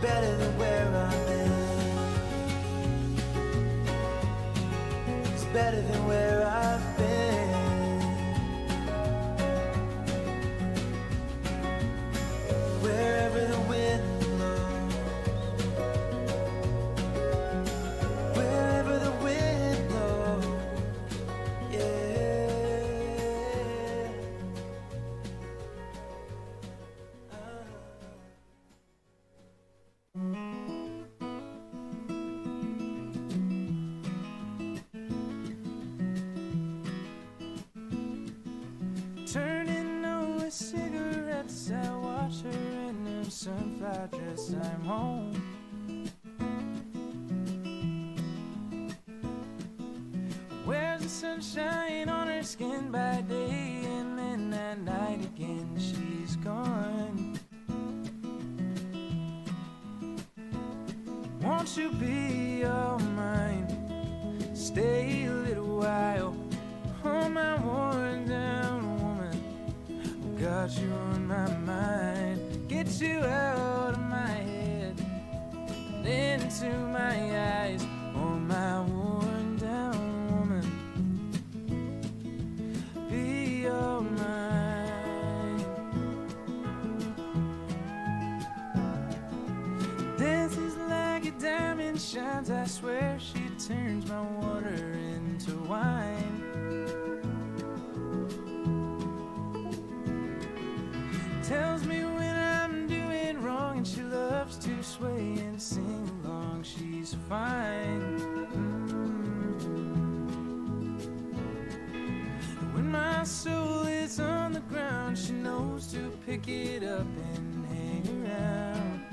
better than where I've been. It's better than where I've been. Wherever the wind blows, wherever the wind blows, yeah. Turning over cigarettes, I watch her in her sunflower dress. I'm home. Wears the sunshine on her skin by day, and then at night again she's gone. Won't you be all mine? Stay a little while. Oh, my worn down woman, got you on my mind. Get you out of my head and into my eyes. Oh, my worn down woman, be all mine. Dances like a diamond shines, I swear she turns my water into wine. Tells me when I'm doing wrong, and she loves to sway and sing along. She's fine. When my soul is on the ground, she knows to pick it up and hang around.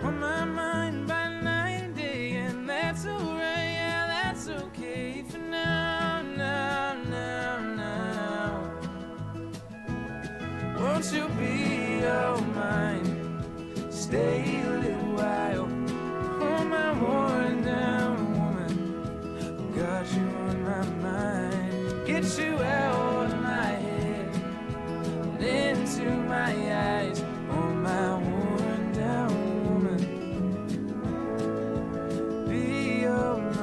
On my mind by night and day, and that's alright, yeah, that's okay for now, now, now, now. Won't you be all mine? Stay a little while. Oh, my worn down woman, got you on my mind. Get you out of my head and into my eyes. Oh, my worn down woman, be all mine.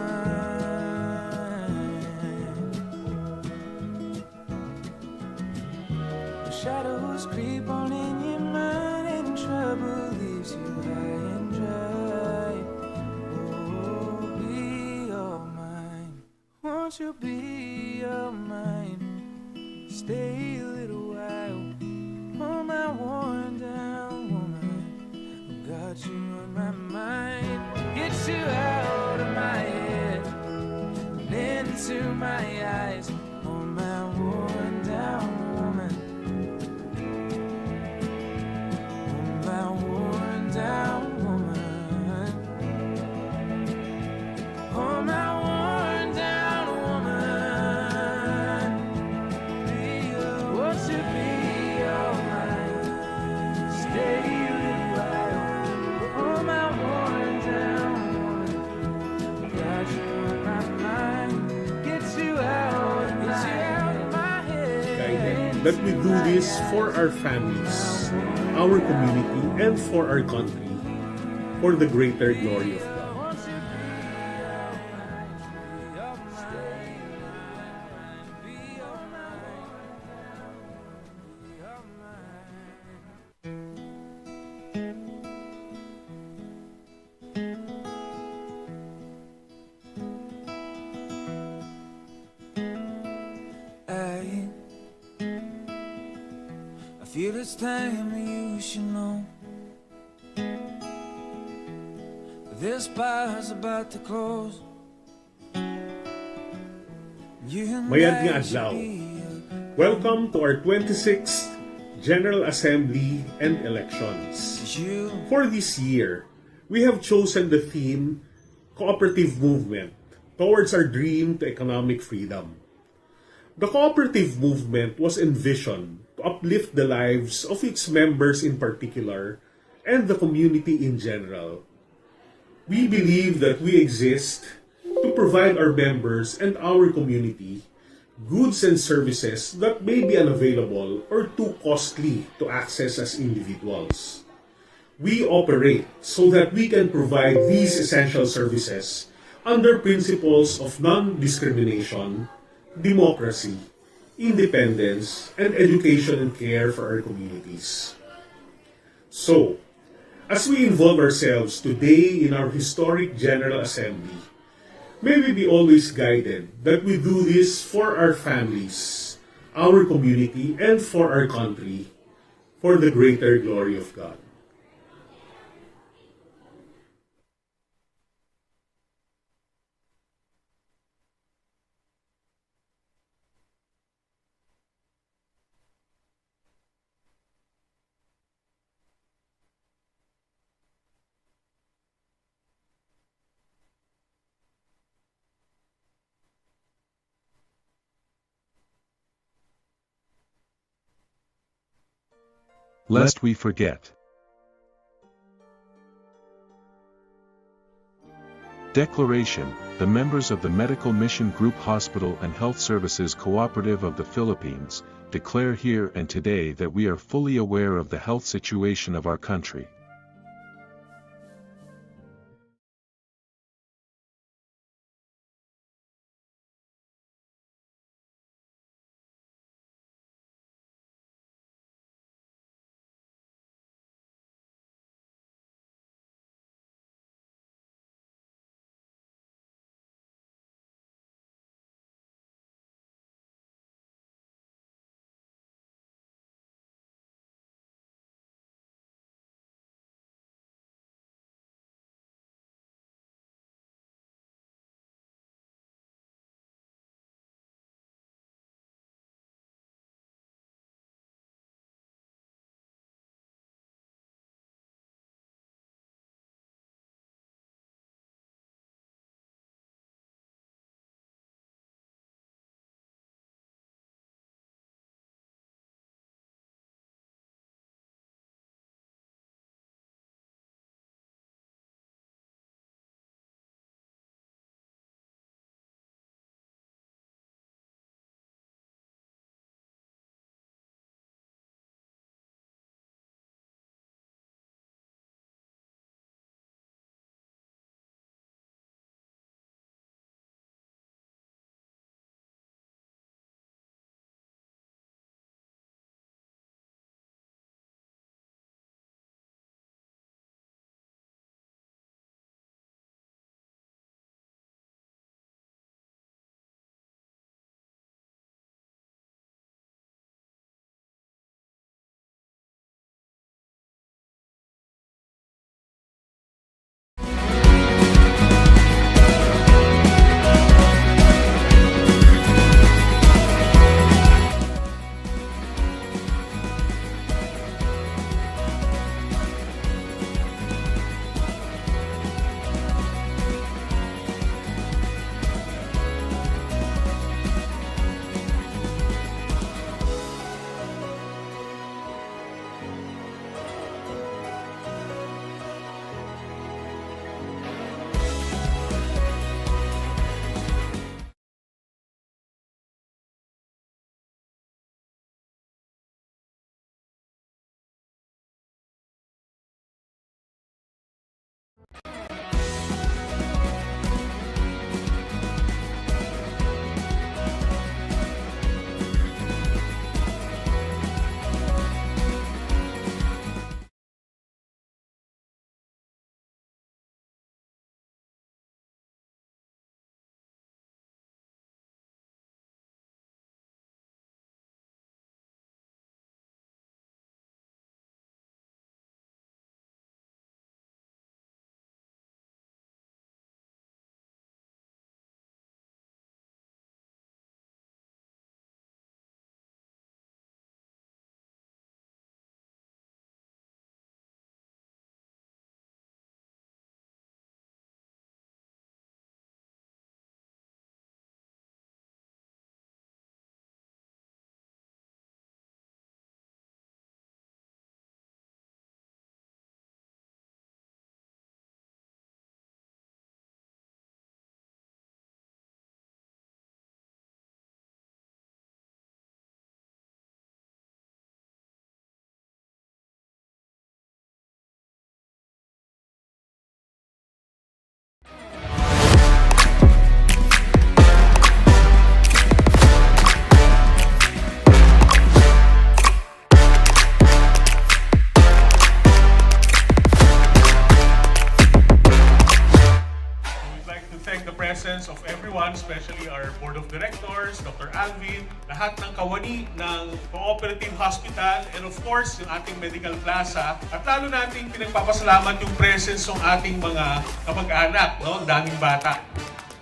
Shadows creep on in your mind, and trouble leaves you high and dry. Oh, be all mine. Won't you be all mine? Stay a little while. Oh, my worn down woman, got you on my mind. Get you out of my head and into my eyes. Oh, my worn down woman, oh, my worn down woman, oh, my worn down woman, won't you be all mine? Stay a little while. Oh, my worn down woman, got you on my mind. Get you out of my head. Guided that we do this for our families, our community, and for our country, for the greater glory of God. Won't you be all mine? Be all mine. Be all mine. Be all mine. I feel it's time that you should know this bar's about to close. Mayad nga adlaw. Welcome to our 26th General Assembly and Elections. For this year, we have chosen the theme Cooperative Movement towards our dream to economic freedom. The cooperative movement was envisioned to uplift the lives of its members in particular and the community in general. We believe that we exist to provide our members and our community goods and services that may be unavailable or too costly to access as individuals. We operate so that we can provide these essential services under principles of non-discrimination, democracy, independence, and education and care for our communities. So, as we involve ourselves today in our historic General Assembly, may we be always guided that we do this for our families, our community, and for our country, for the greater glory of God. Lest we forget. Declaration: the members of the Medical Mission Group Hospital and Health Services Cooperative of the Philippines declare here and today that we are fully aware of the health situation of our country. especially our Board of Directors, Dr. Alvin, lahat ng kawani ng Cooperative Hospital, and of course, yung ating Medical Plaza. At lalo nating pinagpapasalamat yung presence ng ating mga kamag-anak, no? Daming bata.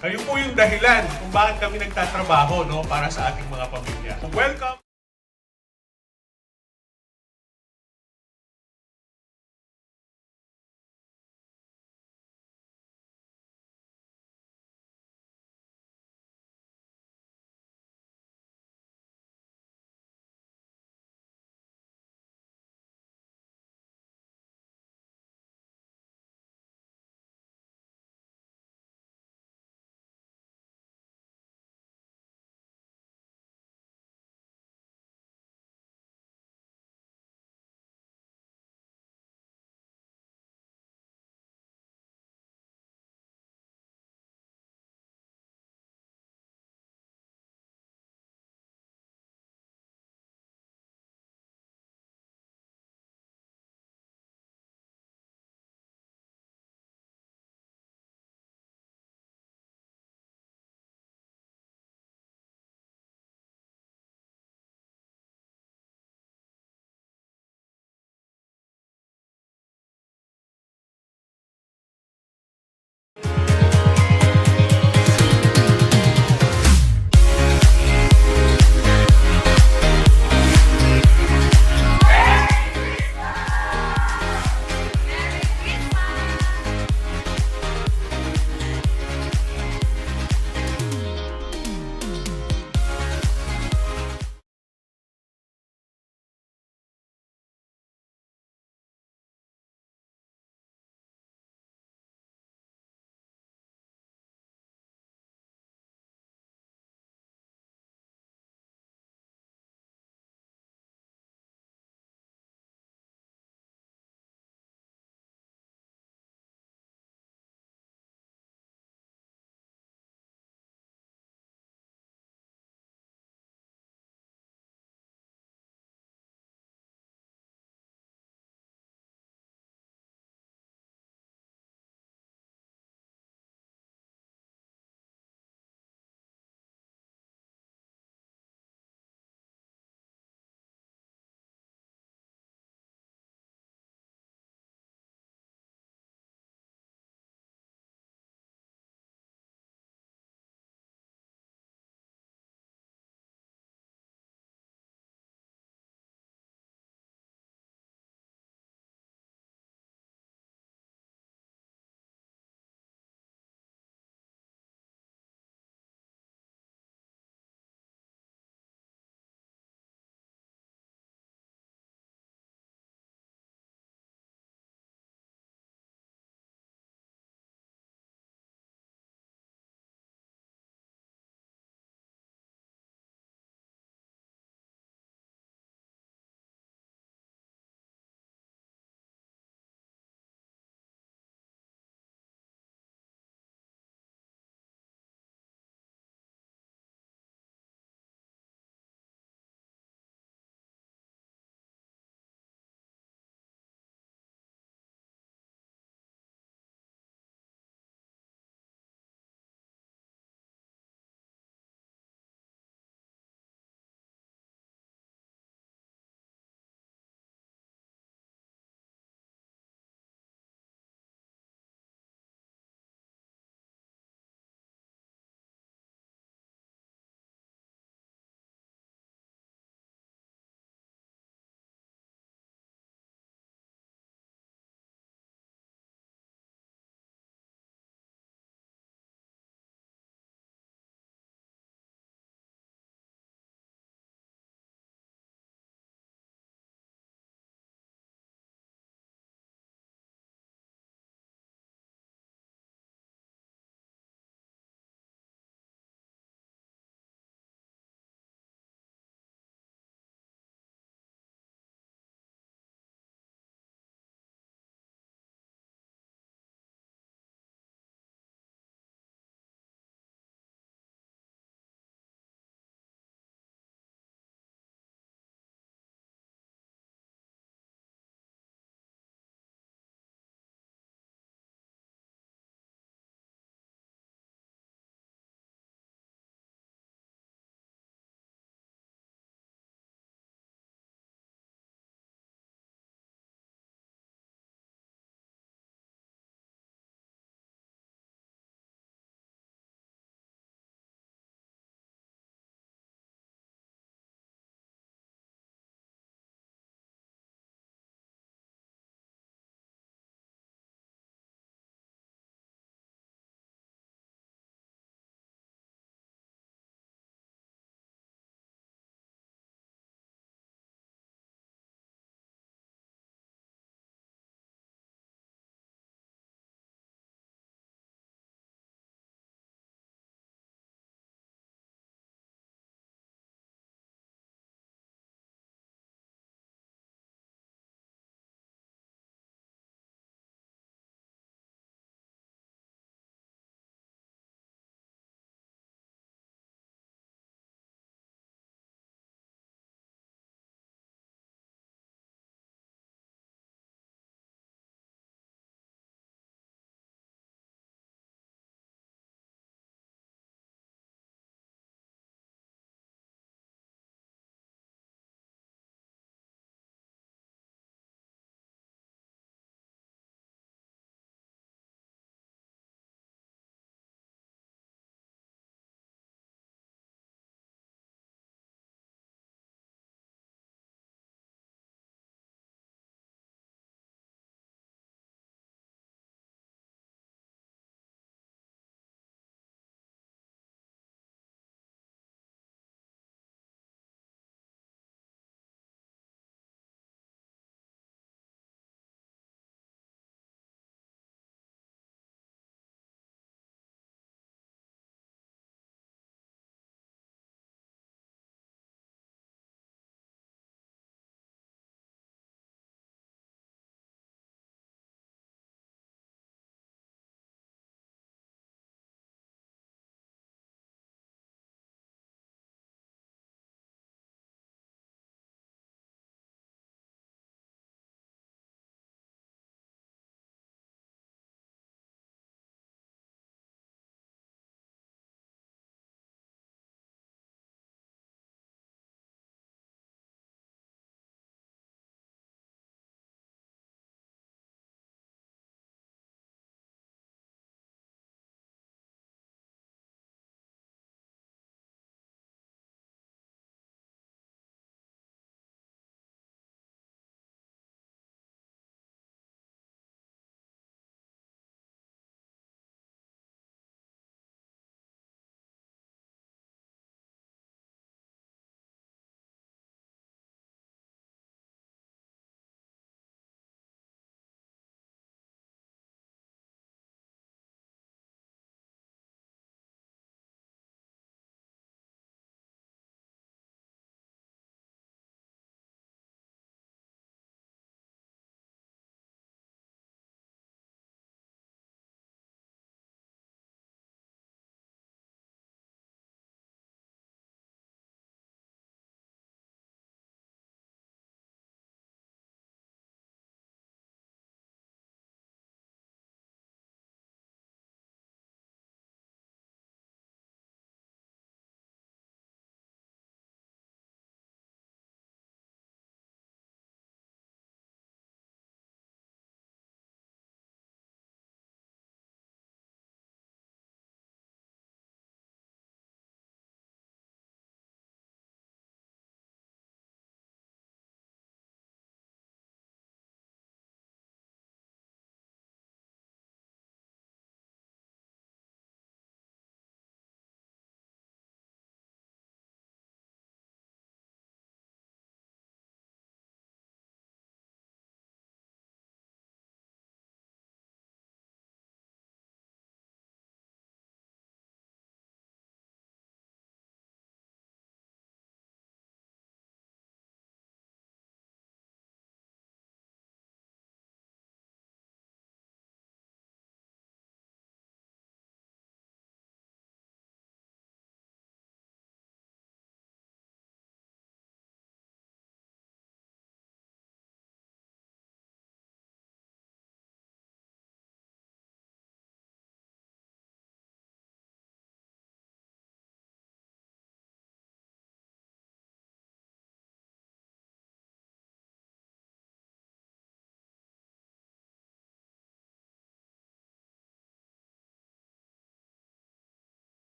Kayo po yung dahilan kung bakit kami nagtatrabaho, no? Para sa ating mga pamilya. So, welcome!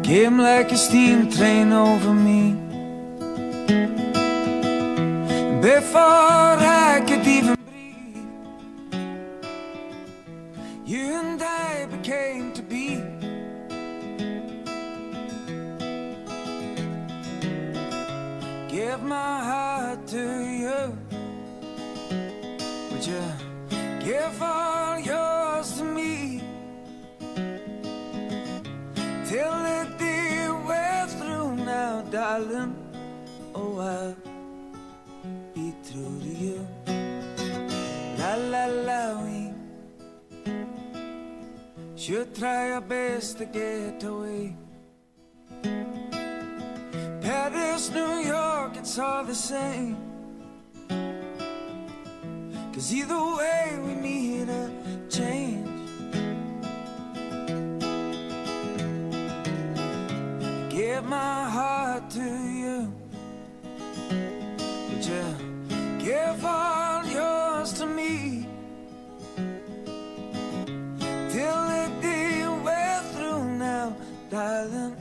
came like a steam train over me. Before I could even breathe, you and I became to be. Give my heart to you. Would you give all yours to me? Till the day we're through now, darling. Oh, I'll be true to you. La la la, we should try our best to get away. Paris, New York, it's all the same. 'Cause either way we need a change. Give my heart to you. Would you give all yours to me? Till the day we're through now, darling.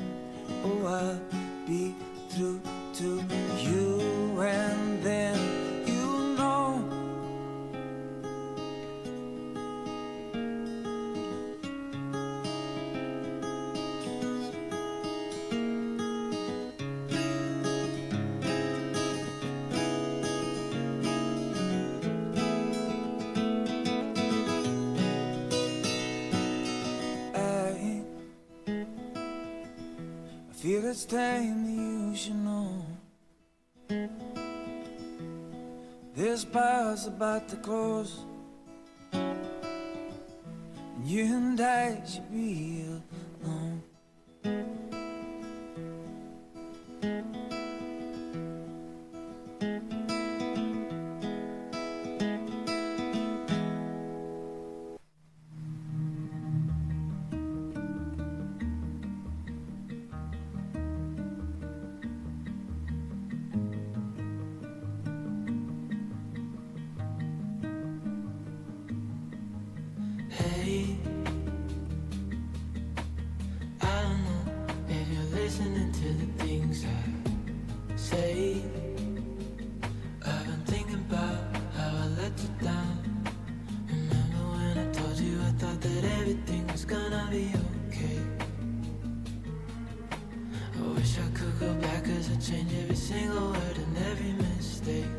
Oh, I'll be through to you, and then you know. I feel it's time that you should know. This bar's about to close, and you and I should be alone. Hey, I don't know if you're listening to the things I say. I've been thinking about how I let you down. Remember when I told you I thought that everything was gonna be okay? I wish I could go back, 'cause I changed every single word and every mistake.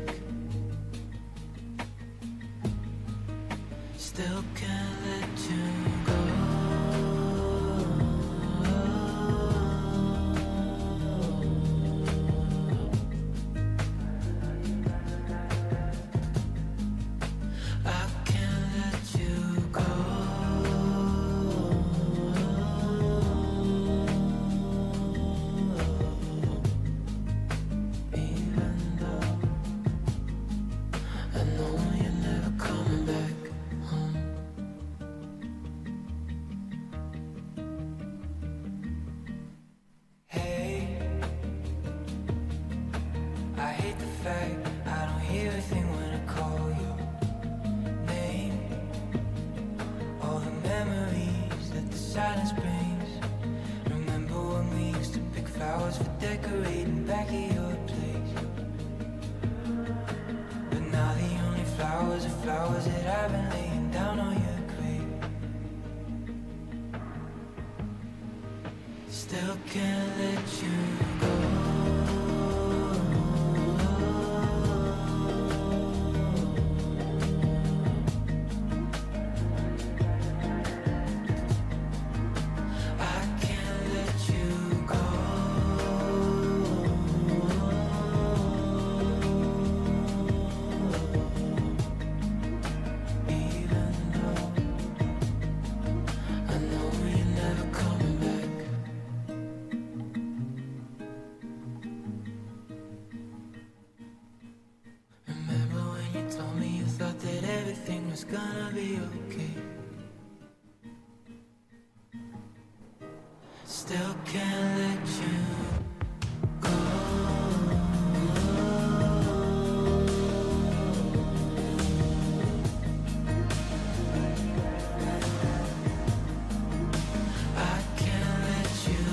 Still can't let you go. I can't let you go. Even though I know you're never coming back home. Hey, I hate the fact I don't hear a thing when I call your name. All the memories that the silence brings. Remember when we used to pick flowers for decorating back at your place? But now the only flowers are flowers that I've been laying down on your grave. Still can't let you go. I can't let you go. Even though I know you're never coming back. Remember when you told me you thought that everything was gonna be okay? Still can't let you go. I can't let you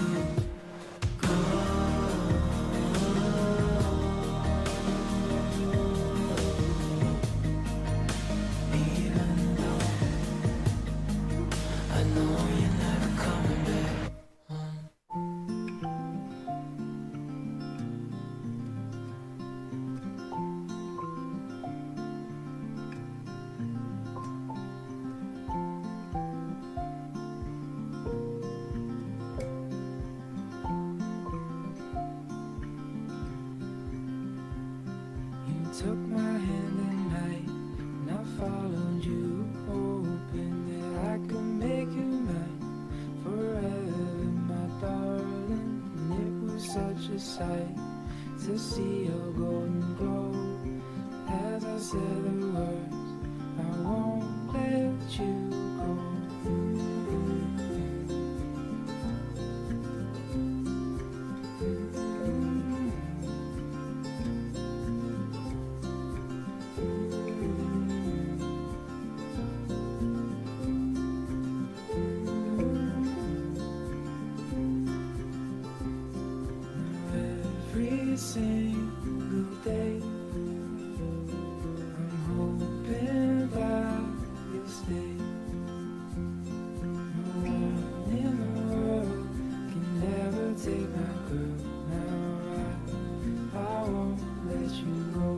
took my hand at night, and I followed you, hoping that I could make you mine forever, my darling. And it was such a sight to see your golden glow as I said the words, I won't let you go. Every single day I'm hoping that you'll stay. No one in the world can ever take my girl. Now I won't let you go.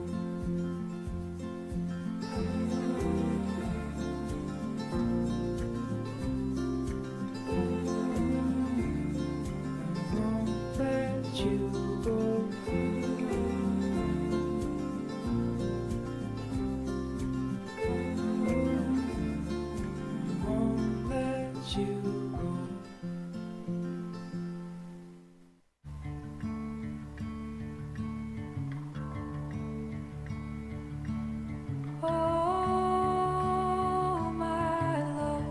I won't let you go. Won't let you go. Oh, my love,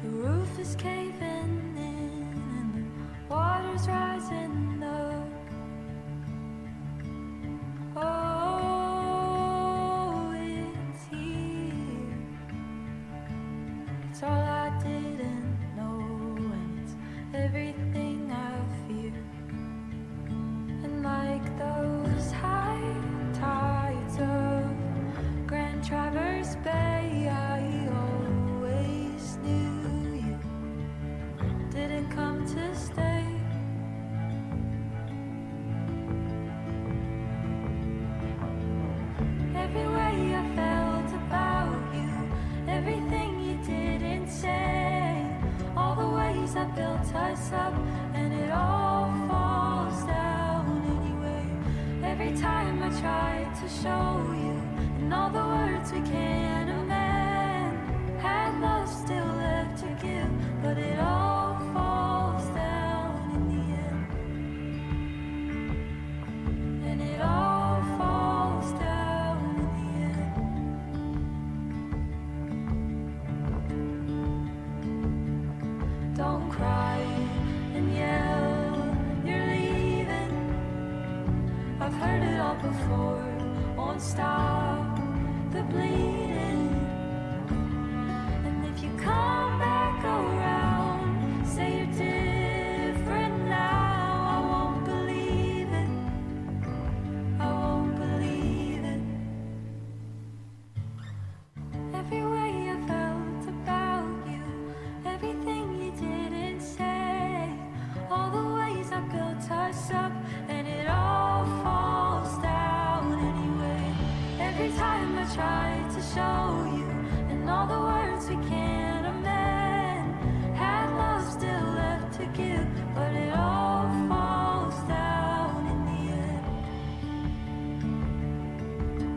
the roof is caving in and the water's rising up. Oh, it's here. It's all I didn't know, and it's everything I fear. And like those high tides of Grand Traverse Bay, I always knew you didn't come to stay. Every way I felt about you, everything you didn't say, all the ways I built us up, and it all falls down anyway. Every time I tried to show you, and all the words we can't amend, had love still left to give, but it all falls down in the end. And it all falls down in the end. Don't cry and yell, you're leaving. I've heard it all before. Won't stop the bleeding. And if you come back around, say you're different now, I won't believe it. I won't believe it. Every way I felt about you, everything you didn't say, all the ways I built us up, and it all falls down anyway. Every time I try to show you, and all the words we can't amend, had love still left to give, but it all falls down in the end.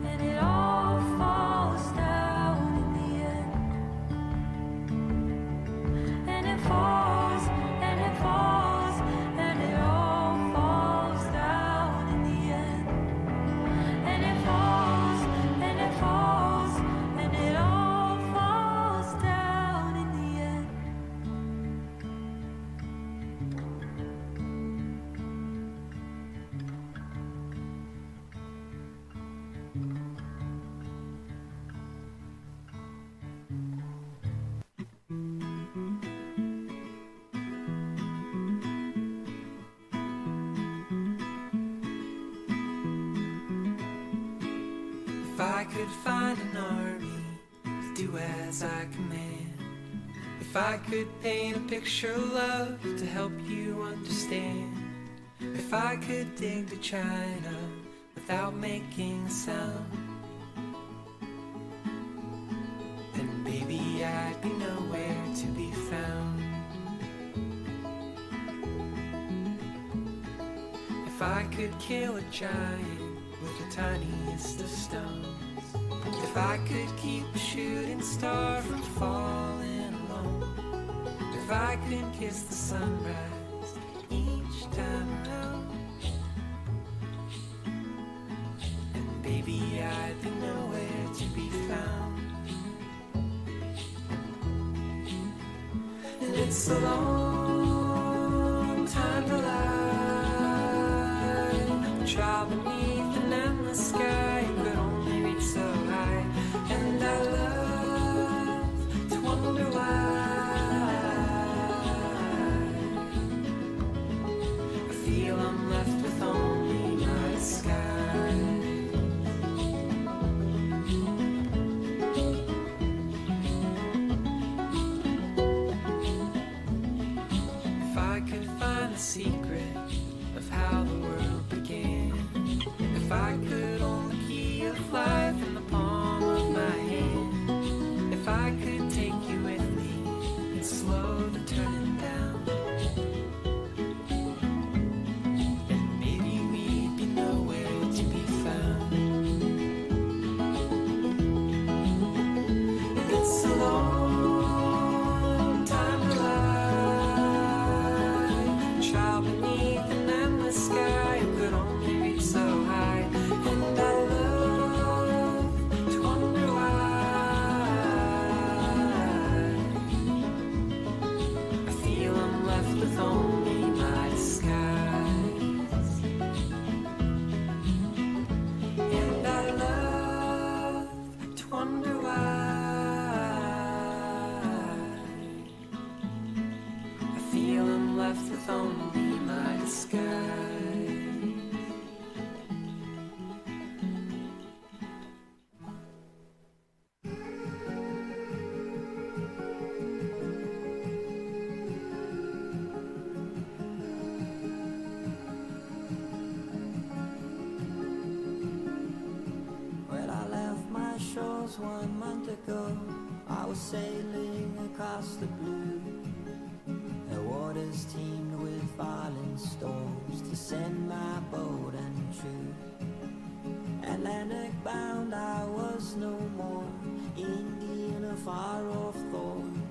And it all falls down in the end. And it falls, and it falls, and it all falls down in the end. And it falls, and it falls, and it all falls down in the end. If I could find an army to do as I command, if I could paint a picture of love to help you understand, if I could dig to China without making a sound, then baby I'd be nowhere to be found. If I could kill a giant with the tiniest of stones, if I could keep a shooting star from falling alone, if I could kiss the sunrise each time around, and baby I'd be nowhere to be found. And it's a long time to lie, child beneath an endless sky, could only reach so high. And I love to wonder why I feel I'm left with only my sky. If I could find the secret of how the world began, if I could own the key of life in the palm of my hand, if I could take you with me and slow the turning down, and maybe we'd be nowhere to be found. And it's a long time to lie, child beneath an endless sky, who could only reach so high. And I love to wonder why I feel I'm left with only my skies. And I love to wonder why I feel I'm left with only my skies. Well, I left my shores 1 month ago. I was sailing across the blue. The waters teemed with violent storms to send my boat untrue. Atlantic bound I was no more, Indian a far off thorn.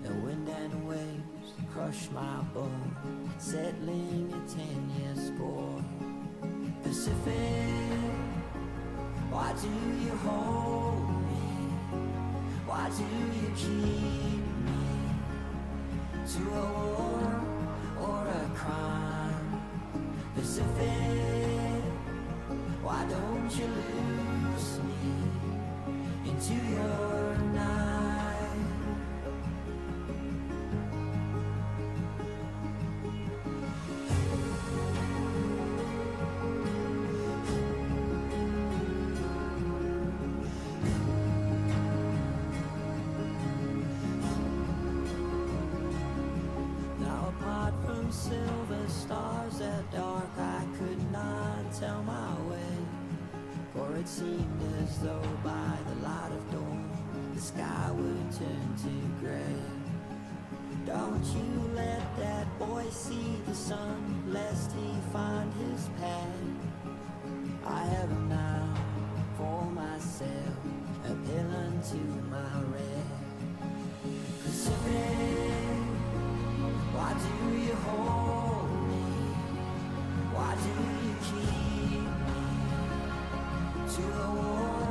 The wind and waves crushed my bone, settling a 10-year score. Pacific, why do you hold me? Why do you keep me to a war or a crime? Pacific, why don't you lose me into your night? Now apart from silver stars that dark, I could not tell my way. For it seemed as though by the light of dawn the sky would turn to gray. Don't you let that boy see the sun, lest he find his path. I have him now for myself, a pill unto my rest. Pacific, why do you hold me? Why do you keep me to a war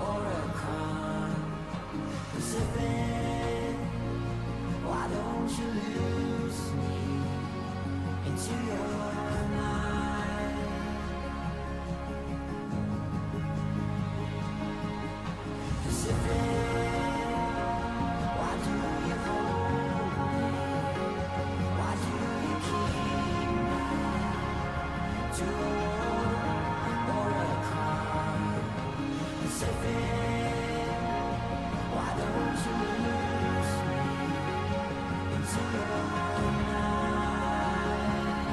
or a crime? Pacific, why don't you lose me into your night? Pacific, why do you hold me? Why do you keep me to a war or a crime? Pacific, why don't you lose me into your night?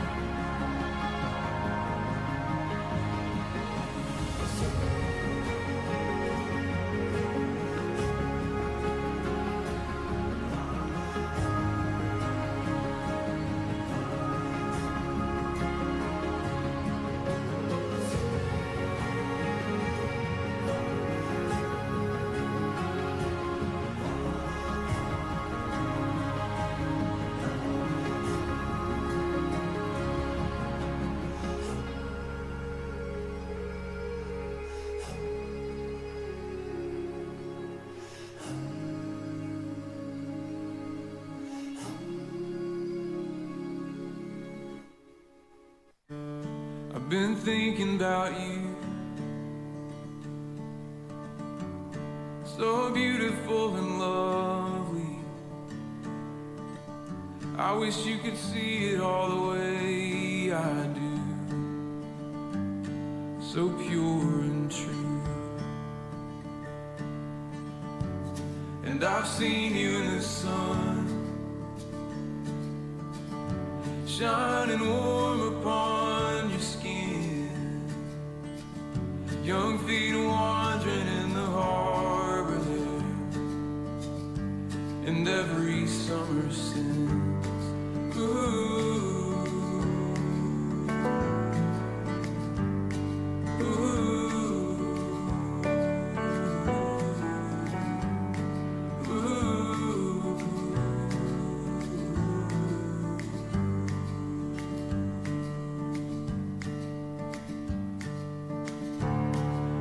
been thinking about you. So beautiful and lovely. I wish you could see it all the way I do. So pure and true. And I've seen you in the sun, shining warm upon your skin. Young feet wandering in the harbor there, and every summer since. Ooh.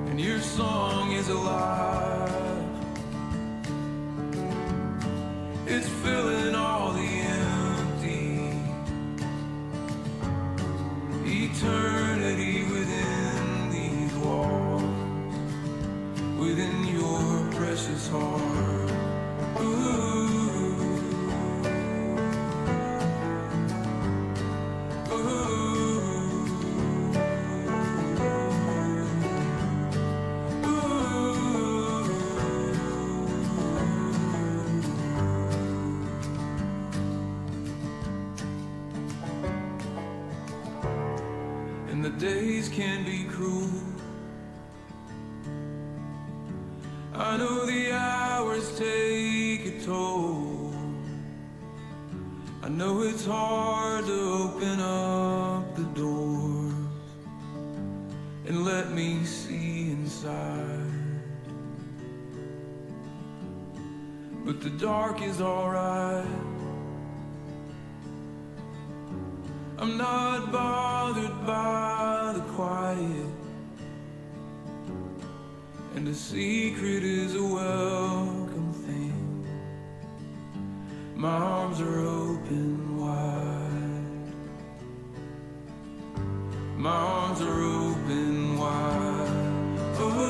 And your song is alive. It's filling all the empty. Eternity within these walls, within your precious heart. Ooh. And the days can be cruel. I know the hours take a toll. I know it's hard to open up the doors and let me see inside. But the dark is alright. I'm not bothered by the quiet, and a secret is a welcome thing. My arms are open wide. My arms are open wide. Oh.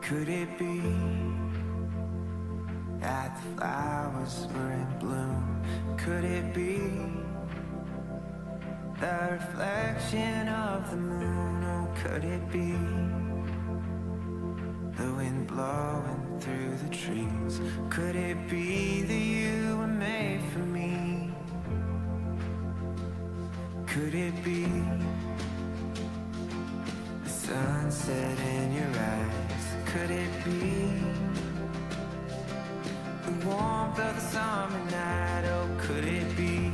Could it be that the flowers were in bloom? Could it be the reflection of the moon? Oh, could it be the wind blowing through the trees? Could it be that you were made for me? Could it be the sunset in your eyes? Could it be the warmth of the summer night? Oh, could it be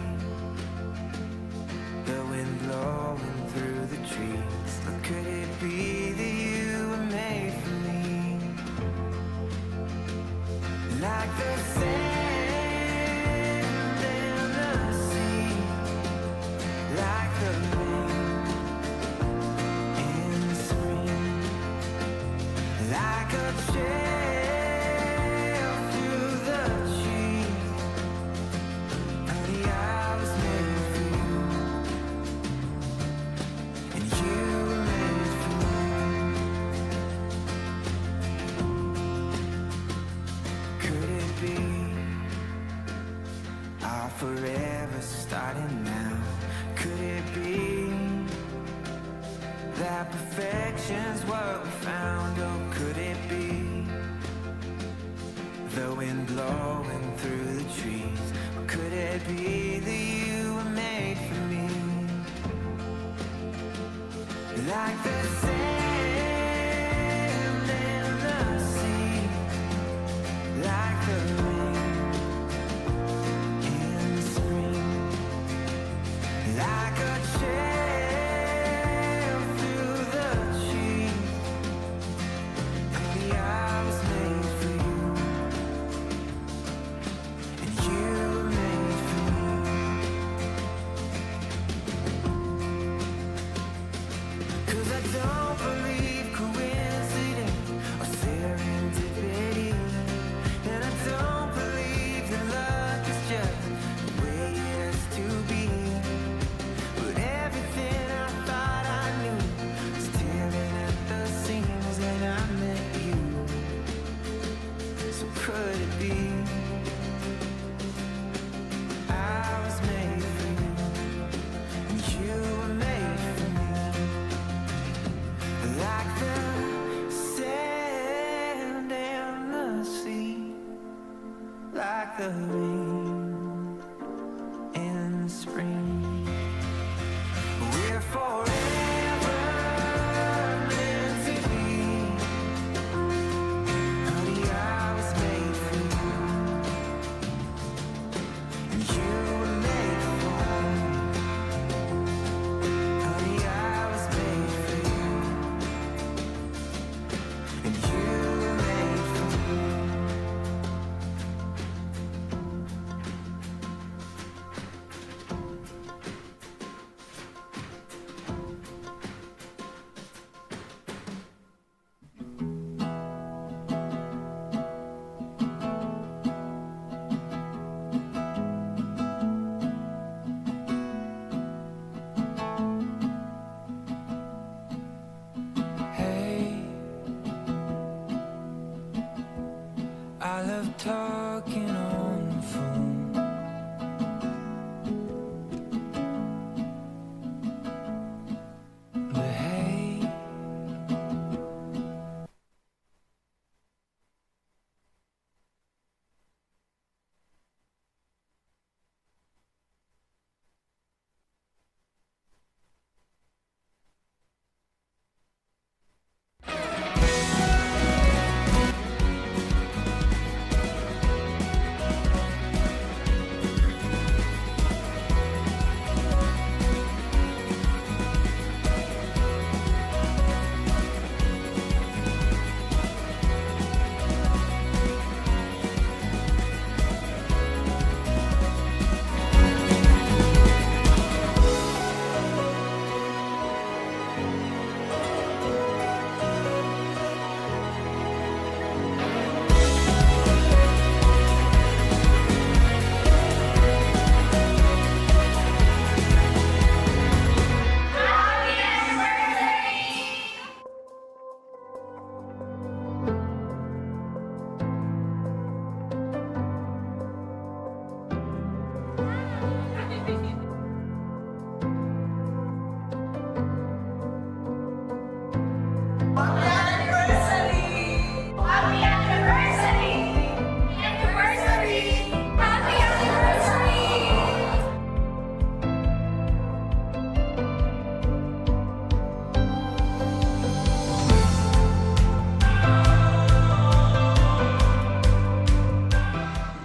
the wind blowing through the trees? Or could it be that you were made for me? Like the sand in the sea, like the rain in the spring, like a trail through the trees. Honey, I was made for you, and you were made for me. Could it be our forever starting now? Could it be that perfection's what we found? Oh, could it be the wind blowing through the trees? Or could it be that you were made for me? Like the sand like the rain in spring. We're forever meant to be. Honey, I was made for you, and you were made for me. Honey, I was made for you, and you were made for me. Hey, I love talking on the phone. But hey,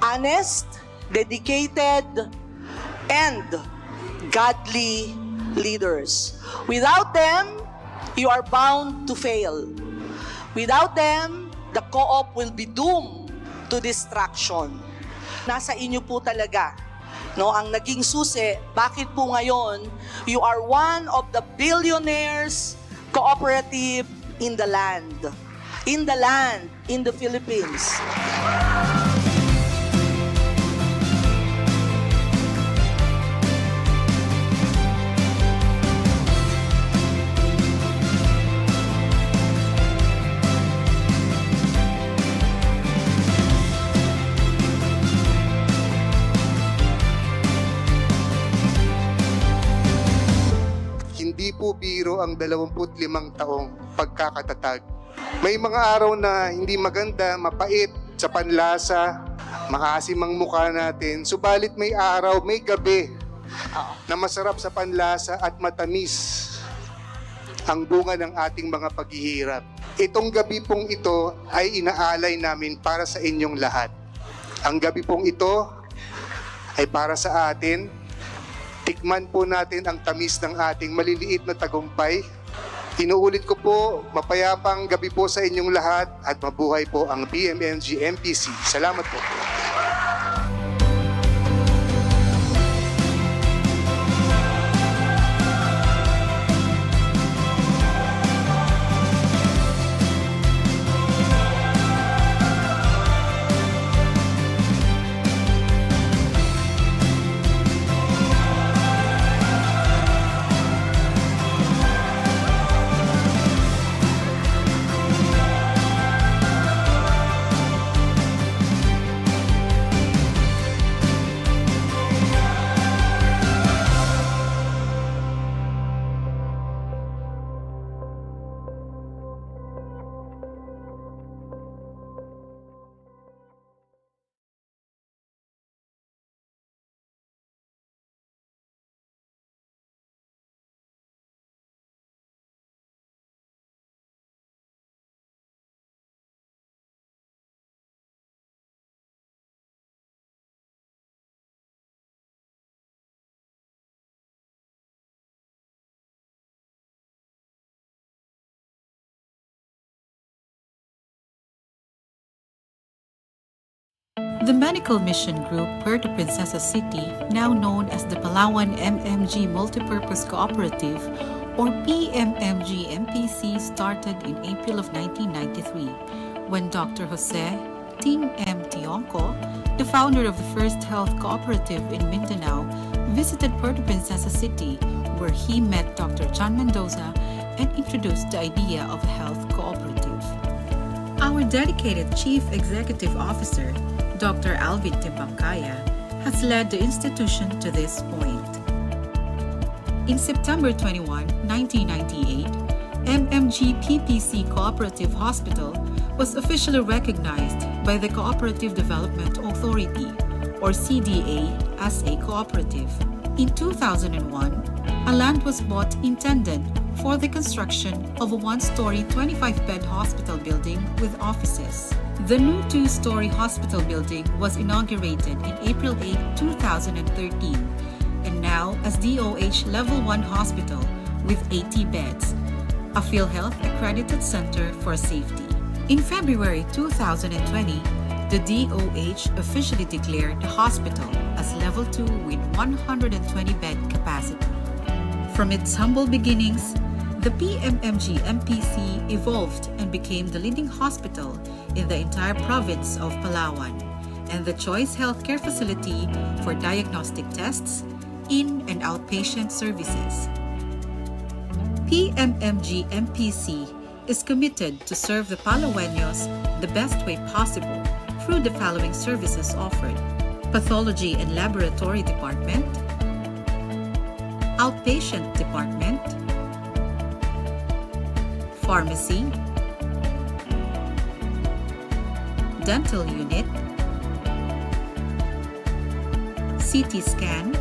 honest, dedicated, and godly leaders. Without them, you are bound to fail. Without them, the co-op will be doomed to destruction. Nasa inyo po talaga, no, ang naging susi. Bakit po ngayon, you are one of the billionaires cooperative in the land. In the Philippines. Hindi po biro ang 25 taong pagkakatatag. May mga araw na hindi maganda, mapait sa panlasa, maasim ang mukha natin. Subalit may araw, may gabi na masarap sa panlasa at matamis ang bunga ng ating mga paghihirap. Itong gabi pong ito ay inaalay namin para sa inyong lahat. Ang gabi pong ito ay para sa atin. Tikman po natin ang tamis ng ating maliliit na tagumpay. Inuulit ko po, mapayapang gabi po sa inyong lahat at mabuhay po ang PMNG MPC. Salamat po. The Medical Mission Group Puerto Princesa City, now known as the Palawan MMG Multipurpose Cooperative, or PMMG-MPC, started in April of 1993 when Dr. Jose Ting M. Tionco, the founder of the first health cooperative in Mindanao, visited Puerto Princesa City, where he met Dr. John Mendoza and introduced the idea of a health cooperative. Our dedicated Chief Executive Officer, Dr. Alvin Timbangkaya, has led the institution to this point. In September 21, 1998, MMG PPC Cooperative Hospital was officially recognized by the Cooperative Development Authority, or CDA, as a cooperative. In 2001, a land was bought intended for the construction of a one-story 25-bed hospital building with offices. The new two-story hospital building was inaugurated in April 8, 2013, and now as DOH Level 1 Hospital with 80 beds, a PhilHealth accredited center for safety. In February 2020, the DOH officially declared the hospital as Level 2 with 120-bed capacity. From its humble beginnings, the PMMG-MPC evolved and became the leading hospital in the entire province of Palawan and the choice healthcare facility for diagnostic tests, in- and outpatient services. PMMG-MPC is committed to serve the Palaweños the best way possible through the following services offered: Pathology and Laboratory Department, Outpatient Department, Pharmacy, Dental Unit, CT Scan,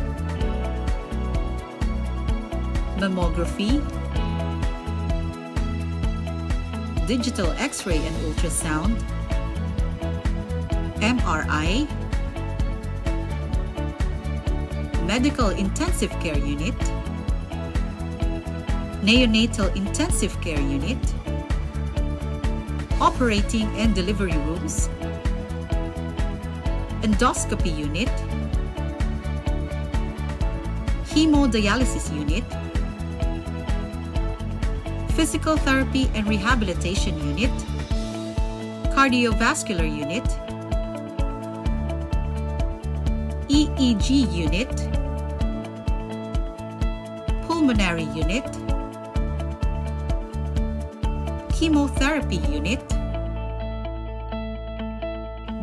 Mammography, Digital X-ray and Ultrasound, MRI, Medical Intensive Care Unit, Neonatal Intensive Care Unit, Operating and Delivery Rooms, Endoscopy Unit, Hemodialysis Unit, Physical Therapy and Rehabilitation Unit, Cardiovascular Unit, EEG Unit, Pulmonary Unit, Chemotherapy Unit,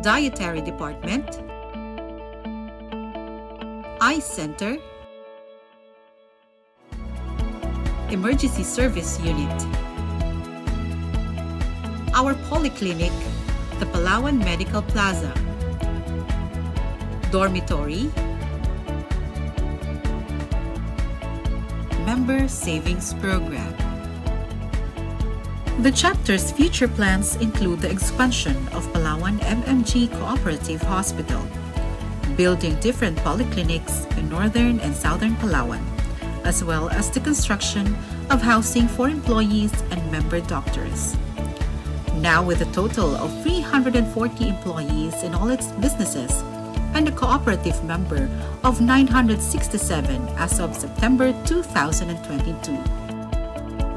Dietary Department, Eye Center, Emergency Service Unit. Our polyclinic, the Palawan Medical Plaza, Dormitory, Member Savings Program. The chapter's future plans include the expansion of Palawan MMG Cooperative Hospital, building different polyclinics in northern and southern Palawan, as well as the construction of housing for employees and member doctors. Now with a total of 340 employees in all its businesses and a cooperative member of 967 as of September 2022.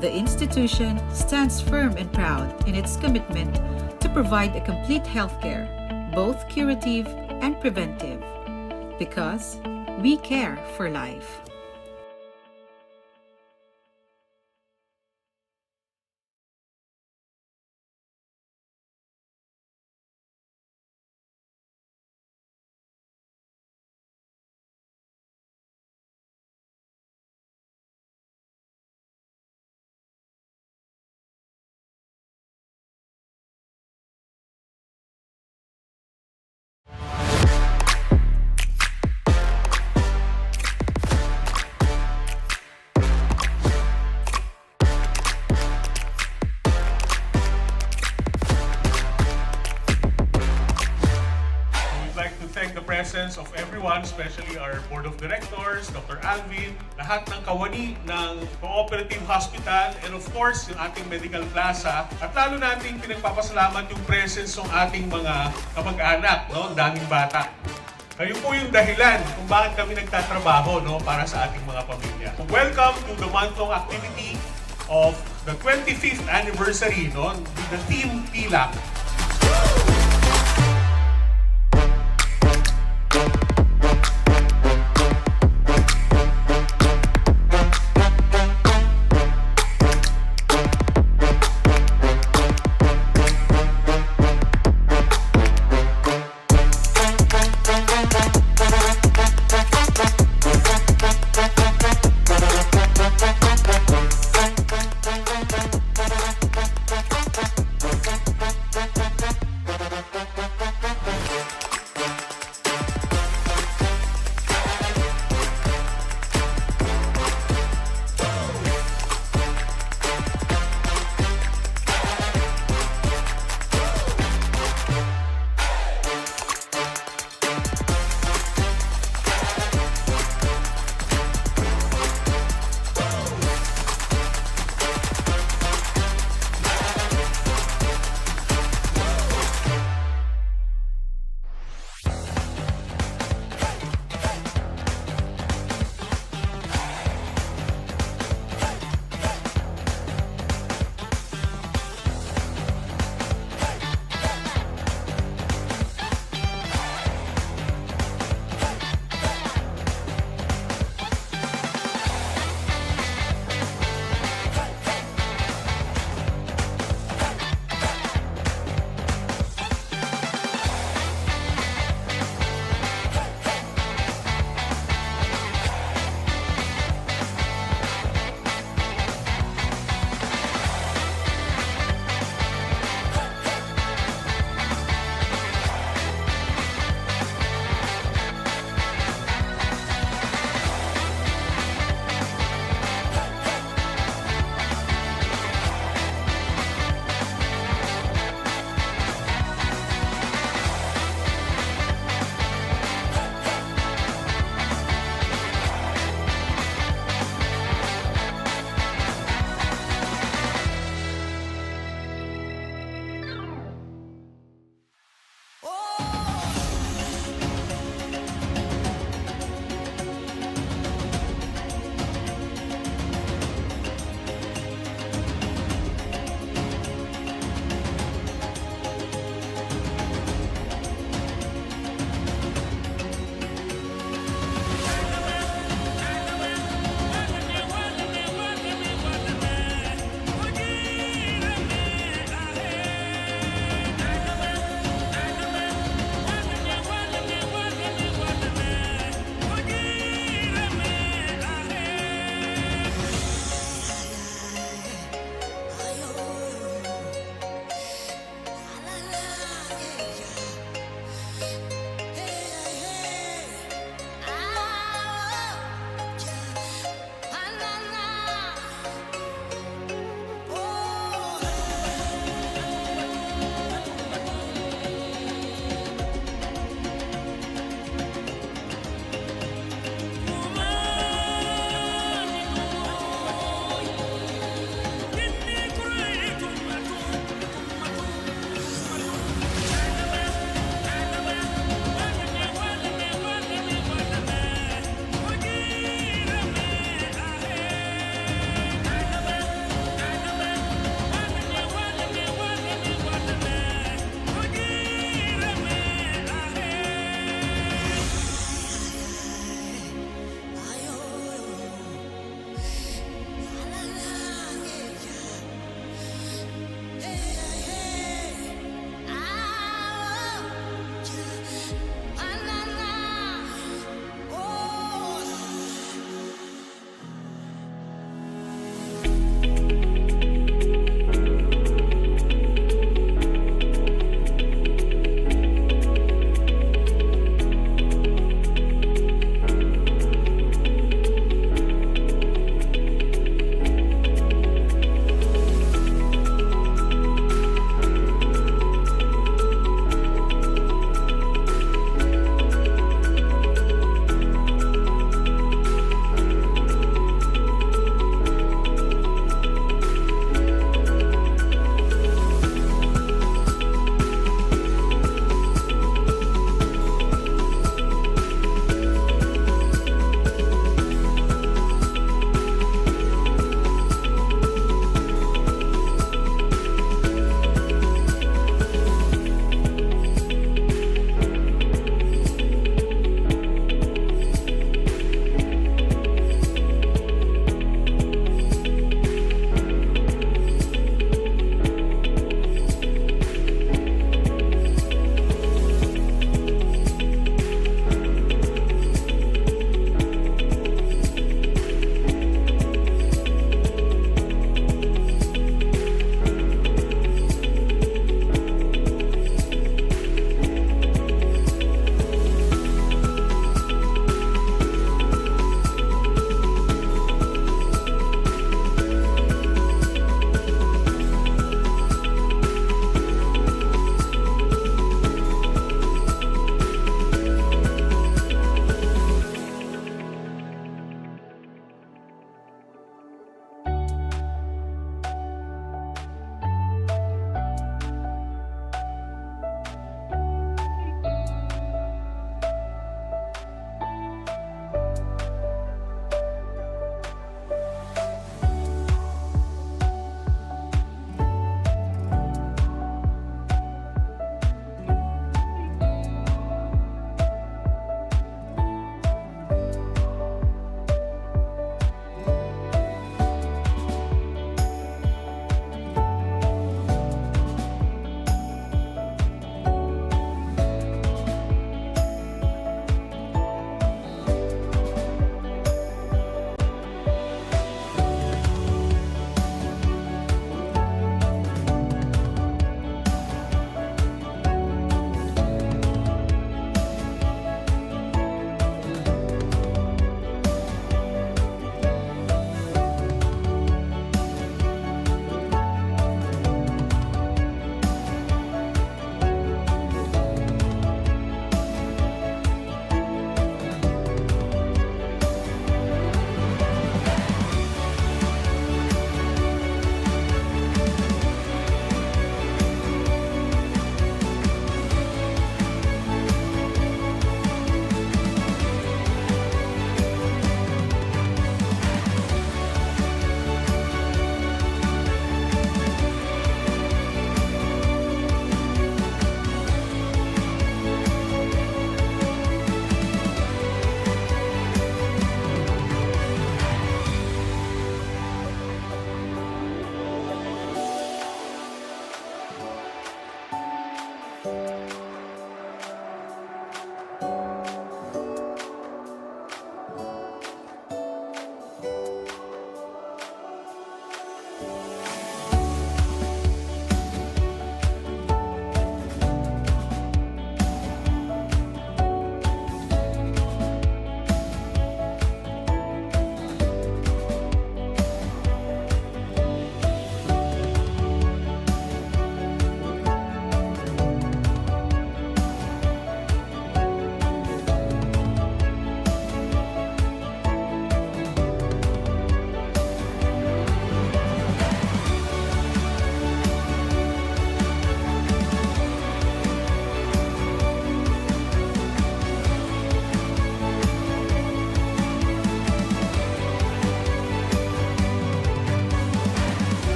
The institution stands firm and proud in its commitment to provide a complete healthcare, both curative and preventive, because we care for life. everyone, especially our Board of Directors, Dr. Alvin, lahat ng kawani ng Cooperative Hospital, and of course, yung ating Medical Plaza. At lalo nating pinagpapasalamat yung presence ng ating mga kamag-anak, no? Daming bata. Kayo po yung dahilan kung bakit kami nagtatrabaho, no, para sa ating mga pamilya. So welcome to the month-long activity of the 25th anniversary, no, with the team PILAC.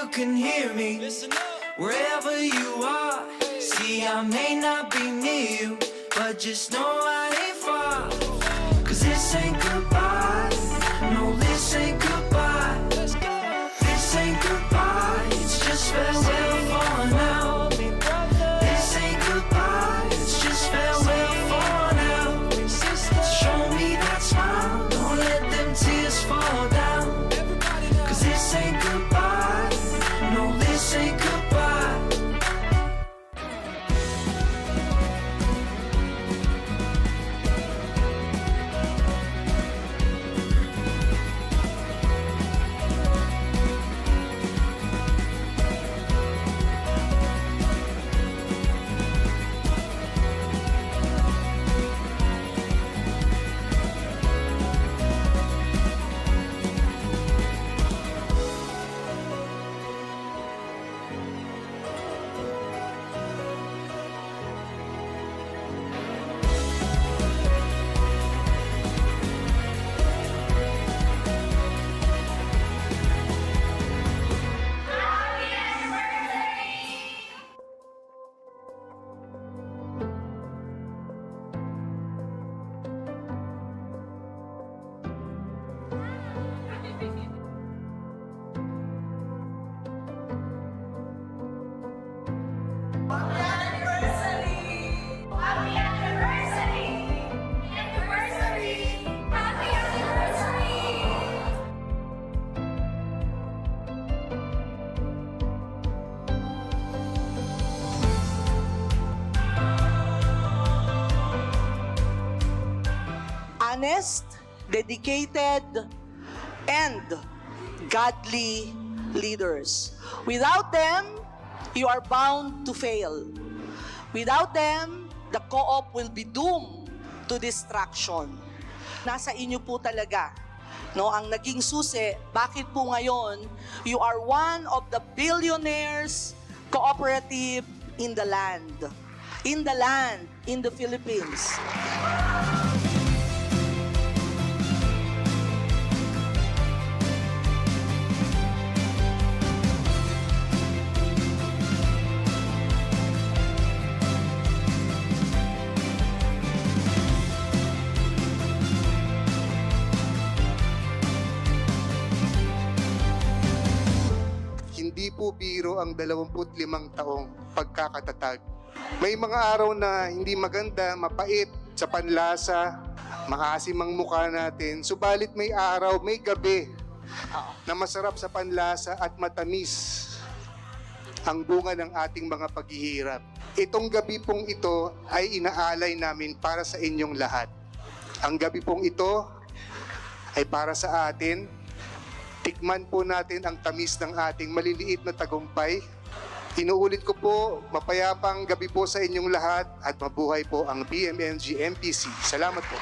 you can hear me. Wherever you are, see, I may not be near you, but just know I ain't far. Cause this ain't goodbye. No, this ain't goodbye. This ain't goodbye. It's just farewell for now. This ain't goodbye. It's just farewell for now. Show me that smile. Don't let them tears fall down. Cause this ain't goodbye. No, this ain't goodbye. Honest, dedicated, and godly leaders. Without them, you are bound to fail. Without them, the co-op will be doomed to destruction. Nasa inyo po talaga, no, ang naging susi. Bakit po ngayon you are one of the billionaires cooperative in the land, in the Philippines. Hindi po biro ang 25 taong pagkakatatag. May mga araw na hindi maganda, mapait sa panlasa, maasim ang mukha natin. Subalit may araw, may gabi na masarap sa panlasa at matamis ang bunga ng ating mga paghihirap. Itong gabi pong ito ay inaalay namin para sa inyong lahat. Ang gabi pong ito ay para sa atin. Tikman po natin ang tamis ng ating maliliit na tagumpay. Inuulit ko po, mapayapang gabi po sa inyong lahat at mabuhay po ang PMMG MPC. Salamat po.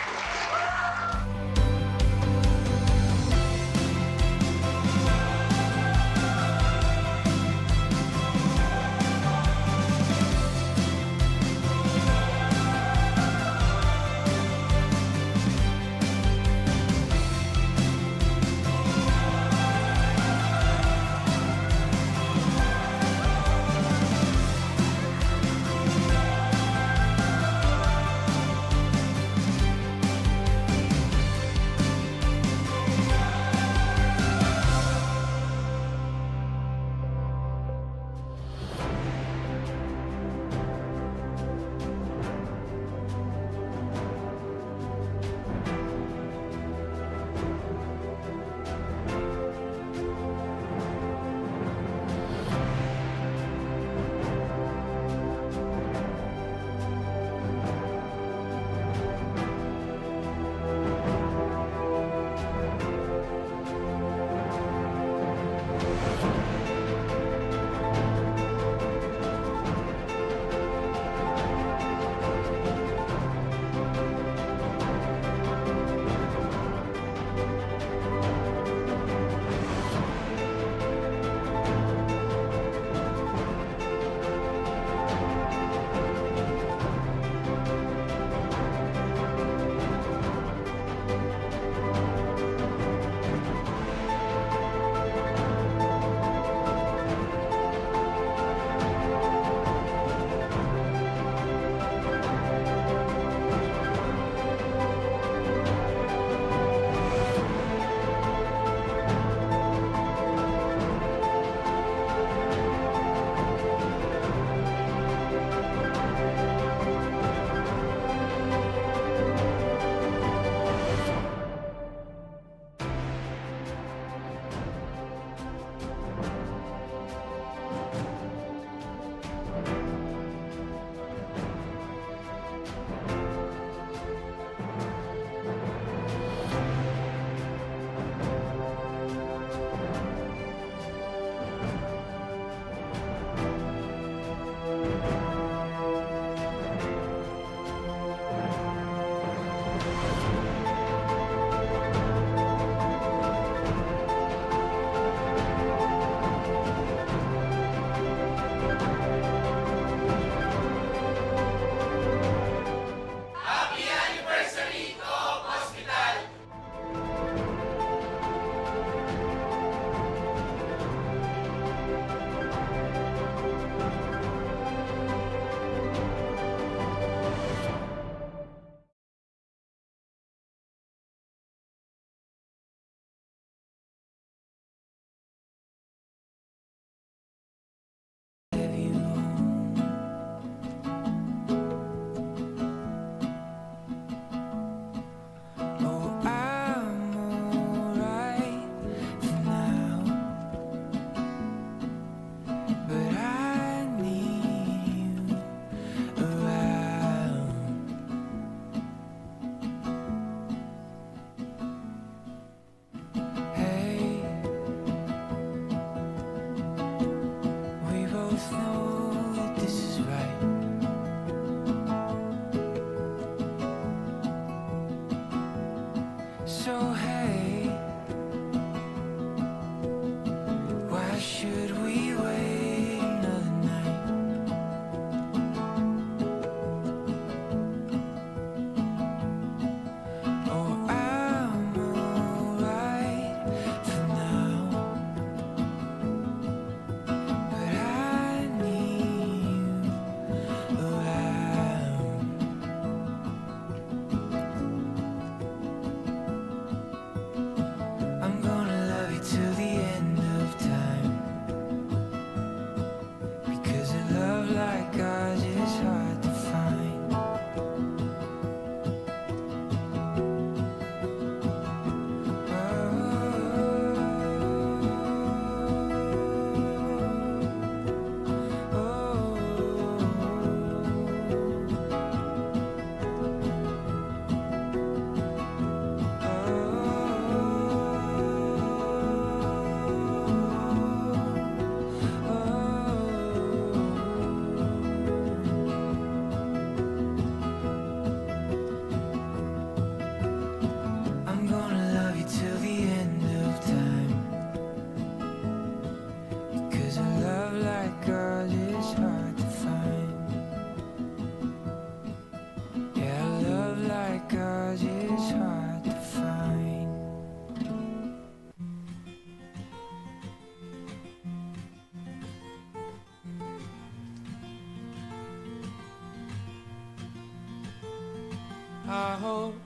high hopes.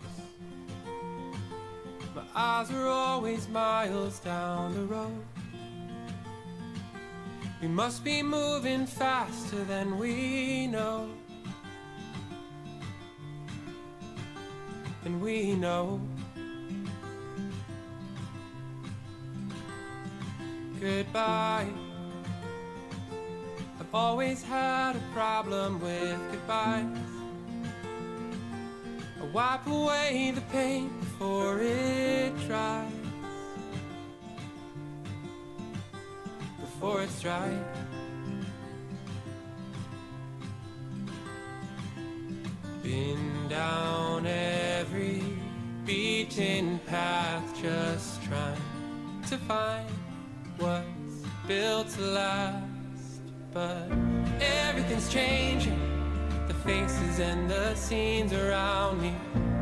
My eyes are always miles down the road. We must be moving faster than we know. And we know. Goodbye. I've always had a problem with goodbyes. I wipe away the pain before it dries. Before it's dry. Been down every beaten path, just trying to find what's built to last. But everything's changing, the faces and the scenes around me.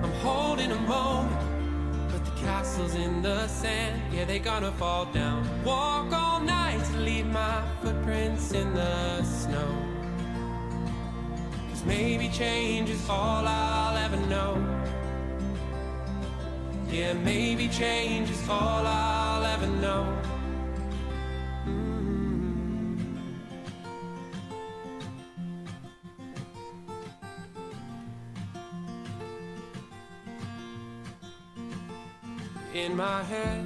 I'm holding a moment, but the castles in the sand, yeah, they gonna fall down. Walk all night to leave my footprints in the snow. 'Cause maybe change is all I'll ever know. Yeah, maybe change is all I'll ever know. In my head,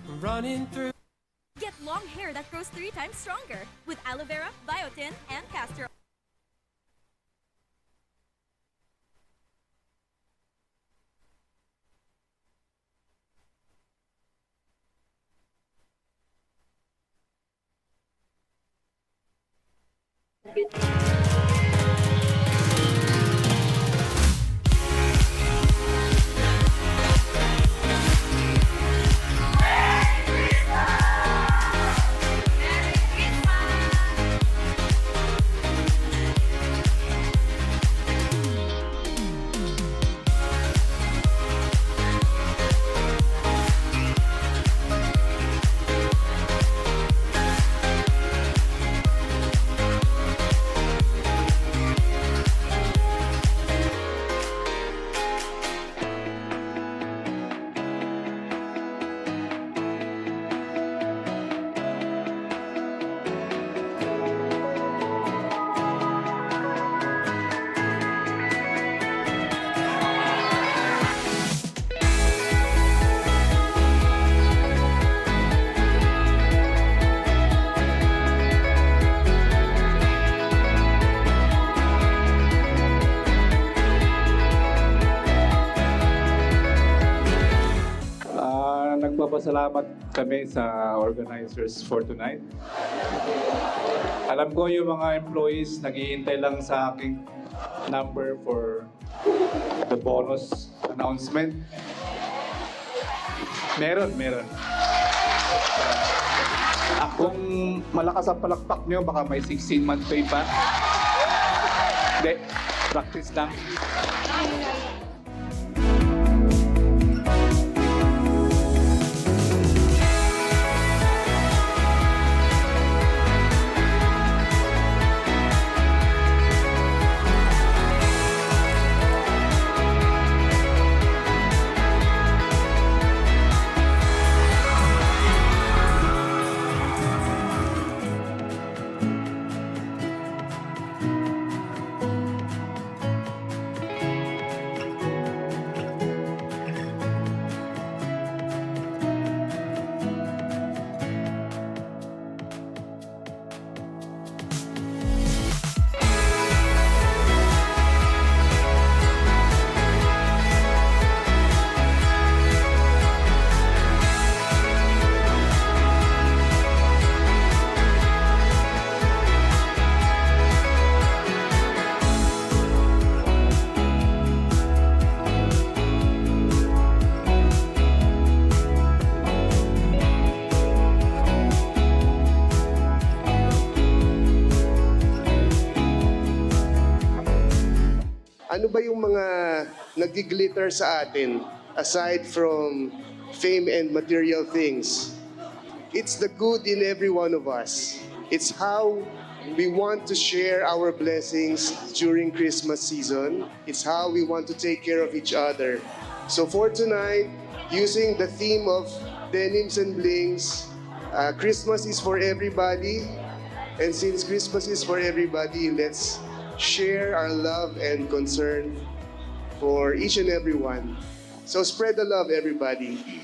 I'm running through. Get long hair that grows 3 times stronger with aloe vera, biotin, and castor oil. Nagpapasalamat kami sa organizers for tonight. Alam ko yung mga employees naghihintay lang sa aking number for the bonus announcement. Meron. Kung malakas ang palakpak nyo, baka may 16-month pay pa. Hindi, practice lang. Ano ba yung mga nag-glitter sa atin aside from fame and material things? It's the good in every one of us. It's how We want to share our blessings during Christmas season. It's how we want to take care of each other. So for tonight, using the theme of denims and blings, Christmas is for everybody. And since Christmas is for everybody, let's share our love and concern for each and every one. So spread the love, everybody.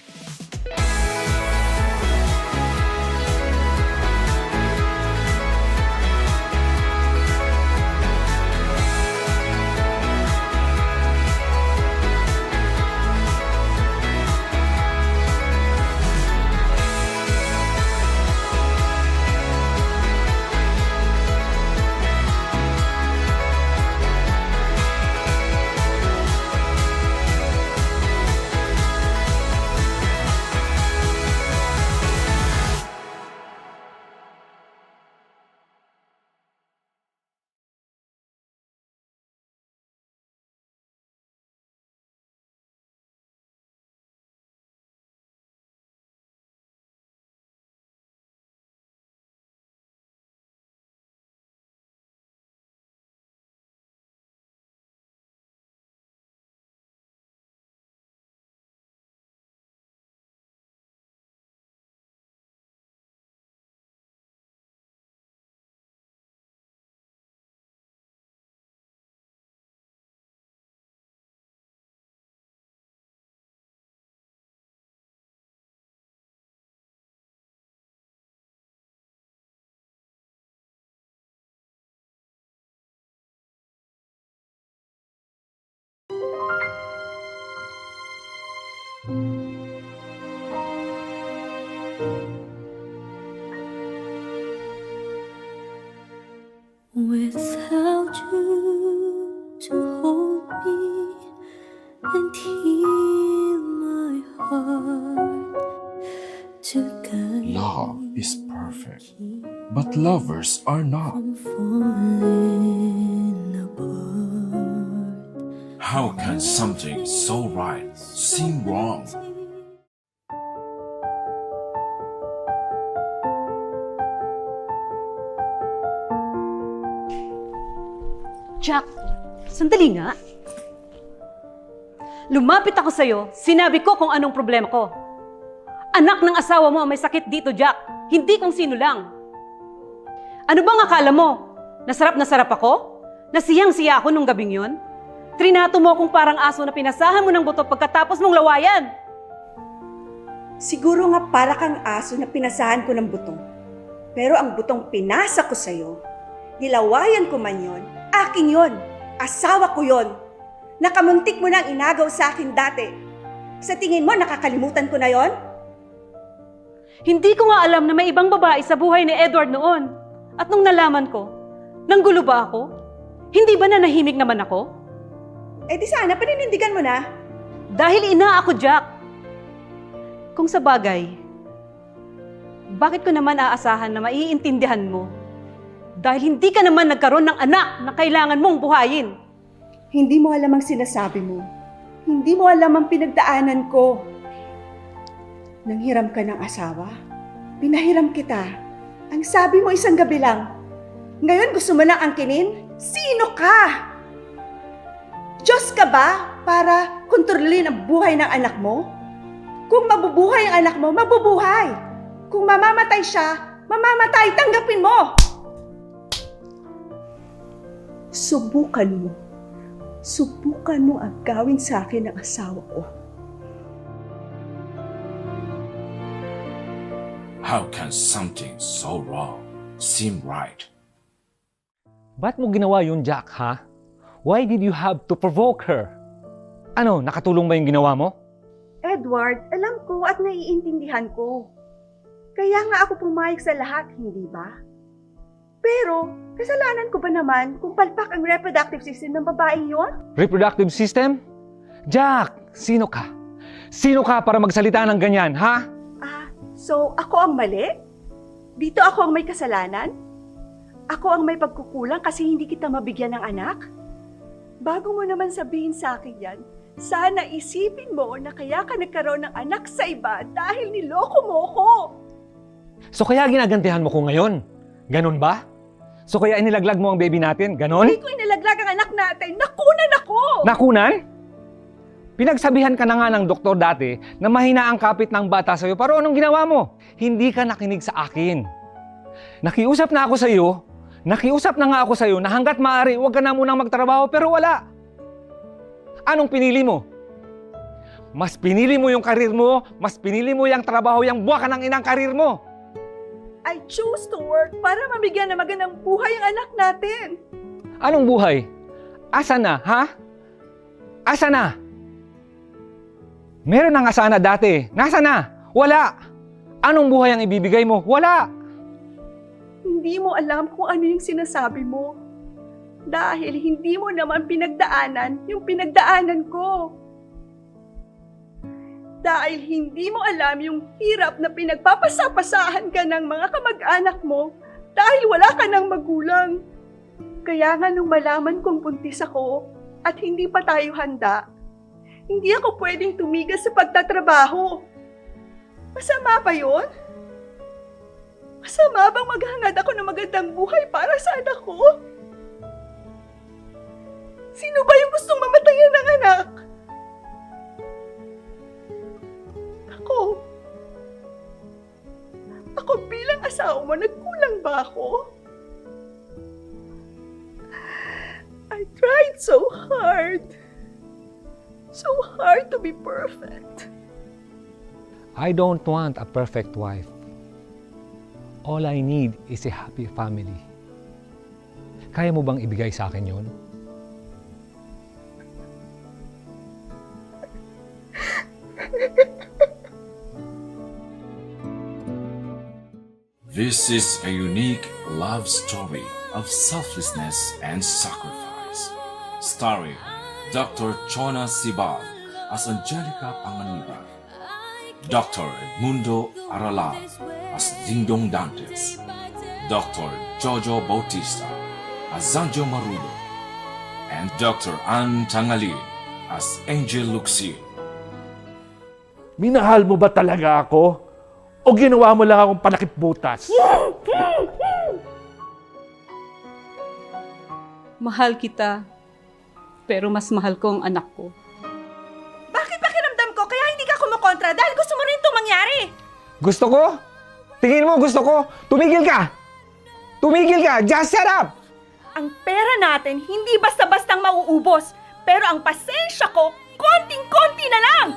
Without you to hold me and heal my heart, to guide Love is perfect, but lovers are not. from falling apart. How can something so right seem wrong? Jack, sandali nga. Lumapit ako sa'yo, sinabi ko kung anong problema ko. Anak ng asawa mo ang may sakit dito, Jack. Hindi kung sino lang. Ano bang akala mo? Nasarap na sarap ako? Nasiyang-siya ako nung gabing yun? Trinato mo akong parang aso na pinasahan mo ng buto pagkatapos mong lawayan. Siguro nga para kang aso na pinasahan ko ng buto. Pero ang butong pinasa ko sa'yo, nilawayan ko man yon, akin yon, asawa ko yon. Nakamuntik mo nang inagaw sa akin dati. Sa tingin mo, nakakalimutan ko na yon? Hindi ko nga alam na may ibang babae sa buhay ni Edward noon. At nung nalaman ko, nanggulo ba ako? Hindi ba nanahimik naman ako? Eh di sana, paninindigan mo na. Dahil ina ako, Jack. Kung sa bagay, bakit ko naman aasahan na maiintindihan mo? Dahil hindi ka naman nagkaroon ng anak na kailangan mong buhayin. Hindi mo alam ang sinasabi mo. Hindi mo alam ang pinagdaanan ko. Nanghiram ka ng asawa, pinahiram kita. Ang sabi mo isang gabi lang. Ngayon gusto mo lang angkinin? Sino ka? Diyos ka ba para kontrolin ang buhay ng anak mo? Kung mabubuhay ang anak mo, mabubuhay. Kung mamamatay siya, mamamatay, tanggapin mo. Subukan mo. Subukan mo ang gawin sa akin ng asawa ko. How can something so wrong seem right? Ba't mo ginawa yun, Jack, ha? Why did you have to provoke her? Ano, nakatulong ba yung ginawa mo? Edward, alam ko at naiintindihan ko. Kaya nga ako pumayag sa lahat, hindi ba? Pero, kasalanan ko ba naman kung palpak ang reproductive system ng babaeng yon? Reproductive system? Jack, sino ka? Sino ka para magsalita ng ganyan, ha? So ako ang mali? Dito ako ang may kasalanan? Ako ang may pagkukulang kasi hindi kita mabigyan ng anak? Bago mo naman sabihin sa akin yan, sana isipin mo na kaya ka nagkaroon ng anak sa iba dahil niloko mo ko. So kaya ginagantihan mo ko ngayon? Ganun ba? So kaya inilaglag mo ang baby natin? Ganon? Hindi ko inilaglag ang anak natin. Nakunan ako! Nakunan? Pinagsabihan ka na nga ng doktor dati na mahina ang kapit ng bata sa'yo, pero anong ginawa mo? Hindi ka nakinig sa akin. Nakiusap na nga ako sa'yo na hanggat maaari, huwag ka na munang magtrabaho, pero wala. Anong pinili mo? Mas pinili mo yung karir mo, mas pinili mo yung trabaho, yung buwa ka ng inang karir mo. I choose to work para mabigyan ng magandang buhay ang anak natin. Anong buhay? Asa na, ha? Asa na? Meron ng asana dati. Nasa na? Wala. Anong buhay ang ibibigay mo? Wala. Hindi mo alam kung ano yung sinasabi mo. Dahil hindi mo naman pinagdaanan yung pinagdaanan ko. Dahil hindi mo alam yung hirap na pinagpapasapasahan ka ng mga kamag-anak mo dahil wala ka ng magulang. Kaya nga nung malaman kong buntis ako at hindi pa tayo handa, hindi ako pwedeng tumigil sa pagtatrabaho. Masama ba yun? Masama bang maghangad ako ng magandang buhay para sa anak ko? Sino ba yung gustong mamatayan ng anak? Ako bilang asawa mo, nagkulang ba ako? I tried so hard to be perfect. I don't want a perfect wife. All I need is a happy family. Kaya mo bang ibigay sa akin yun? This is a unique love story of selflessness and sacrifice. Starring Dr. Chona Sibal as Angelica Panganiban, Dr. Edmundo Aralab as Dingdong Dantes, Dr. Jojo Bautista as Zanjo Marudo, and Dr. Ann Tangalin as Angel Luxin. Minahal mo ba talaga ako? O ginawa mo lang akong panakipbutas? Mahal kita, pero mas mahal ko ang anak ko. Bakit pakiramdam ko kaya hindi ka kumukontra dahil gusto mo rin itong mangyari? Gusto ko? Tingin mo gusto ko? Tumigil ka! Tumigil ka! Just shut up! Ang pera natin hindi basta-bastang mauubos, pero ang pasensya ko, konting-konti na lang!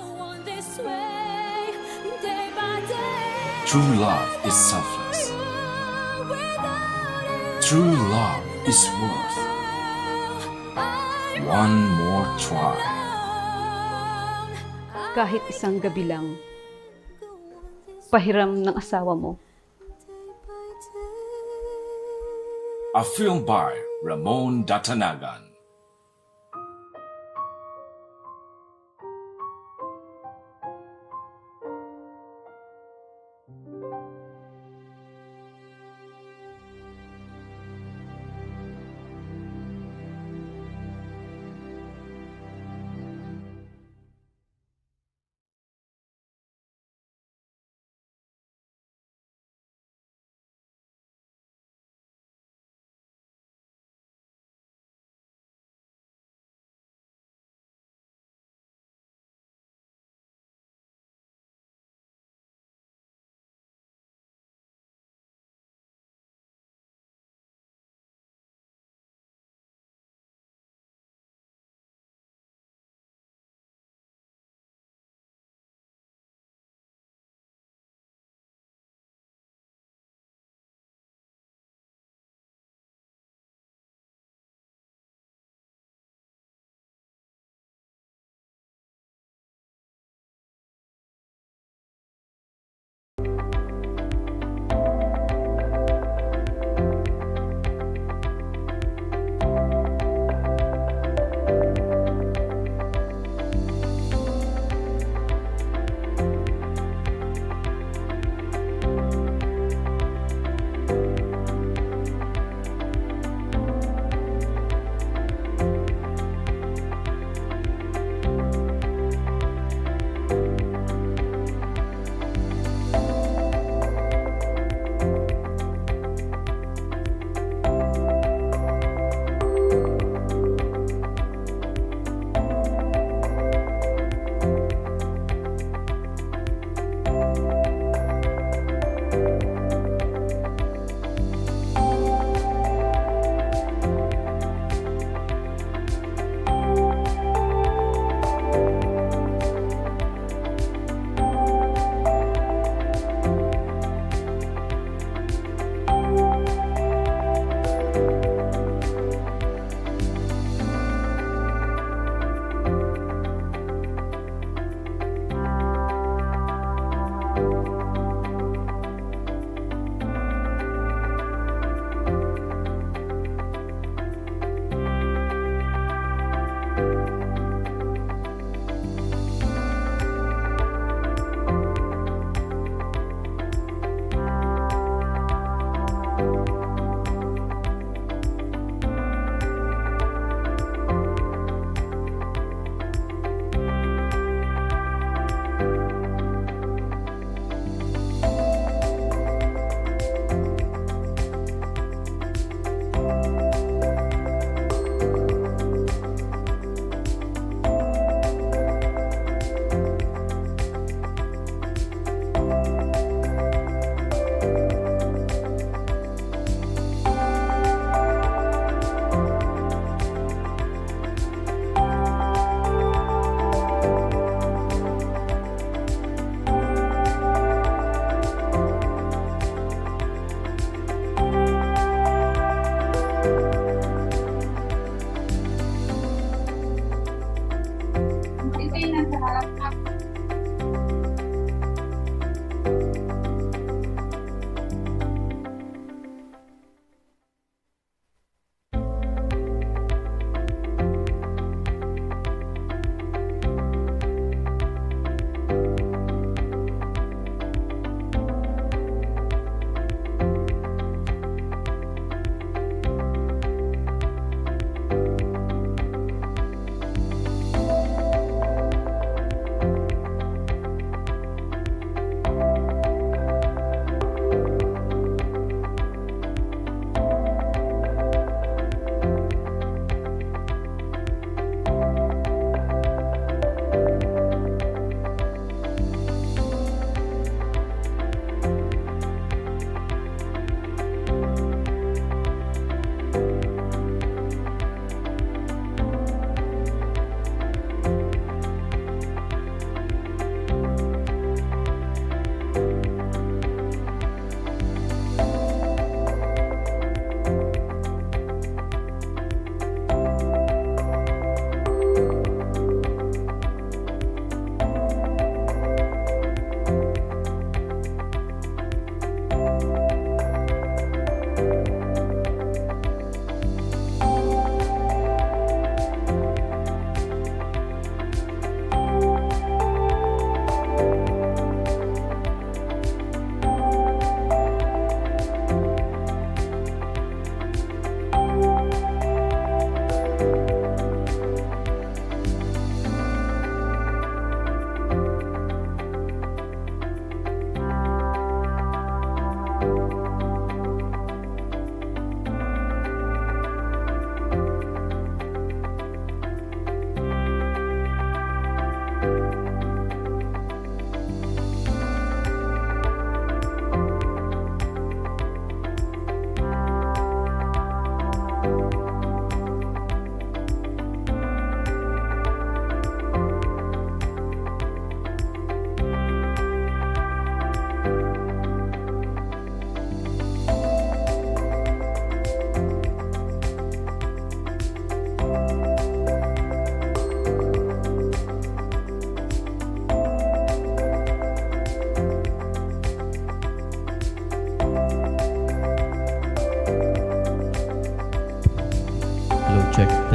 True love is selfless. True love is worth one more try. Kahit isang gabi lang, pahiram ng asawa mo. A film by Ramon Datanagan.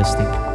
Testing.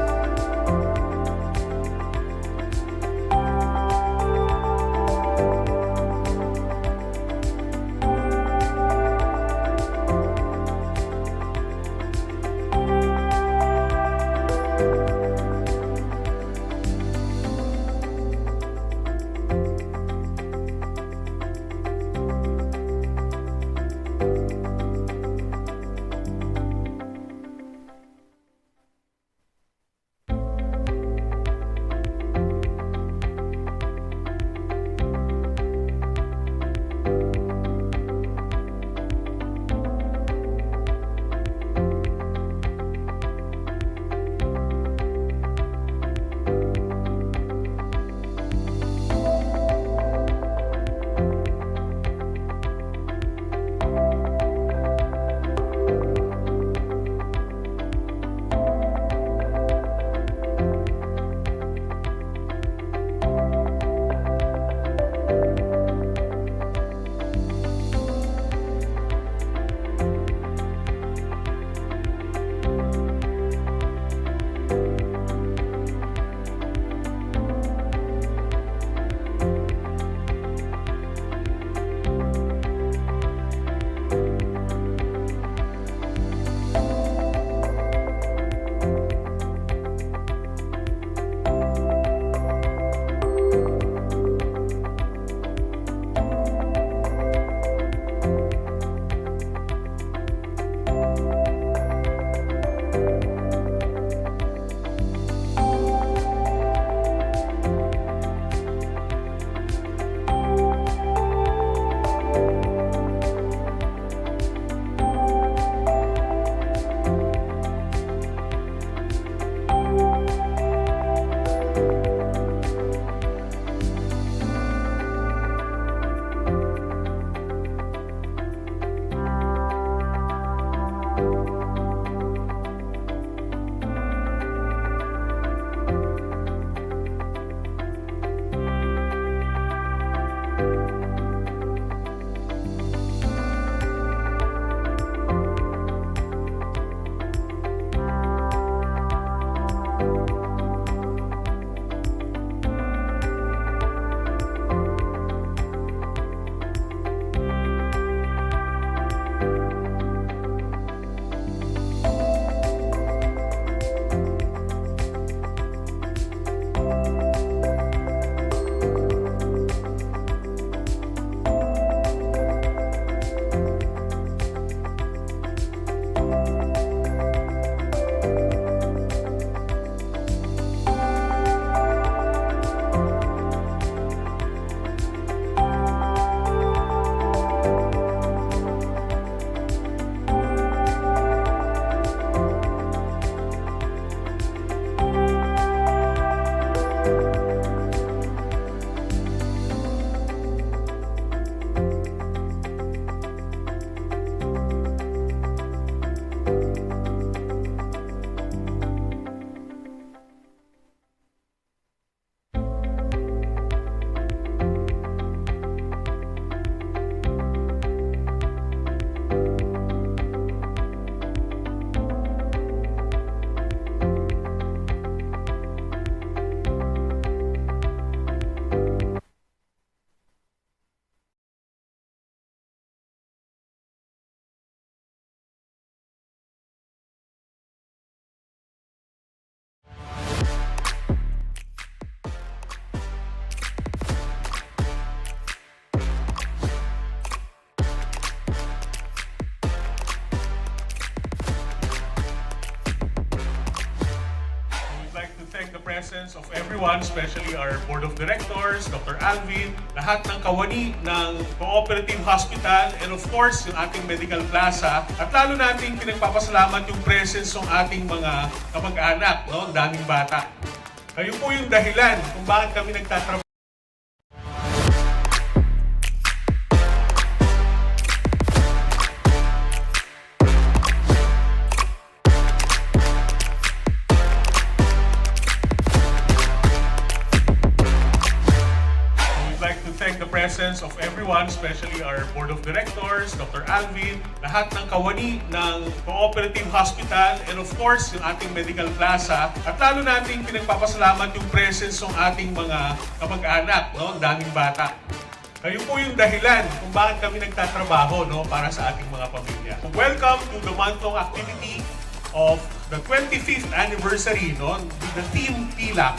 thank the presence of everyone, especially our Board of Directors, Dr. Alvin, lahat ng kawani ng Cooperative Hospital, and of course, yung ating Medical Plaza. At lalo nating pinagpapasalamat yung presence ng ating mga kamag-anak, no? Daming bata. Kayo po yung dahilan kung bakit kami nagtatrabaho. Thank the presence of of everyone, especially our Board of Directors, Dr. Alvin, lahat ng kawani ng Cooperative Hospital, and of course, yung ating Medical Plaza. At lalo nating pinagpapasalamat yung presence ng ating mga kamag-anak, no? Ang daming bata. Kayo po yung dahilan kung bakit kami nagtatrabaho, no? Para sa ating mga pamilya. Welcome to the month-long activity of the 25th anniversary, no? With the team TILAC.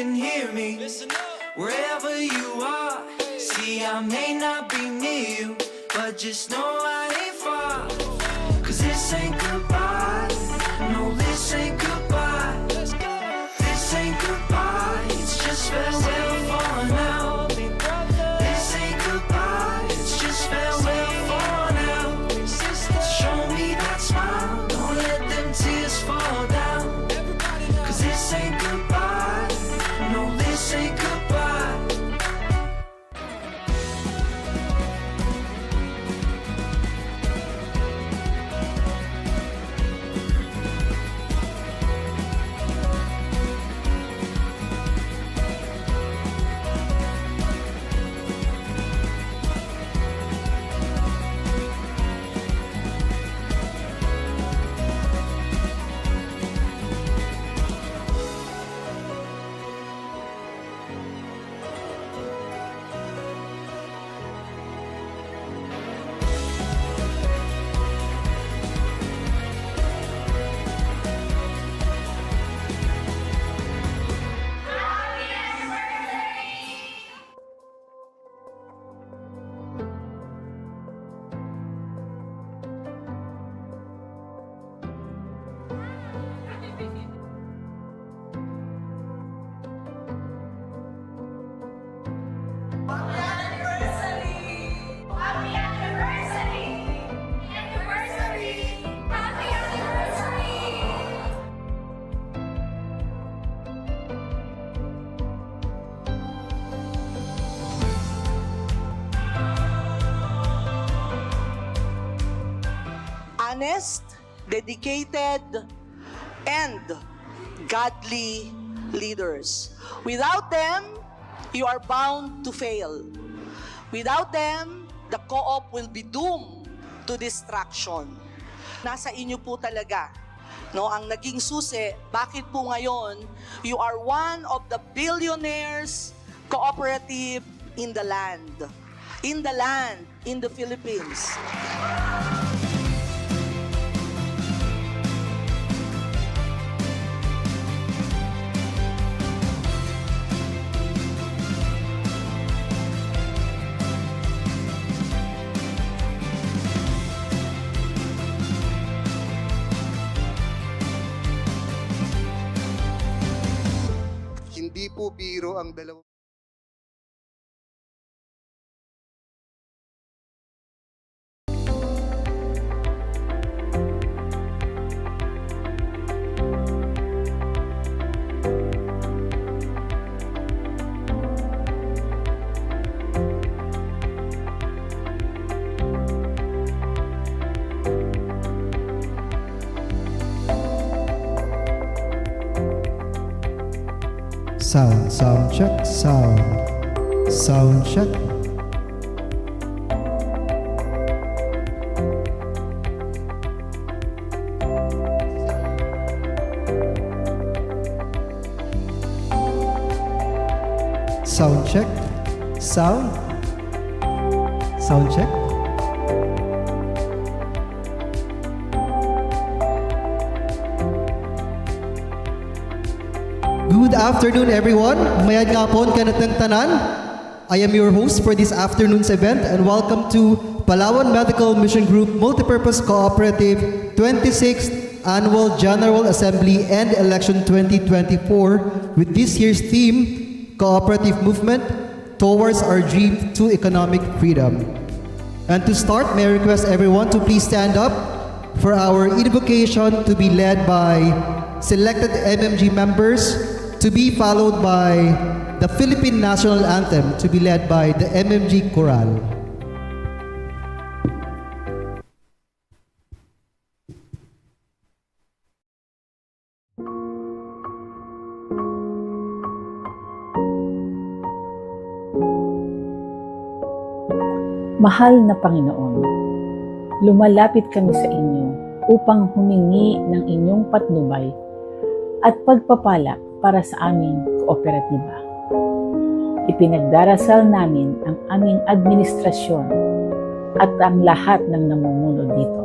can hear me. Wherever you are, see I may not be near you, but just know I ain't far. Cause this ain't goodbye, no this ain't goodbye. This ain't goodbye, it's just farewell for now. This ain't goodbye, it's just farewell for now. Show me that smile, don't let them tears fall down. Cause this ain't goodbye, no this ain't goodbye. Honest, dedicated, and godly leaders. Without them, you are bound to fail. Without them, the co-op will be doomed to destruction. Nasa inyo po talaga, no, ang naging susi. Bakit po ngayon, you are one of the billionaires cooperative in the land. In the Philippines. Hindi po biro ang dalawang Sound check, sound check. Sound check, sound check. Good afternoon, everyone. Mayad ngapon kanatang tanan. I am your host for this afternoon's event and welcome to Palawan Medical Mission Group Multipurpose Cooperative 26th Annual General Assembly and Election 2024 with this year's theme, Cooperative Movement Towards Our Dream to Economic Freedom. And to start, may I request everyone to please stand up for our invocation to be led by selected MMG members, to be followed by the Philippine National Anthem to be led by the MMG Choral. Mahal na Panginoon, lumalapit kami sa inyo upang humingi ng inyong patnubay at pagpapala para sa aming kooperatiba. Ipinagdarasal namin ang aming administrasyon at ang lahat ng namumuno dito.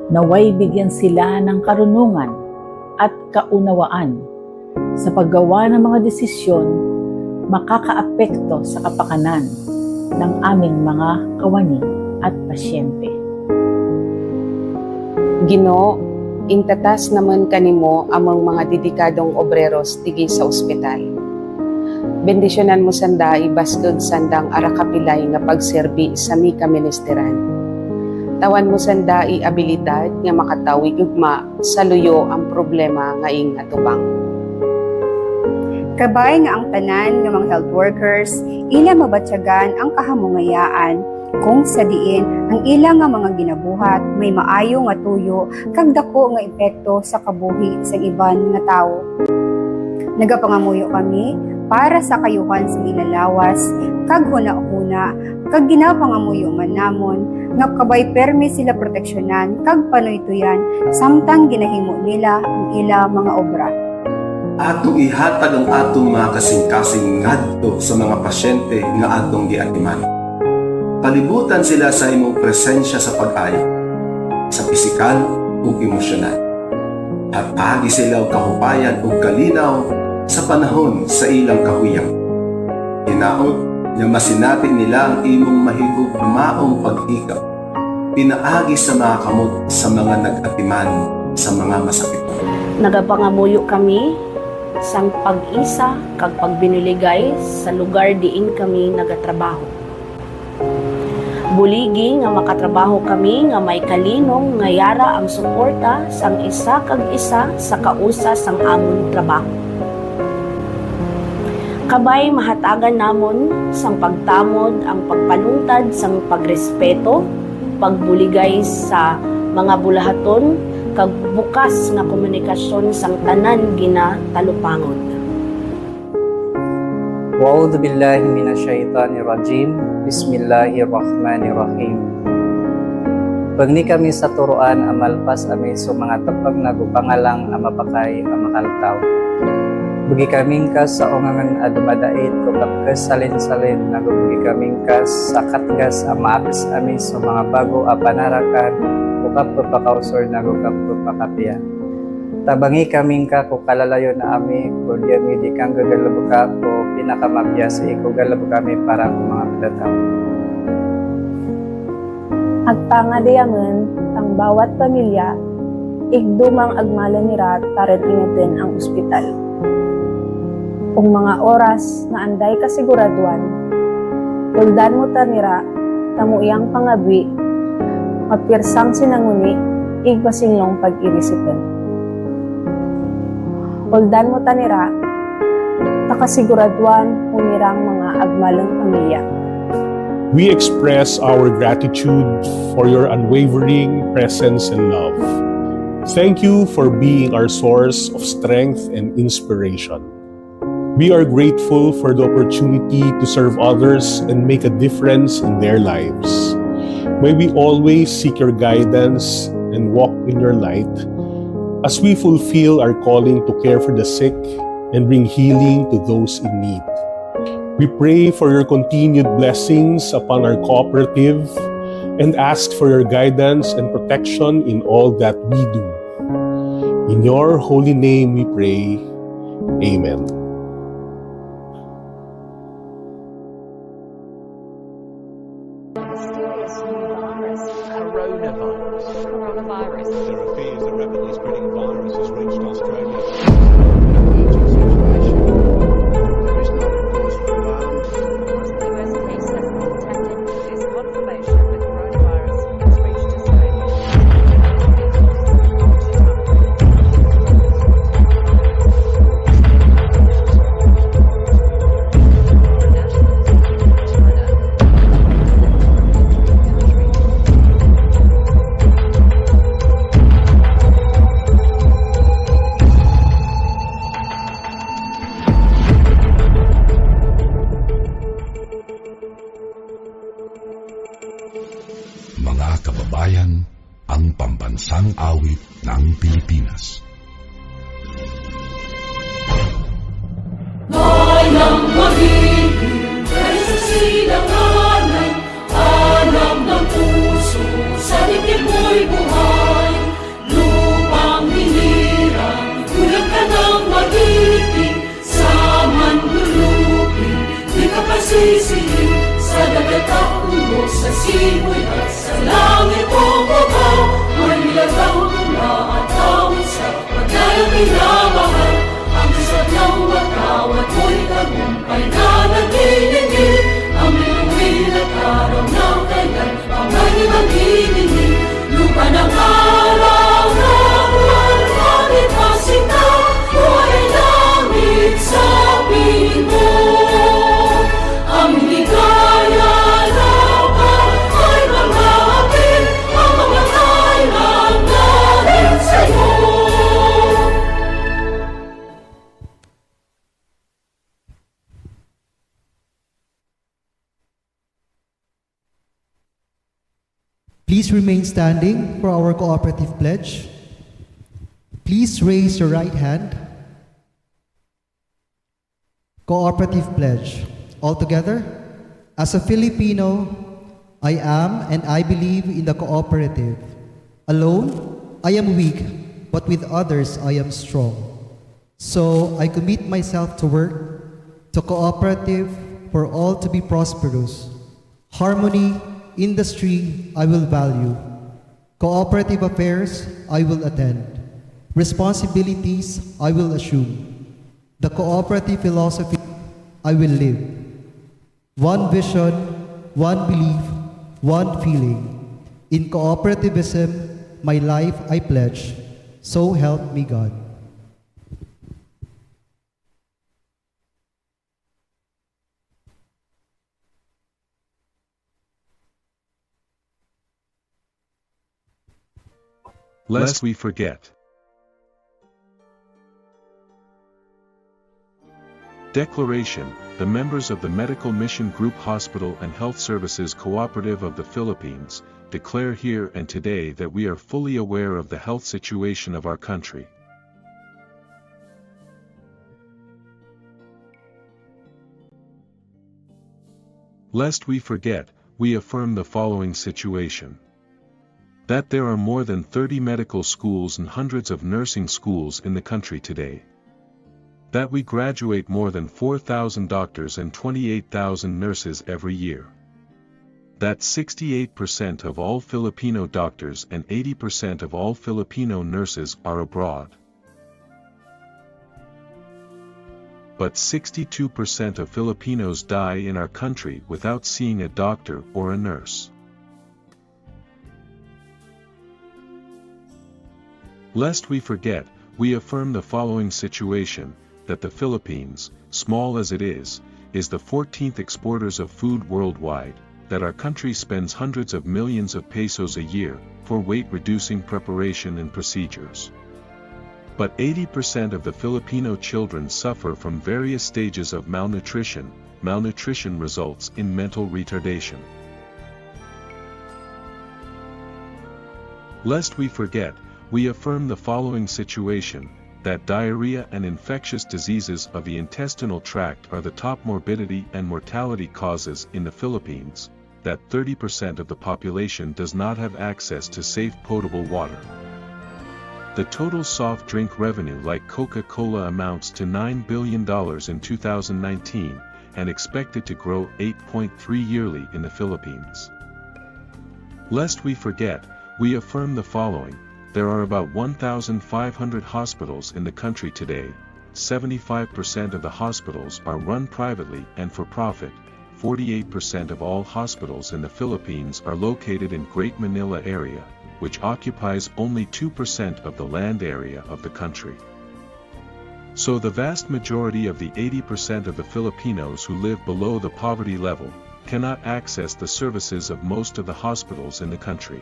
Naway bigyan sila ng karunungan at kaunawaan sa paggawa ng mga desisyon makakaapekto sa kapakanan ng aming mga kawani at pasyente. Ginoo, intatas naman kanimo among mga dedikadong obreros tigay sa ospital. Bendisyonan mo sanda ibastud sandang arakapilay nga pagserbi sa mika ministeran. Tawan mo sanda abilidad nga makatawi gugma sa luyo ang problema nga ing atubang. Kabay nga ang tanan ng mga health workers, ila mabatyagan ang kahamungayaan kung sa diin ang ilang nga mga ginabuhat may maayo nga tuyo kag dako nga epekto sa kabuhi sa iban nga tawo. Nagapangamuyo kami para sa kayuhan sa ilalawas kag huna-huna kag ginapangamuyo man namon nga kabay permi sila proteksyonan kag panuytoyan samtang ginahimo nila ang ila mga obra. Ato ihatag ang atong mga kasing-kasing ngadto sa mga pasyente nga atong giatiman. Palibutan sila sa imong presensya sa pag-ayo, sa pisikal ug emosyonal. At agi sila og kahupayan ug kalinaw sa panahon sa ilang kahuyang. Hinaot nga masinati nila ang imong mahigugmaong pag-ikap. Pinaagi sa mga kamot sa mga nag-atiman sa mga masakit. Nagapangamuyo kami sang pag-isa kag pagbinuligay sa lugar diin kami nagatrabaho. Buligi nga makatrabaho kami nga may kalinong nga yara ang suporta sang isa kag isa sa kausa sang amon trabaho. Kabay mahatagan namon sang pagtamod ang pagpanungtad sang pagrespeto, pagbuligay sa mga bulahaton kag bukas nga komunikasyon sang tanan gina talupangon. Wa'udhu billahi minasyaitanirrajim. Bismillahirrahmanirrahim. Pagni kami sa turuan amalpas ami so mga tapag nagupangalang amapakay amakaltaw. Bugi kaming kas sa ongangan adumadait ko kapkas salin-salin nagubugi kaming kas sa katgas amaabis ami so mga bago apanarakan ukap pagpakausor na ukap pagpakapiya. Tabangi kaming ka kung kalalayo na ami, kung diyan hindi kang gagalabo ka o pinakamabya sa ikaw galabo kami para kung mga padataw. Agpangadayaman ang bawat pamilya, igdumang agmala nira taret ingatin ang ospital. Kung mga oras na anday kasiguraduan, tuldan mo tanira, tamuyang pangabwi, magpirsang sinanguni, igpasinglong pag-irisipan. Uldan mo tanira, takasiguraduan unirang mga agmalang pamilya. We express our gratitude for your unwavering presence and love. Thank you for being our source of strength and inspiration. We are grateful for the opportunity to serve others and make a difference in their lives. May we always seek your guidance and walk in your light as we fulfill our calling to care for the sick and bring healing to those in need. We pray for your continued blessings upon our cooperative and ask for your guidance and protection in all that we do. In your holy name we pray. Amen. Coronavirus. There are fears the rapidly spreading virus has reached Australia. Mga kababayan, ang pambansang awit ng Pilipinas. Mayang magiging ay sa silanganan, alam ng puso, sa dibdib mo'y buhay. Lupang hinirang, kulang ka ng magiging. naglilinig, lupa ng araw na buwan, bakit masinta, buhay langit sa piling mo. Ang ligaya laban ay mga akin, ang mga kailang galing sa'yo. Please remain standing for our cooperative pledge. Please raise your right hand. Cooperative pledge. All together. As a Filipino, I am and I believe in the cooperative. Alone, I am weak, but with others I am strong. So I commit myself to work, to cooperative, for all to be prosperous. Harmony, industry, I will value. Cooperative affairs, I will attend. Responsibilities, I will assume. The cooperative philosophy, I will live. One vision, one belief, one feeling. In cooperativism, my life I pledge. So help me God. Lest we forget. Declaration: the members of the Medical Mission Group Hospital and Health Services Cooperative of the Philippines declare here and today that we are fully aware of the health situation of our country. Lest we forget, we affirm the following situation: that there are more than 30 medical schools and hundreds of nursing schools in the country today. That we graduate more than 4,000 doctors and 28,000 nurses every year. That 68% of all Filipino doctors and 80% of all Filipino nurses are abroad. But 62% of Filipinos die in our country without seeing a doctor or a nurse. Lest we forget, we affirm the following situation: that the Philippines, small as it is the 14th exporters of food worldwide, that our country spends hundreds of millions of pesos a year for weight-reducing preparation and procedures. But 80% of the Filipino children suffer from various stages of malnutrition. Malnutrition results in mental retardation. Lest we forget, we affirm the following situation: that diarrhea and infectious diseases of the intestinal tract are the top morbidity and mortality causes in the Philippines, that 30% of the population does not have access to safe potable water. The total soft drink revenue like Coca-Cola amounts to $9 billion in 2019, and expected to grow 8.3% yearly in the Philippines. Lest we forget, we affirm the following: there are about 1,500 hospitals in the country today. 75% of the hospitals are run privately and for profit. 48% of all hospitals in the Philippines are located in Great Manila area, which occupies only 2% of the land area of the country. So the vast majority of the 80% of the Filipinos who live below the poverty level cannot access the services of most of the hospitals in the country.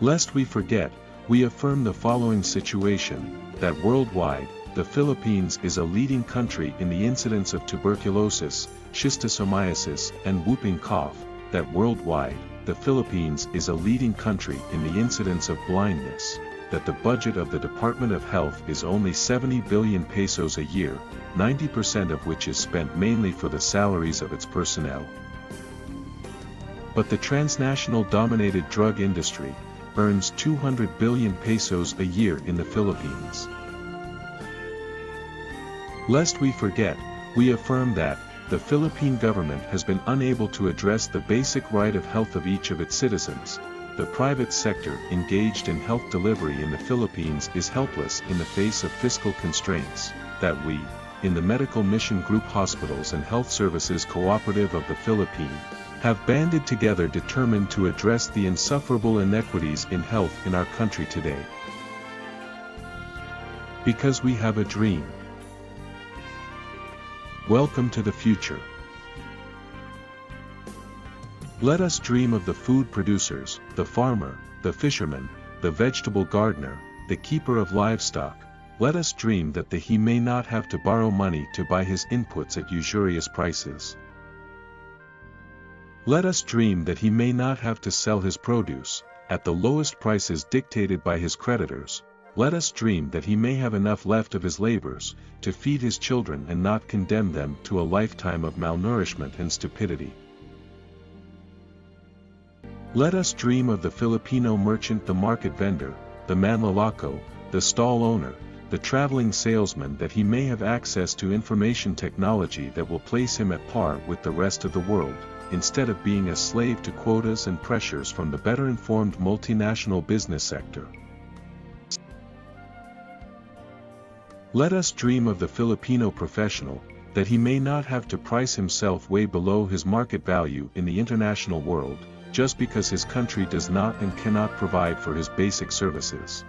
Lest we forget, we affirm the following situation: that worldwide, the Philippines is a leading country in the incidence of tuberculosis, schistosomiasis, and whooping cough. That worldwide, the Philippines is a leading country in the incidence of blindness. That the budget of the Department of Health is only 70 billion pesos a year, 90% of which is spent mainly for the salaries of its personnel. But the transnational dominated drug industry earns 200 billion pesos a year in the Philippines. Lest we forget, we affirm that the Philippine government has been unable to address the basic right of health of each of its citizens. The private sector engaged in health delivery in the Philippines is helpless in the face of fiscal constraints. That we, in the Medical Mission Group Hospitals and Health Services Cooperative of the Philippines, have banded together determined to address the insufferable inequities in health in our country today. Because we have a dream. Welcome to the future. Let us dream of the food producers, the farmer, the fisherman, the vegetable gardener, the keeper of livestock. Let us dream that he may not have to borrow money to buy his inputs at usurious prices. Let us dream that he may not have to sell his produce at the lowest prices dictated by his creditors. Let us dream that he may have enough left of his labors to feed his children and not condemn them to a lifetime of malnourishment and stupidity. Let us dream of the Filipino merchant, the market vendor, the manlalako, the stall owner, the traveling salesman, that he may have access to information technology that will place him at par with the rest of the world, instead of being a slave to quotas and pressures from the better informed multinational business sector. Let us dream of the Filipino professional, that he may not have to price himself way below his market value in the international world, just because his country does not and cannot provide for his basic services.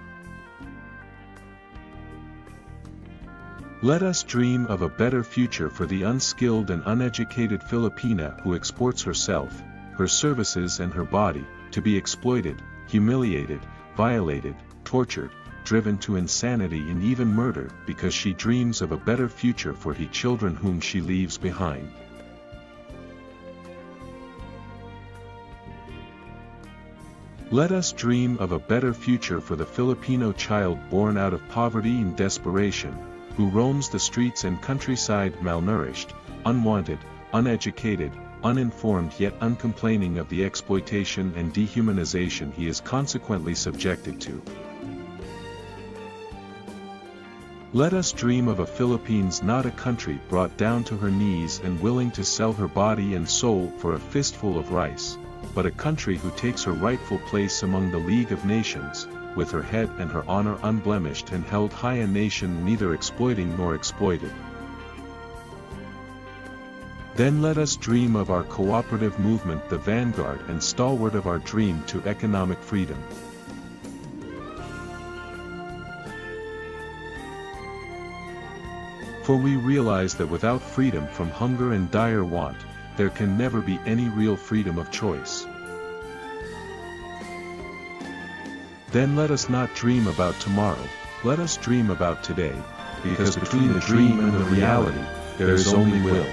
Let us dream of a better future for the unskilled and uneducated Filipina who exports herself, her services and her body, to be exploited, humiliated, violated, tortured, driven to insanity and even murdered because she dreams of a better future for her children whom she leaves behind. Let us dream of a better future for the Filipino child born out of poverty and desperation, who roams the streets and countryside malnourished, unwanted, uneducated, uninformed yet uncomplaining of the exploitation and dehumanization he is consequently subjected to. Let us dream of a Philippines, not a country brought down to her knees and willing to sell her body and soul for a fistful of rice, but a country who takes her rightful place among the League of Nations, with her head and her honor unblemished and held high, a nation neither exploiting nor exploited. Then let us dream of our cooperative movement, the vanguard and stalwart of our dream to economic freedom. For we realize that without freedom from hunger and dire want, there can never be any real freedom of choice. Then let us not dream about tomorrow, let us dream about today, because between the dream and the reality, there is only will.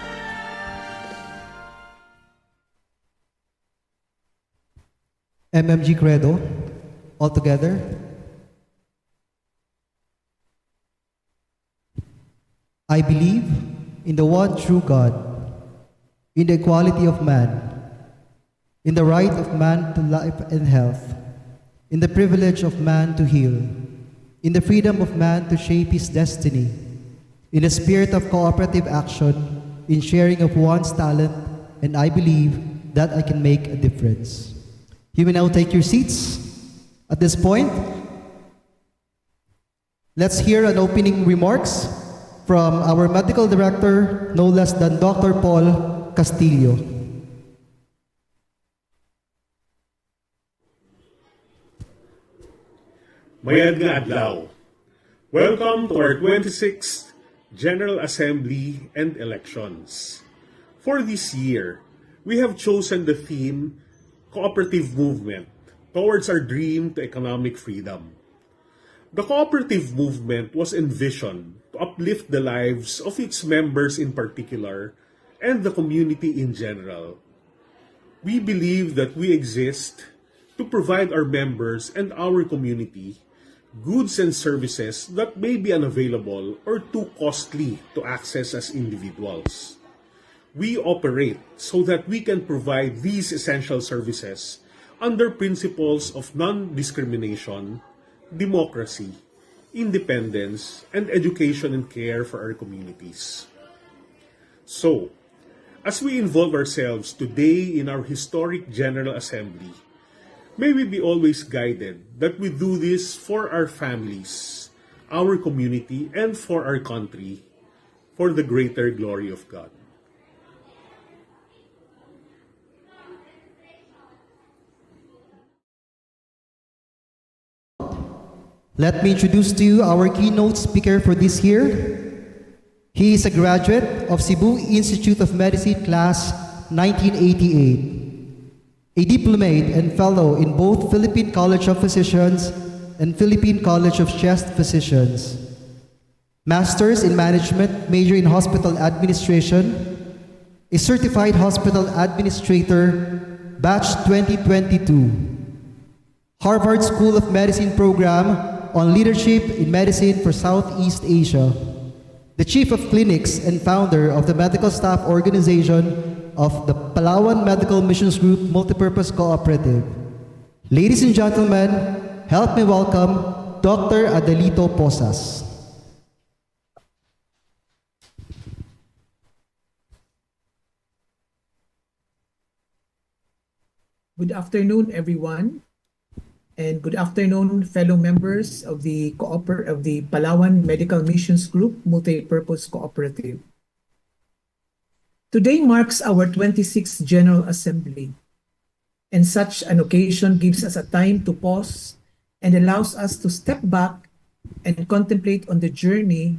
MMG Credo, all together. I believe in the one true God, in the equality of man, in the right of man to life and health, in the privilege of man to heal, in the freedom of man to shape his destiny, in a spirit of cooperative action, in sharing of one's talent, and I believe that I can make a difference. You may now take your seats. At this point, let's hear an opening remarks from our medical director, no less than Dr. Paul Castillo. Mayad nga adlaw. Welcome to our 26th General Assembly and Elections. For this year, we have chosen the theme Cooperative Movement towards our dream to economic freedom. The cooperative movement was envisioned to uplift the lives of its members in particular and the community in general. We believe that we exist to provide our members and our community goods and services that may be unavailable or too costly to access as individuals. We operate so that we can provide these essential services under principles of non-discrimination, democracy, independence, and education and care for our communities. So, as we involve ourselves today in our historic General Assembly, may we be always guided that we do this for our families, our community, and for our country, for the greater glory of God. Let me introduce to you our keynote speaker for this year. He is a graduate of Cebu Institute of Medicine Class 1988, a diplomate and fellow in both Philippine College of Physicians and Philippine College of Chest Physicians. Masters in Management, major in Hospital Administration, a certified hospital administrator, batch 2022. Harvard School of Medicine program on leadership in medicine for Southeast Asia. The Chief of Clinics and founder of the Medical Staff Organization of the Palawan Medical Missions Group Multipurpose Cooperative. Ladies and gentlemen, help me welcome Dr. Adelito Posas. Good afternoon, everyone, and good afternoon, fellow members of the Palawan Medical Missions Group Multipurpose Cooperative. Today marks our 26th General Assembly, and such an occasion gives us a time to pause and allows us to step back and contemplate on the journey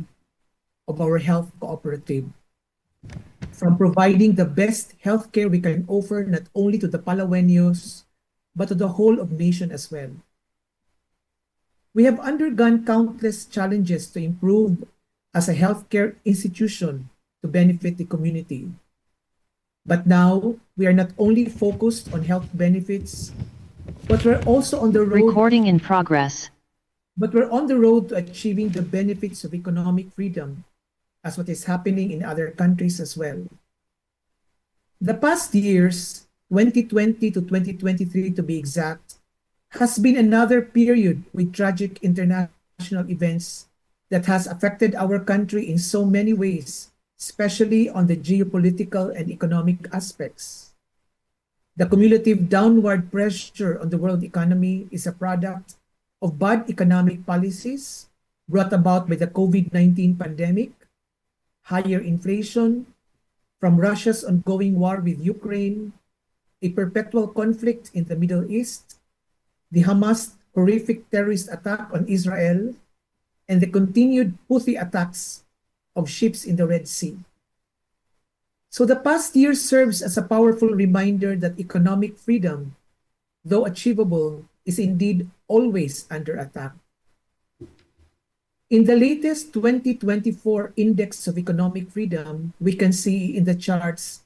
of our health cooperative. From providing the best healthcare we can offer not only to the Palaweños, but to the whole of nation as well. We have undergone countless challenges to improve as a healthcare institution to benefit the community. But now, we are not only focused on health benefits, but we're also on the road. Recording in progress. But we're on the road to achieving the benefits of economic freedom, as what is happening in other countries as well. The past years, 2020 to 2023 to be exact, has been another period with tragic international events that has affected our country in so many ways, especially on the geopolitical and economic aspects. The cumulative downward pressure on the world economy is a product of bad economic policies brought about by the COVID-19 pandemic, higher inflation, from Russia's ongoing war with Ukraine, a perpetual conflict in the Middle East, the Hamas horrific terrorist attack on Israel, and the continued Houthi attacks of ships in the Red Sea. So the past year serves as a powerful reminder that economic freedom, though achievable, is indeed always under attack. In the latest 2024 Index of Economic Freedom, we can see in the charts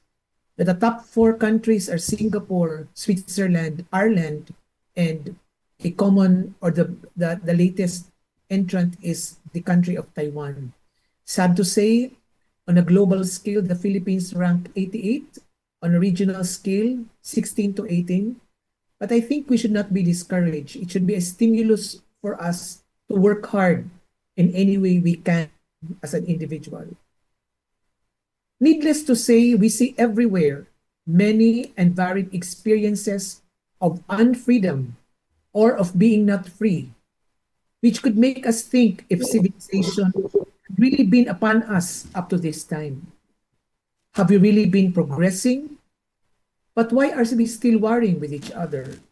that the top 4 countries are Singapore, Switzerland, Ireland, and a common or the latest entrant is the country of Taiwan. Sad to say, on a global scale, the Philippines rank 88, on a regional scale, 16 to 18. But I think we should not be discouraged. It should be a stimulus for us to work hard in any way we can as an individual. Needless to say, we see everywhere many and varied experiences of unfreedom or of being not free, which could make us think if civilization had really been upon us up to this time. Have we really been progressing? But why are we still warring with each other?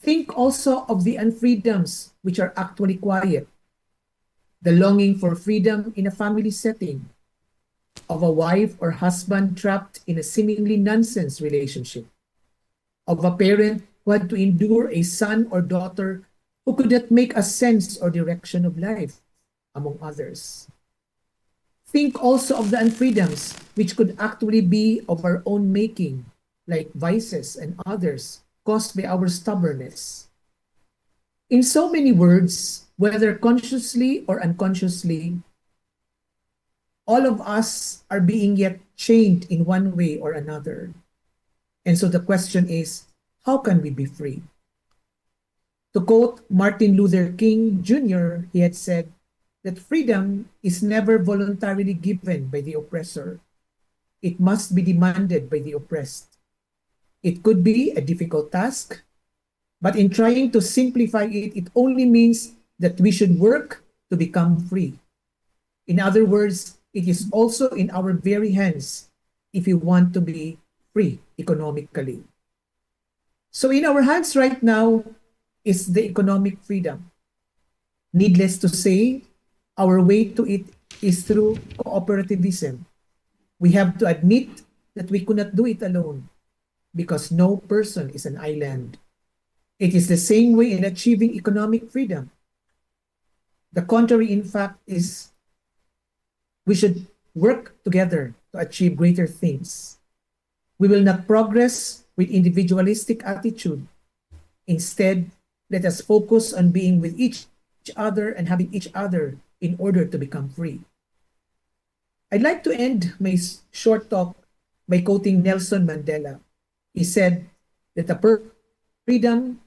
Think also of the unfreedoms which are actually quiet. The longing for freedom in a family setting, of a wife or husband trapped in a seemingly nonsense relationship, of a parent who had to endure a son or daughter who could not make a sense or direction of life, among others. Think also of the unfreedoms which could actually be of our own making, like vices and others caused by our stubbornness. In so many words, whether consciously or unconsciously, all of us are being yet chained in one way or another. And so the question is, how can we be free? To quote Martin Luther King Jr., he had said that freedom is never voluntarily given by the oppressor. It must be demanded by the oppressed. It could be a difficult task, but in trying to simplify it, it only means that we should work to become free. In other words, it is also in our very hands if we want to be free economically. So in our hands right now is the economic freedom. Needless to say, our way to it is through cooperativism. We have to admit that we could not do it alone because no person is an island. It is the same way in achieving economic freedom. The contrary, in fact, is we should work together to achieve greater things. We will not progress with individualistic attitude. Instead, let us focus on being with each other and having each other in order to become free. I'd like to end my short talk by quoting Nelson Mandela. He said that the freedom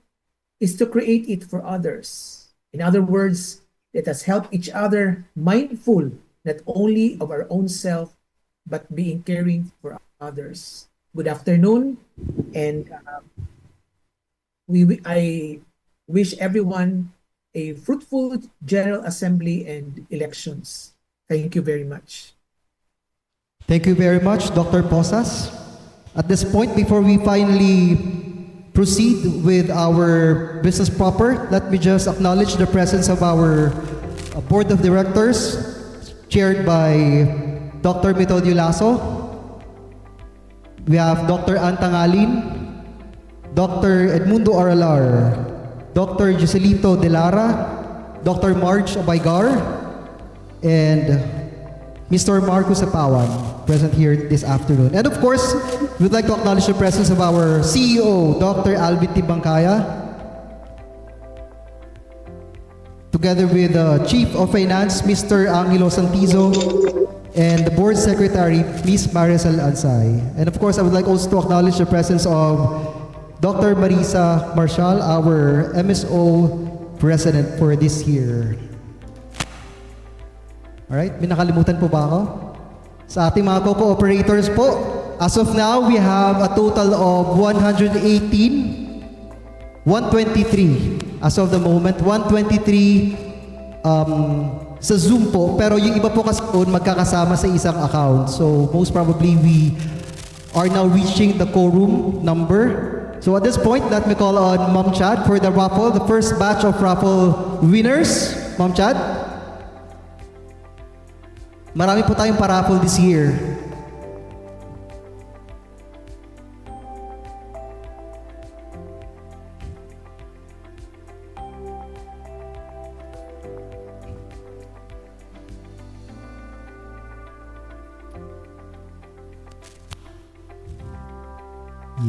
is to create it for others. In other words, let us help each other, mindful not only of our own self, but being caring for others. Good afternoon, and I wish everyone a fruitful General Assembly and elections. Thank you very much. Thank you very much, Dr. Posas. At this point, before we finally proceed with our business proper, let me just acknowledge the presence of our Board of Directors, chaired by Dr. Metodio Lasso. We have Dr. Antangalin, Dr. Edmundo Aralar, Dr. Joselito De Lara, Dr. Marge Abaygar, and Mr. Marcos Apawan, present here this afternoon. And of course, we'd like to acknowledge the presence of our CEO, Dr. Alvin Tibancaya, together with the Chief of Finance, Mr. Angelo Santizo, and the Board Secretary, Ms. Marisol Ansay. And of course, I would like also to acknowledge the presence of Dr. Marisa Marshall, our MSO President for this year. Alright, may nakalimutan po ba ako? Sa ating mga co-operators po, as of now, we have a total of 123 as of the moment, 123 sa Zoom po, pero yung iba po kasi po magkakasama sa isang account. So most probably we are now reaching the quorum number. So at this point, let me call on Ma'am Chad for the raffle, the first batch of raffle winners. Ma'am Chad? Marami po tayong paraffle this year.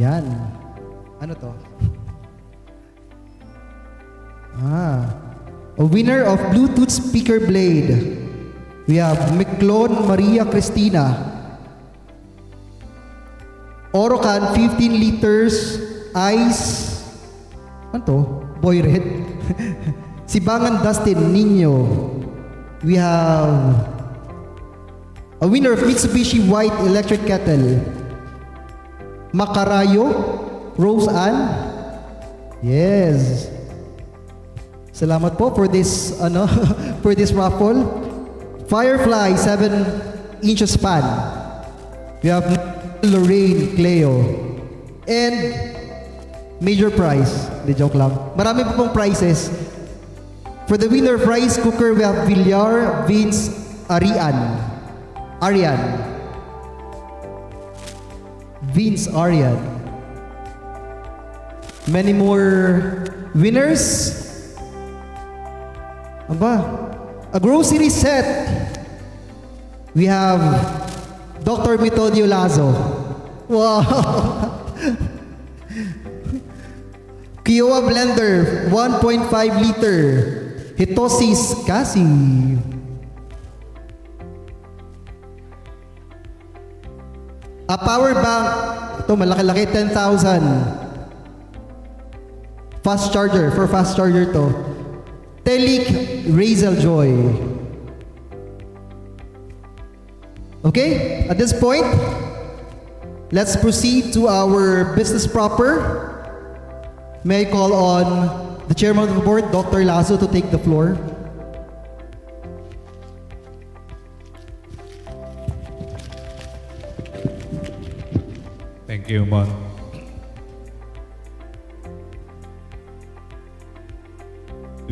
Yan. Ano to? A winner of Bluetooth speaker blade. We have Miclon Maria Cristina. Orocan 15 liters ice. Ano to? Boy Red. Sibangan Dustin Nino. We have a winner of Mitsubishi White electric kettle. Macarayo Rose Ann. Yes. Salamat po for this for this raffle. Firefly 7 inches span. We have Lorraine Cleo. And major prize. Di joke lang. Marami po pong prizes. For the winner of rice cooker, we have Villar Vince Arian. Vince Arian. Many more winners. Aba, a grocery set. We have Dr. Metodio Lazo. Wow. Kiowa blender, 1.5 liter. Hitosis Kasi. A power bank. Ito, malaki-laki, 10,000. Fast charger, for fast charger to. Telic Razel Joy. Okay, at this point, let's proceed to our business proper. May I call on the chairman of the board, Dr. Lazo, to take the floor. Thank you, Mon.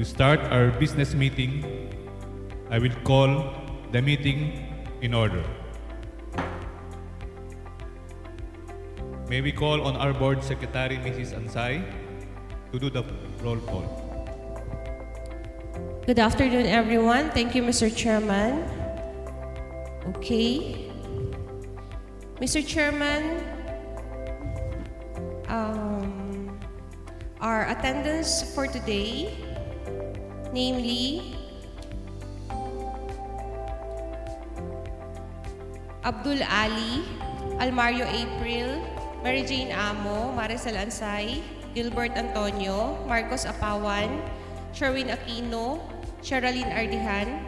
to start our business meeting, I will call the meeting in order. May we call on our board secretary, Mrs. Ansay, to do the roll call. Good afternoon, everyone. Thank you, Mr. Chairman. Okay. Mr. Chairman, our attendance for today, namely Abdul Ali, Almario April, Mary Jane Amo, Maricel Ansay, Gilbert Antonio, Marcos Apawan, Sherwin Aquino, Sherilyn Ardihan,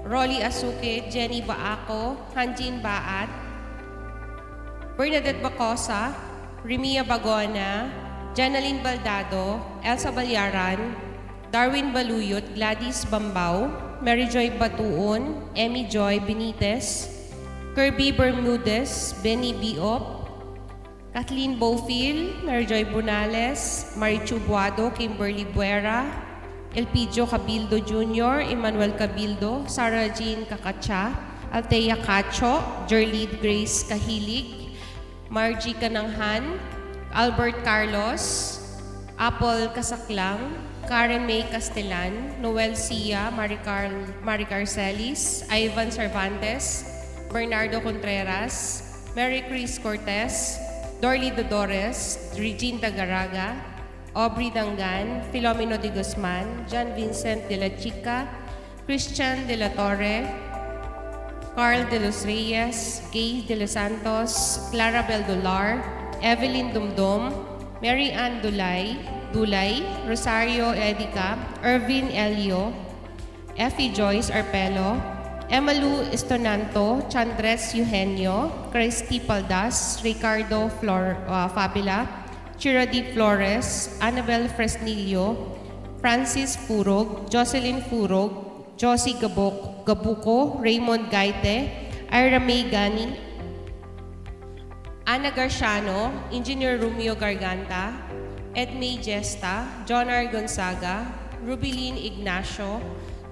Rolly Asuke, Jenny Baako, Hanjin Baat, Bernadette Bacosa, Rimia Bagona, Janeline Baldado, Elsa Balyaran, Darwin Baluyot, Gladys Bambao, Mary Joy Batuon, Emmy Joy Benitez, Kirby Bermudez, Benny Biop, Kathleen Bofil, Mary Joy Bunales, Marichu Buado, Kimberly Buera, Elpidio Cabildo Jr., Emmanuel Cabildo, Sarah Jean Kakacha, Althea Cacho, Jerlid Grace Kahilig, Margie Kananghan, Albert Carlos, Apple Kasaklang, Karen May Castellan, Noel Sia, Maricar Celis, Ivan Cervantes, Bernardo Contreras, Mary Chris Cortez, Dorly Dodores, Regine Dagaraga, Aubrey Dangan, Filomeno de Guzman, John Vincent de la Chica, Christian de la Torre, Carl de los Reyes, Gay de los Santos, Clara Beldolar, Evelyn Dumdum, Mary Ann Dulay, Rosario Edica, Irvin Elio, Effie Joyce Arpelo, Emalu Estonanto, Chandres Eugenio, Christy Paldas, Ricardo Fabila, Chiradi Flores, Annabel Fresnillo, Francis Furog, Jocelyn Furog, Josie Gabuco, Raymond Gaite, Ira May Gani, Ana Garciano, Engineer Romeo Garganta, Edmay Gesta, John R. Gonzaga, Rubilin Ignacio,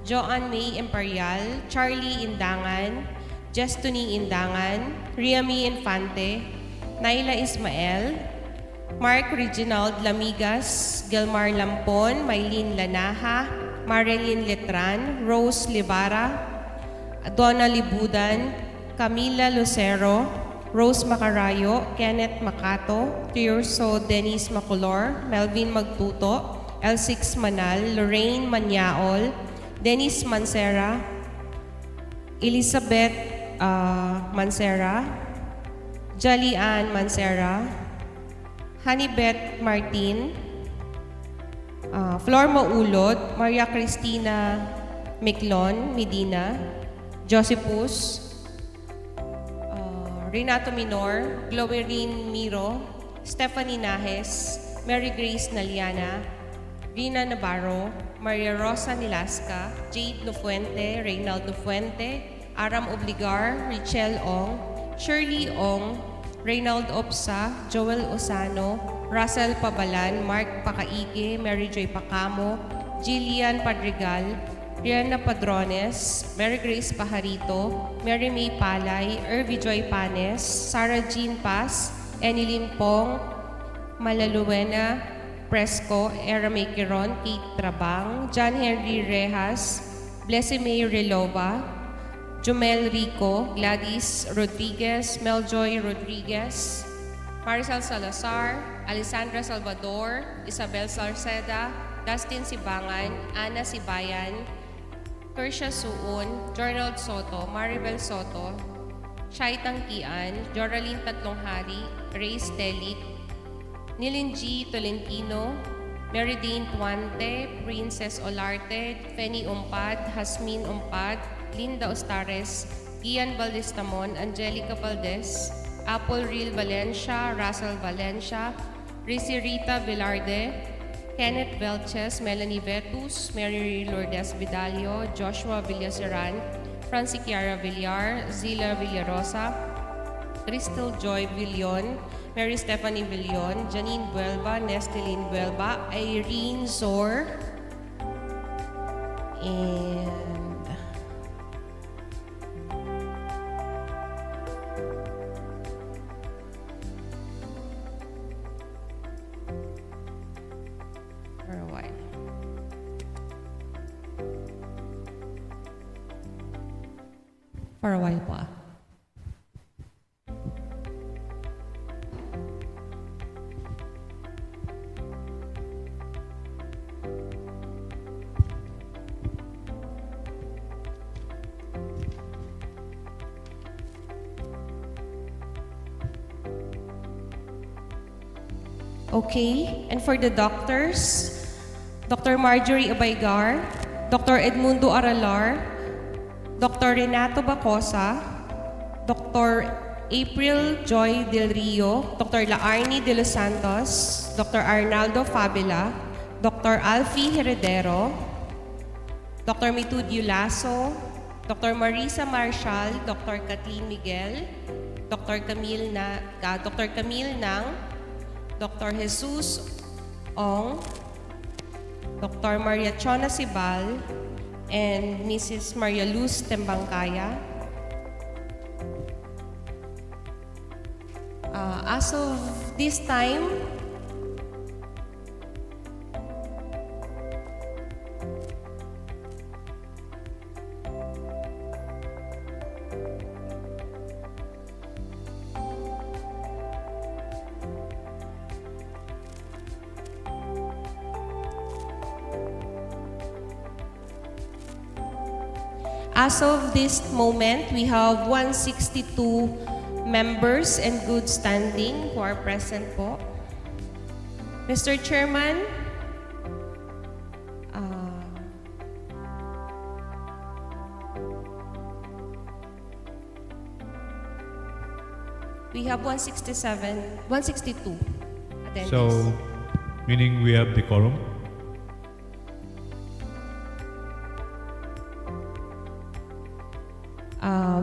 Joanne May Imperial, Charlie Indangan, Jestony Indangan, Riami Infante, Naila Ismael, Mark Reginald Lamigas, Gilmar Lampon, Maylene Lanaha, Marilyn Letran, Rose Libara, Donna Libudan, Camila Lucero, Rose Macarayo, Kenneth Macato, Tirso Dennis Macolor, Melvin Magtuto, L6 Manal, Lorraine Manyaol, Dennis Mancera, Elizabeth Mancera, Jalian Mancera, Honeybeth Martin, Flor Maulod, Maria Cristina Miclon Medina, Josephus, Renato Minor, Glowerine Miro, Stephanie Najes, Mary Grace Naliana, Rina Navarro, Maria Rosa Nilasca, Jade Nofuente, Reynald Nofuente, Aram Obligar, Richelle Ong, Shirley Ong, Reynald Opsa, Joel Osano, Russell Pabalan, Mark Pacaige, Mary Joy Pacamo, Jillian Padrigal, Rihanna Padrones, Mary Grace Pajarito, Mary May Palay, Irvi Joy Panes, Sarah Jean Paz, Enilyn Pong, Malaluena Presco, Era May Quiron, Kate Trabang, John Henry Rejas, Blessy May Relova, Jumel Rico, Gladys Rodriguez, Meljoy Rodriguez, Maricel Salazar, Alessandra Salvador, Isabel Salceda, Dustin Sibangan, Ana Sibayan, Kersha Suun, Jornald Soto, Maribel Soto, Shai Tangkian, Joraline Tatlonghari, Ray Stelik, Nilin G. Tolentino, Meridine Tuante, Princess Olarte, Feni Umpad, Hasmin Umpad, Linda Ostares, Ian Baldestamon, Angelica Valdez, Apple Real Valencia, Russell Valencia, Risi Rita Velarde, Kenneth Velches, Melanie Vetus, Mary Lourdes Vidalio, Joshua Villaseran, Francie Chiara Villar, Zila Villarosa, Crystal Joy Villon, Mary Stephanie Villon, Janine Buelba, Nesteline Buelba, Irene Zor, And for a while. For a while pa. Okay, and for the doctors, Dr. Marjorie Abaygar, Dr. Edmundo Aralar, Dr. Renato Bacosa, Dr. April Joy Del Rio, Dr. Laarni de los Santos, Dr. Arnaldo Fabila, Dr. Alfie Heredero, Dr. Mitudio Lasso, Dr. Marisa Marshall, Dr. Kathleen Miguel, Dr. Camille Nang, Dr. Jesus Ong, Dr. Maria Chona Sibal, and Mrs. Maria Luz Tembangkaya. As of this time, we have 162 members in good standing who are present po. Mr. Chairman, we have 162 attendees. So, meaning we have the quorum?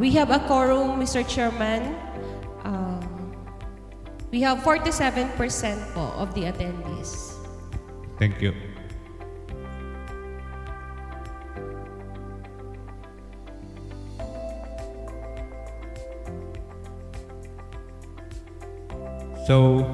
We have a quorum, Mr. Chairman. We have 47% po of the attendees. Thank you. So,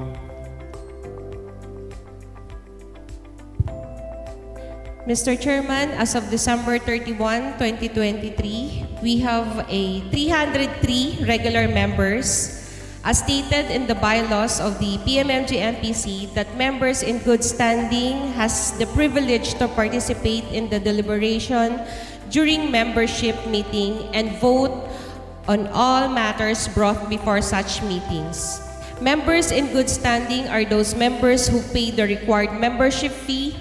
Mr. Chairman, as of December 31, 2023, we have a 303 regular members. As stated in the bylaws of the PMMG-MPC, that members in good standing has the privilege to participate in the deliberation during membership meeting and vote on all matters brought before such meetings. Members in good standing are those members who pay the required membership fee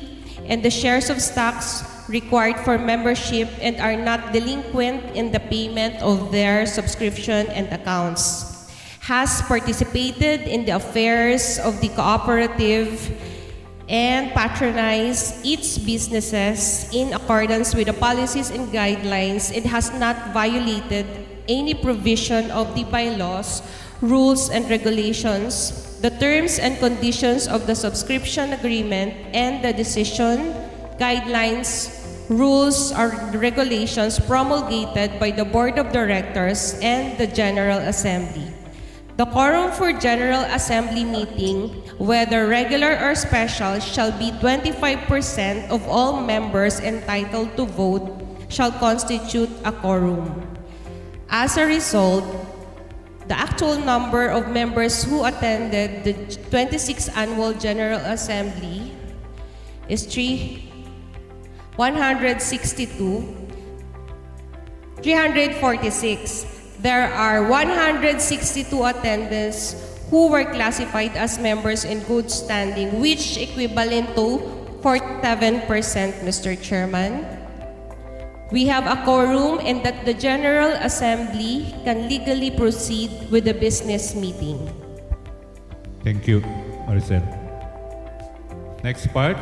and the shares of stocks required for membership and are not delinquent in the payment of their subscription and accounts, has participated in the affairs of the cooperative and patronized its businesses in accordance with the policies and guidelines. It has not violated any provision of the bylaws, rules, and regulations, the terms and conditions of the subscription agreement, and the decision, guidelines, rules, or regulations promulgated by the Board of Directors and the General Assembly. The quorum for General Assembly meeting, whether regular or special, shall be 25% of all members entitled to vote shall constitute a quorum. As a result, the actual number of members who attended the 26th Annual General Assembly is 346. There are 162 attendants who were classified as members in good standing, which equivalent to 47%, Mr. Chairman. We have a quorum and that the General Assembly can legally proceed with the business meeting. thank you, Maricel. Next part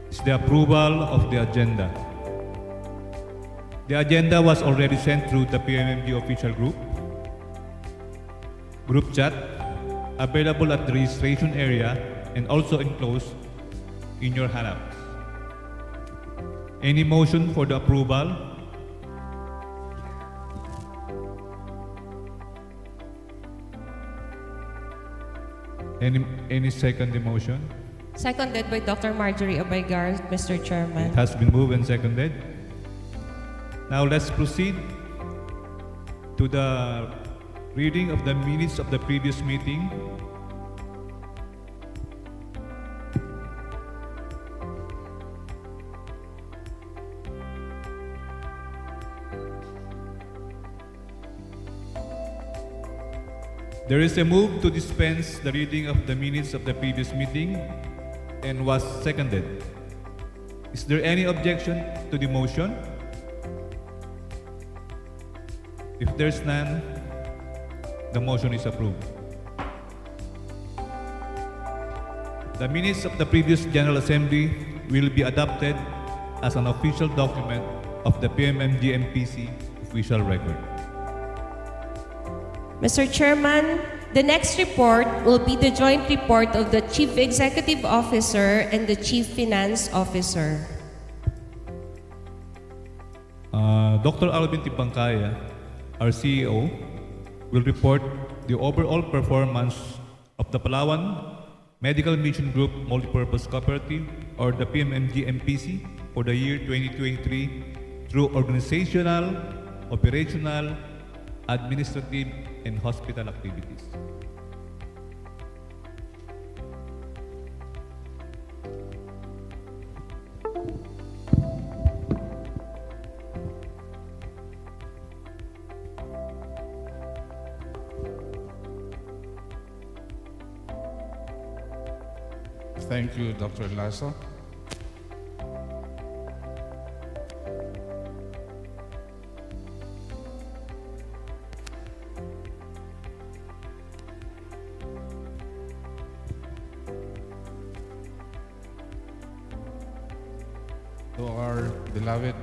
is the approval of the agenda. The agenda was already sent through the PMMG official group chat, available at the registration area and also enclosed in your handouts. Any motion for the approval? Any second motion? Seconded by Dr. Marjorie Abaygar, Mr. Chairman. It has been moved and seconded. Now let's proceed to the reading of the minutes of the previous meeting. There is a move to dispense the reading of the minutes of the previous meeting and was seconded. Is there any objection to the motion? If there's none, the motion is approved. The minutes of the previous General Assembly will be adopted as an official document of the PMMG-MPC official record. Mr. Chairman, the next report will be the joint report of the Chief Executive Officer and the Chief Finance Officer. Dr. Alvin Tipancaya, our CEO, will report the overall performance of the Palawan Medical Mission Group Multipurpose Cooperative, or the PMMG-MPC, for the year 2023 through organizational, operational, administrative, and hospital activities. Thank you, Dr. Lasso. To our beloved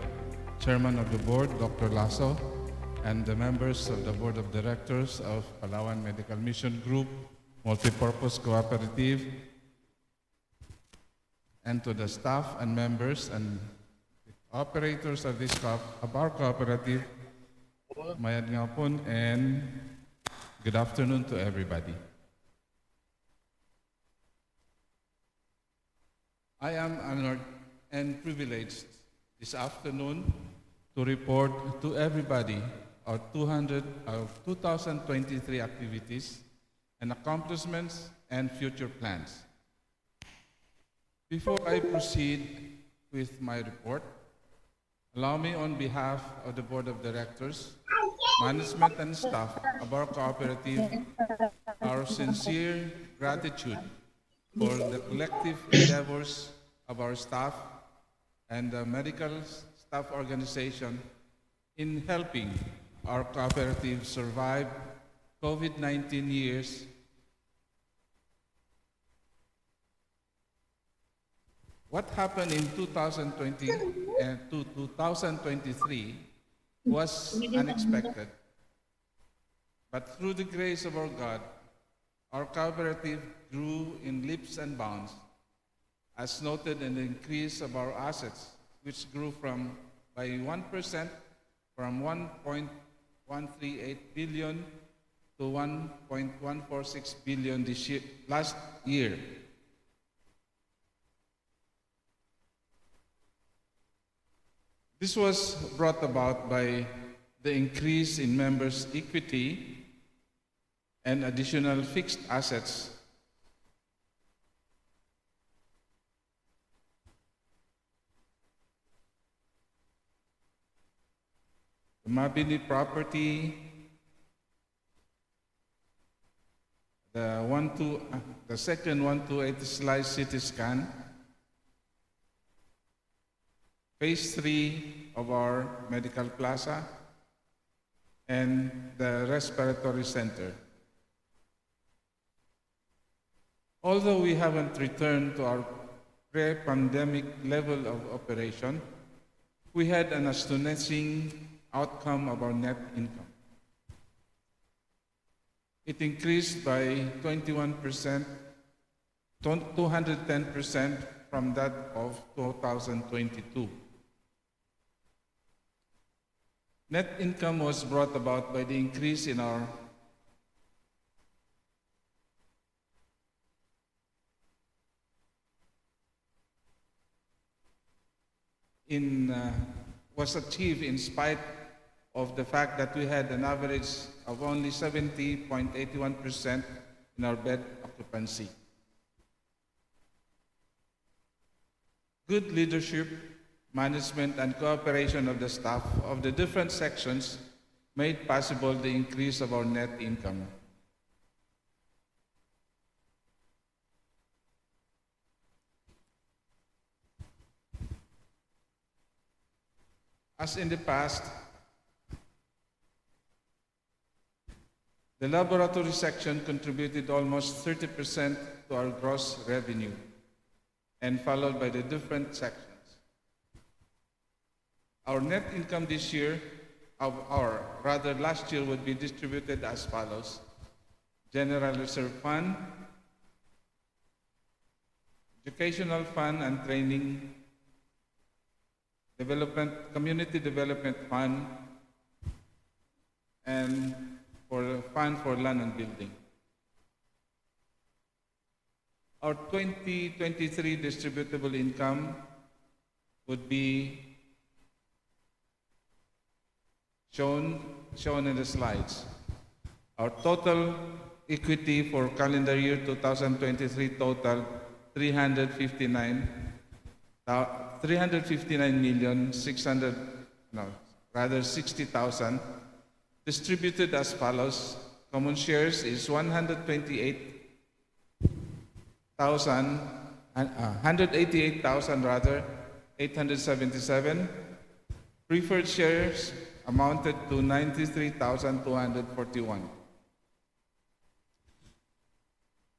Chairman of the Board, Dr. Lasso, and the members of the Board of Directors of Palawan Medical Mission Group Multipurpose Cooperative, and to the staff and members and operators of our cooperative, mayad nga po, and good afternoon to everybody. I am honored and privileged this afternoon to report to everybody our 2023 activities and accomplishments and future plans. Before I proceed with my report, allow me on behalf of the Board of Directors, management and staff of our cooperative, our sincere gratitude for the collective endeavors of our staff and the medical staff organization in helping our cooperative survive COVID-19 years. What happened in 2020 and 2023 was unexpected. But through the grace of our God, our cooperative grew in leaps and bounds, as noted in the increase of our assets, which grew by 1% from 1.138 billion to 1.146 billion last year. This was brought about by the increase in members' equity and additional fixed assets. The Mabini property, the second 128 slice CT scan, Phase 3 of our medical plaza, and the respiratory center. Although we haven't returned to our pre-pandemic level of operation, we had an astonishing outcome of our net income. It increased by 21%, 210% from that of 2022. Net income was brought about by the increase in our was achieved in spite of the fact that we had an average of only 70.81% in our bed occupancy. Good leadership, management, and cooperation of the staff of the different sections made possible the increase of our net income. As in the past, the laboratory section contributed almost 30% to our gross revenue, and followed by the different sections. Our net income this year, or rather last year, would be distributed as follows: General Reserve Fund, Educational Fund and Training, Community Development Fund, and for Fund for Land and Building. Our 2023 distributable income would be shown in the slides. Our total equity for calendar year 2023 total 359,60,000, distributed as follows. Common shares is 188,877. Preferred shares amounted to 93,241.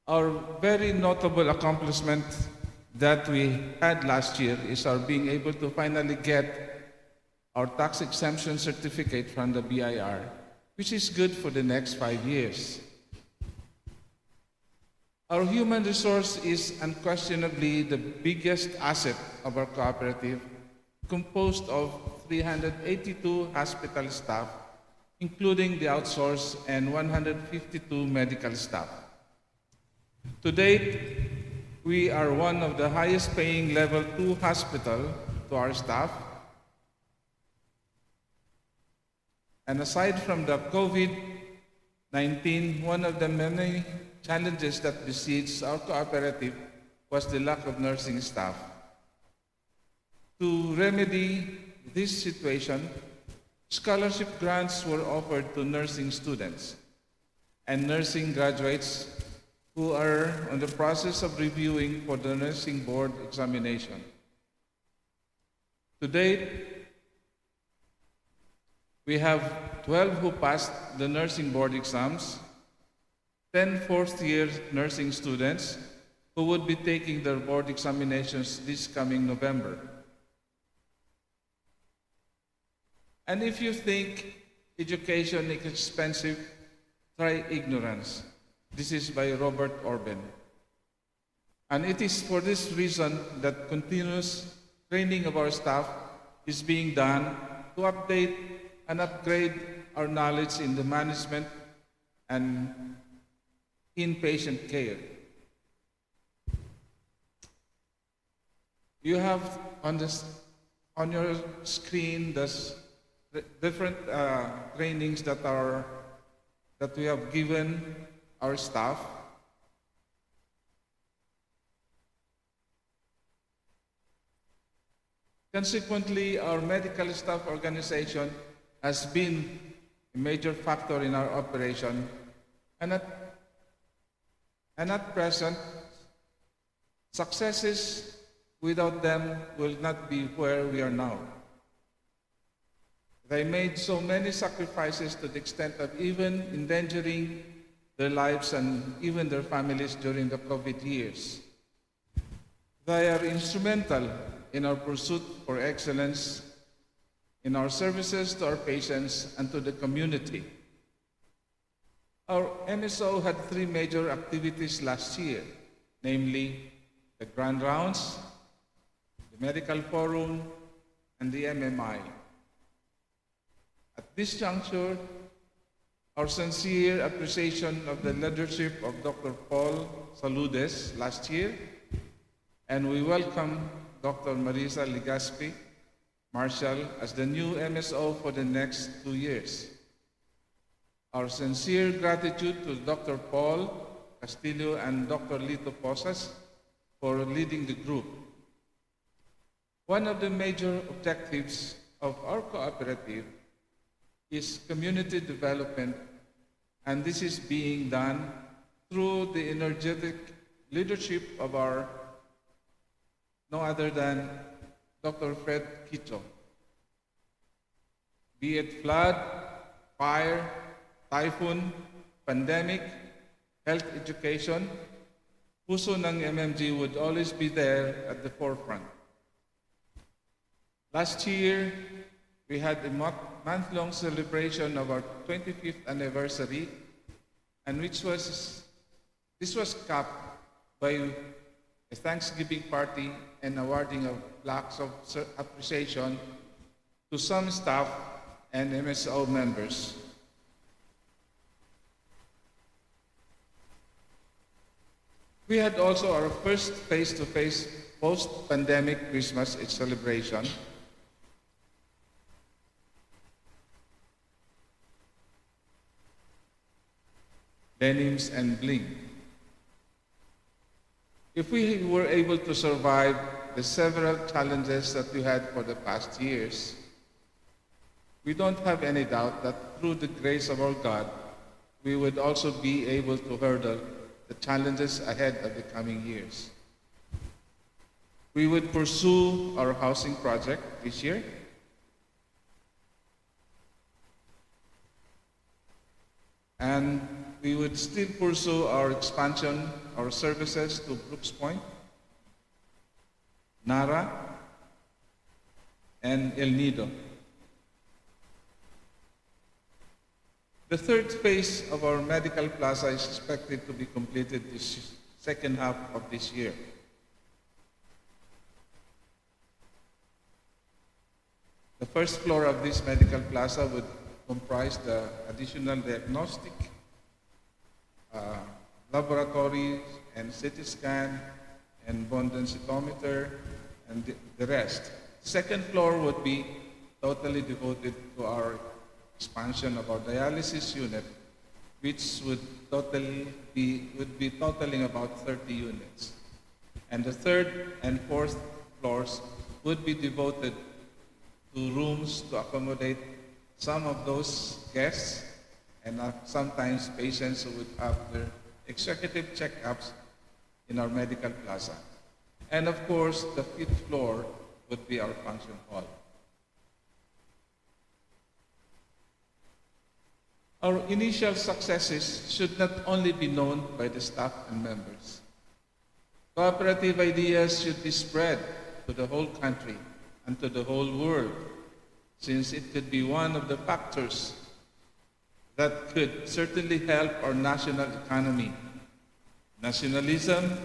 Our very notable accomplishment that we had last year is our being able to finally get our tax exemption certificate from the BIR, which is good for the next 5 years. Our human resource is unquestionably the biggest asset of our cooperative, composed of 382 hospital staff, including the outsourced, and 152 medical staff. To date, we are one of the highest paying level 2 hospital to our staff. And aside from the COVID-19, one of the many challenges that besieged our cooperative was the lack of nursing staff. To remedy this situation, scholarship grants were offered to nursing students and nursing graduates who are on the process of reviewing for the nursing board examination. To date, we have 12 who passed the nursing board exams, 10 fourth-year nursing students who would be taking their board examinations this coming November. And if you think education is expensive, try ignorance. This is by Robert Orben. And it is for this reason that continuous training of our staff is being done to update and upgrade our knowledge in the management and inpatient care. You have on your screen the different trainings that we have given our staff. Consequently, our medical staff organization has been a major factor in our operation, and at present, successes without them will not be where we are now. They made so many sacrifices to the extent of even endangering their lives and even their families during the COVID years. They are instrumental in our pursuit for excellence in our services to our patients and to the community. Our MSO had 3 major activities last year, namely the Grand Rounds, the Medical Forum, and the MMI. At this juncture, our sincere appreciation of the leadership of Dr. Paul Saludes last year, and we welcome Dr. Marisa Legaspi Marshall as the new MSO for the next 2 years. Our sincere gratitude to Dr. Paul Castillo and Dr. Lito Posas for leading the group. One of the major objectives of our cooperative is community development, and this is being done through the energetic leadership of our no other than Dr. Fred Quito. Be it flood, fire, typhoon, pandemic, health education, puso ng MMG would always be there at the forefront. Last year, we had a month-long celebration of our 25th anniversary, and this was capped by a Thanksgiving party and awarding of plaques of appreciation to some staff and MSO members. We had also our first face-to-face post-pandemic Christmas celebration. Denims and bling. If we were able to survive the several challenges that we had for the past years, we don't have any doubt that through the grace of our God, we would also be able to hurdle the challenges ahead of the coming years. We would pursue our housing project this year, and we would still pursue our expansion, our services to Brooks Point, Nara, and El Nido. The third phase of our medical plaza is expected to be completed this second half of this year. The first floor of this medical plaza would comprise the additional diagnostic, laboratories, and CT scan, and bone densitometer, and the rest. Second floor would be totally devoted to our expansion of our dialysis unit, which would be totaling about 30 units. And the third and fourth floors would be devoted to rooms to accommodate some of those guests and sometimes patients who would have their executive checkups in our medical plaza. And of course, the fifth floor would be our function hall. Our initial successes should not only be known by the staff and members. Cooperative ideas should be spread to the whole country and to the whole world, since it could be one of the factors that could certainly help our national economy, nationalism,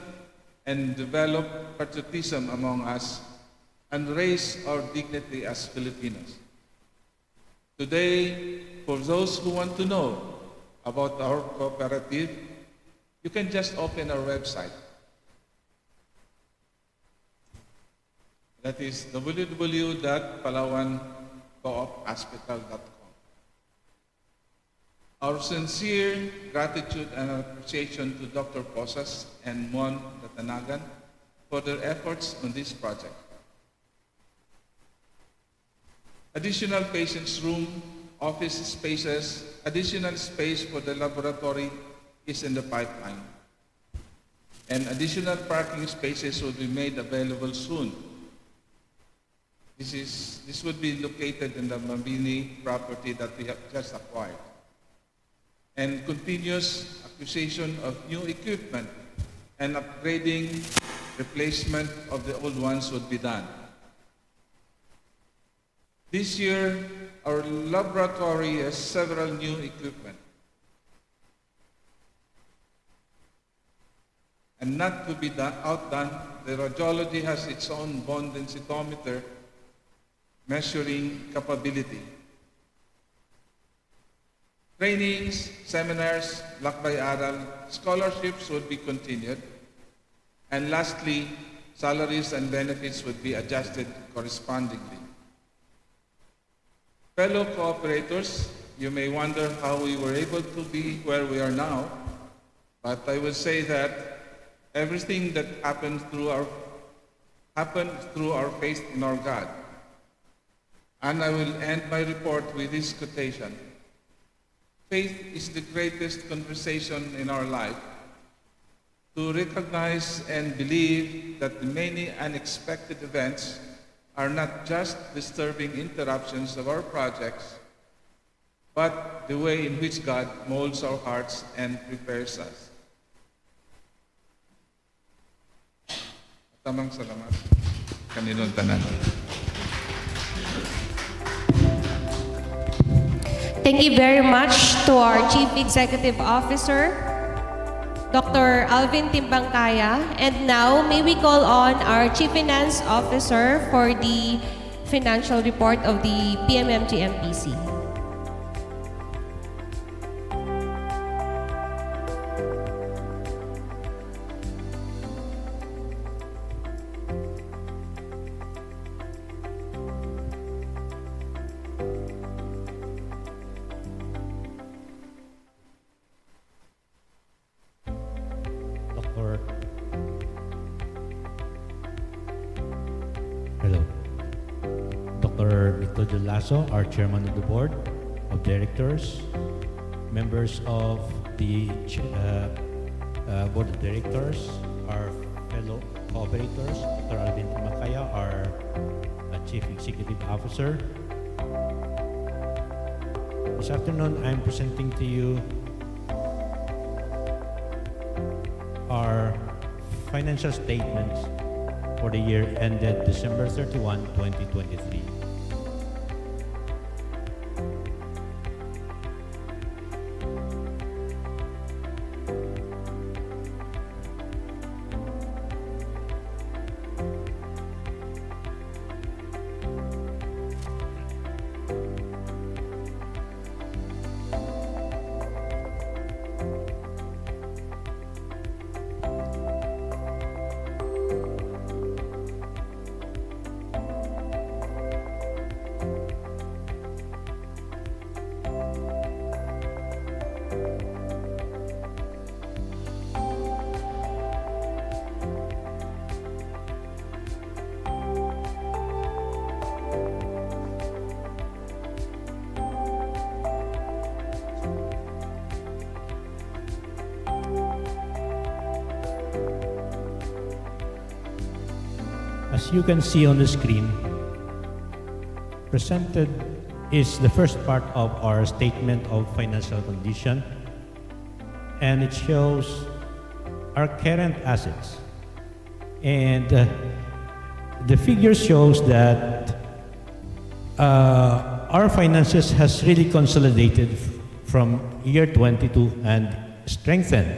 and develop patriotism among us, and raise our dignity as Filipinos. Today, for those who want to know about our cooperative, you can just open our website. That is www.palawancoophospital.com. Our sincere gratitude and appreciation to Dr. Posas and Mon Latanagan for their efforts on this project. Additional patients' room, office spaces, additional space for the laboratory is in the pipeline. And additional parking spaces will be made available soon. This would be located in the Mabini property that we have just acquired. And continuous acquisition of new equipment and upgrading, replacement of the old ones would be done. This year, our laboratory has several new equipment. And not to be outdone, the radiology has its own bone densitometer measuring capability. Trainings, seminars, lakbay aral, scholarships would be continued. And lastly, salaries and benefits would be adjusted correspondingly. Fellow cooperators, you may wonder how we were able to be where we are now, but I would say that everything that happened through our faith in our God. And I will end my report with this quotation. Faith is the greatest conversation in our life. To recognize and believe that the many unexpected events are not just disturbing interruptions of our projects, but the way in which God molds our hearts and prepares us. Tamang salamat. Kaninong tanan. Thank you very much to our Chief Executive Officer, Dr. Alvin Timbangkaya. And now, may we call on our Chief Finance Officer for the financial report of the PMMG-MPC. Our chairman of the board of directors, members of the board of directors, our fellow cooperators, Dr. Alvin Timbangkaya, our chief executive officer. This afternoon, I'm presenting to you our financial statements for the year ended December 31, 2023. As you can see on the screen, presented is the first part of our statement of financial condition, and it shows our current assets. And the figure shows that our finances has really consolidated from year 22 and strengthened,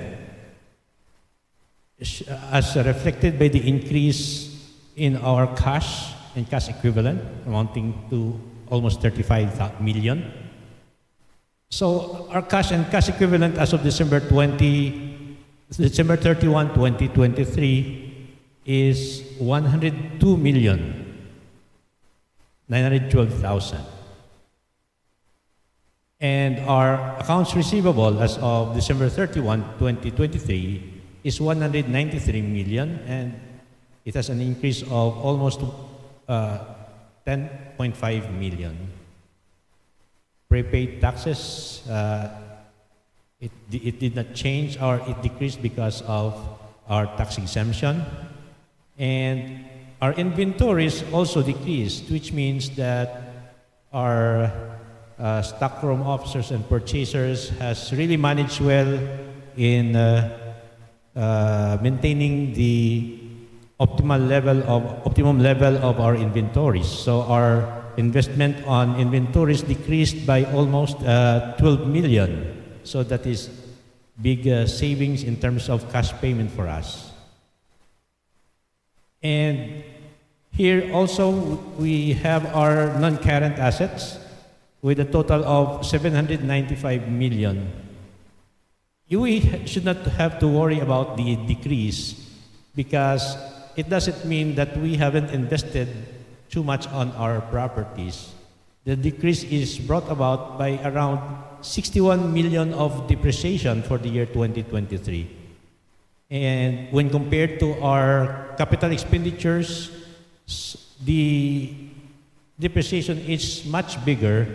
as reflected by the increase in our cash and cash equivalent, amounting to almost 35 million. So our cash and cash equivalent as of December 31, 2023 is 102,912,000. And our accounts receivable as of December 31, 2023 is 193 million, and it has an increase of almost 10.5 million. Prepaid taxes, it did not change, or it decreased because of our tax exemption. And our inventories also decreased, which means that our stockroom officers and purchasers has really managed well in maintaining the optimum level of our inventories. So our investment on inventories decreased by almost 12 million. So that is big savings in terms of cash payment for us. And here also we have our non-current assets, with a total of 795 million. We should not have to worry about the decrease because it doesn't mean that we haven't invested too much on our properties. The decrease is brought about by around 61 million of depreciation for the year 2023. And when compared to our capital expenditures, the depreciation is much bigger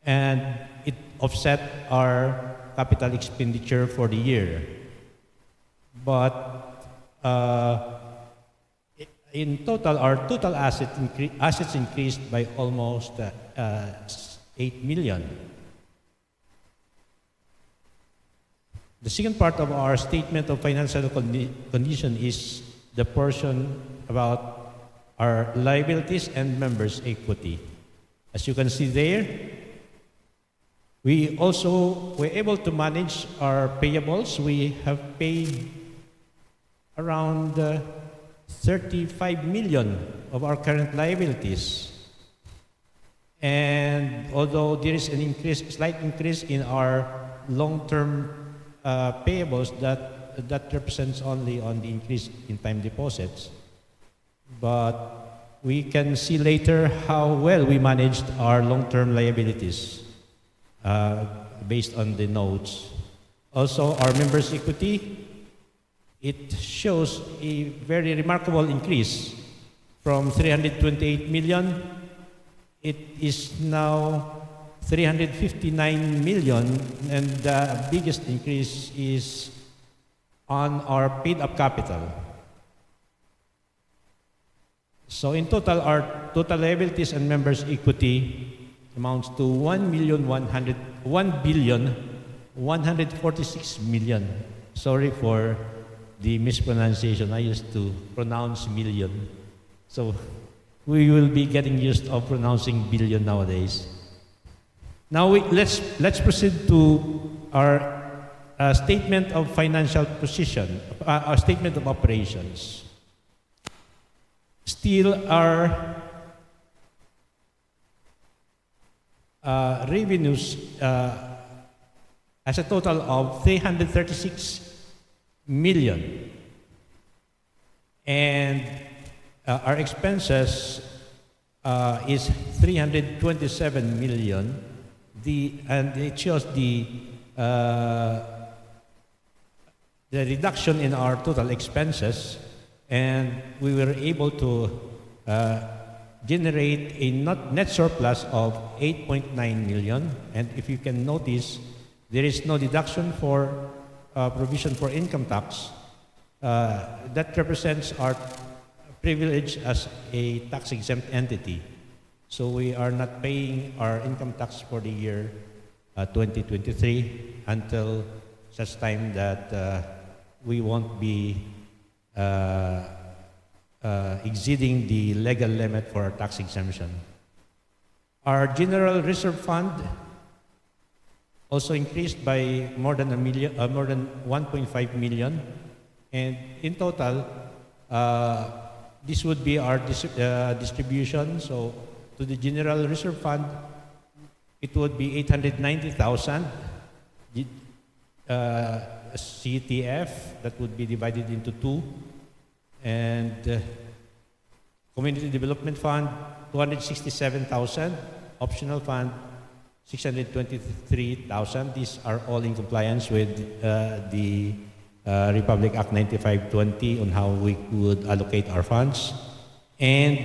and it offset our capital expenditure for the year. But in total, our total assets increased by almost 8 million. The second part of our statement of financial condition is the portion about our liabilities and members' equity. As you can see there, we also were able to manage our payables. We have paid around 35 million of our current liabilities. And although there is an slight increase in our long-term payables, that represents only on the increase in time deposits. But we can see later how well we managed our long-term liabilities based on the notes. Also, our members' equity, it shows a very remarkable increase from 328 million. It is now 359 million, and the biggest increase is on our paid-up capital. So in total, our total liabilities and members' equity amounts to 1,146 million. Sorry for the mispronunciation. I used to pronounce million. So we will be getting used of pronouncing billion nowadays. Now let's proceed to our statement of financial position, our statement of operations. Still, our revenues as a total of 336 million, and our expenses is 327 million. And it shows the reduction in our total expenses, and we were able to generate a net surplus of 8.9 million. And if you can notice, there is no deduction for provision for income tax. That represents our privilege as a tax-exempt entity. So we are not paying our income tax for the year 2023 until such time that we won't be exceeding the legal limit for our tax exemption. Our general reserve fund also increased by more than 1.5 million, and in total, this would be our distribution. So to the general reserve fund, it would be 890,000. CTF, that would be divided into two. And Community Development Fund, 267,000. Optional Fund, 623,000. These are all in compliance with the Republic Act 9520 on how we would allocate our funds. And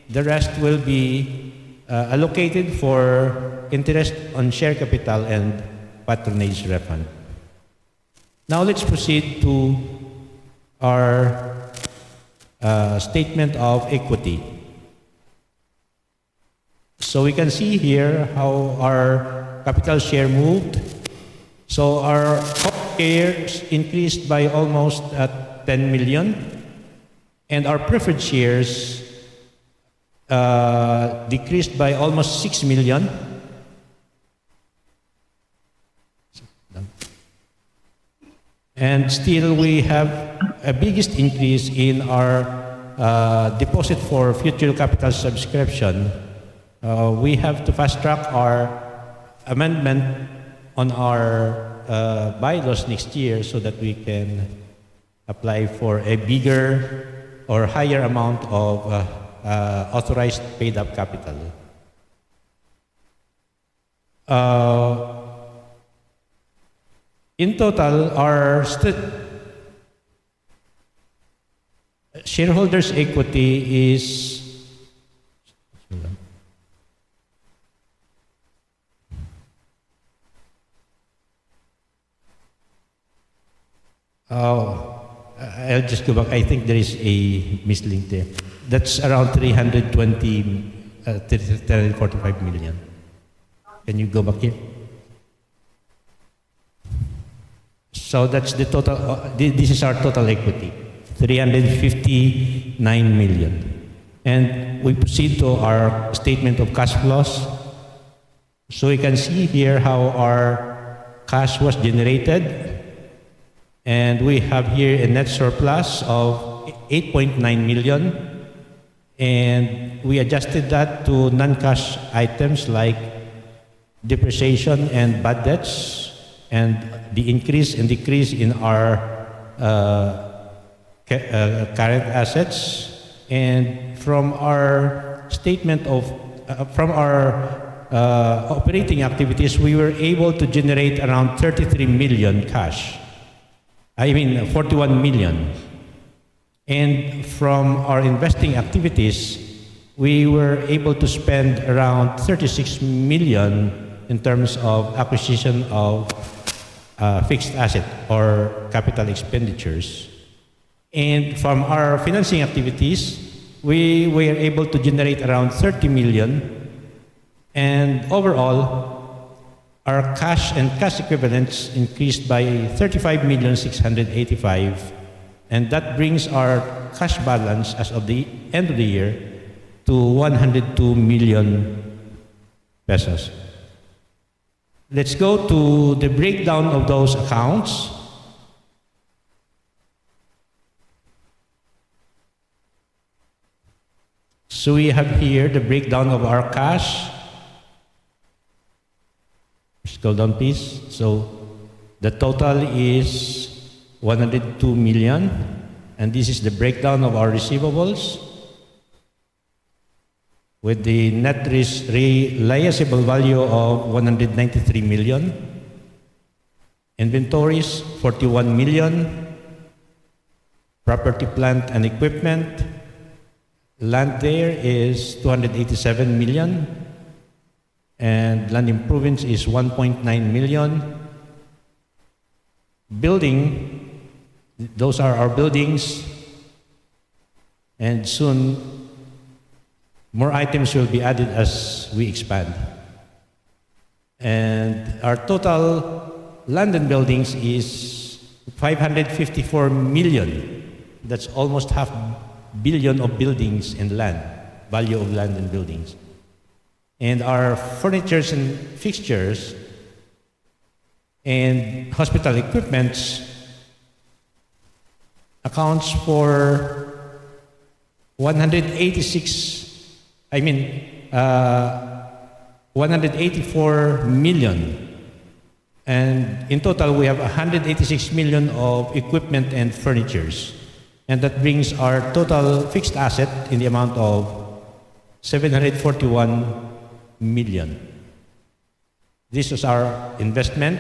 the rest will be allocated for interest on share capital and patronage refund. Now let's proceed to our statement of equity. So we can see here how our capital share moved. So our shares increased by almost 10 million, and our preferred shares decreased by almost 6 million. And still we have a biggest increase in our deposit for future capital subscription. we have to fast track our amendment on our bylaws next year so that we can apply for a bigger or higher amount of authorized paid-up capital. In total, our shareholders' equity is I'll just go back. I think there is a mislink there. That's around 345 million. Can you go back here? So that's the total. This is our total equity, 359 million. And we proceed to our statement of cash flows. So you can see here how our cash was generated. And we have here a net surplus of 8.9 million. And we adjusted that to non-cash items like depreciation and bad debts, and the increase and decrease in our current assets. And from our statement of, from our operating activities, we were able to generate around 33 million cash. 41 million. And from our investing activities, we were able to spend around 36 million in terms of acquisition of fixed asset or capital expenditures. And from our financing activities, we were able to generate around 30 million. And overall, our cash and cash equivalents increased by 35,685,000, and that brings our cash balance as of the end of the year to 102 million pesos. Let's go to the breakdown of those accounts. So we have here the breakdown of our cash. Scroll down, please. So the total is 102 million, and this is the breakdown of our receivables with the net realizable value of 193 million. Inventories, 41 million. Property, plant, and equipment. Land there is 287 million. And land improvements is 1.9 million. Building, those are our buildings. And soon, more items will be added as we expand. And our total land and buildings is 554 million. That's almost half billion of buildings and land, value of land and buildings. And our furnitures and fixtures and hospital equipment accounts for 184 million. And in total, we have 186 million of equipment and furnitures. And that brings our total fixed asset in the amount of 741 million. This is our investment.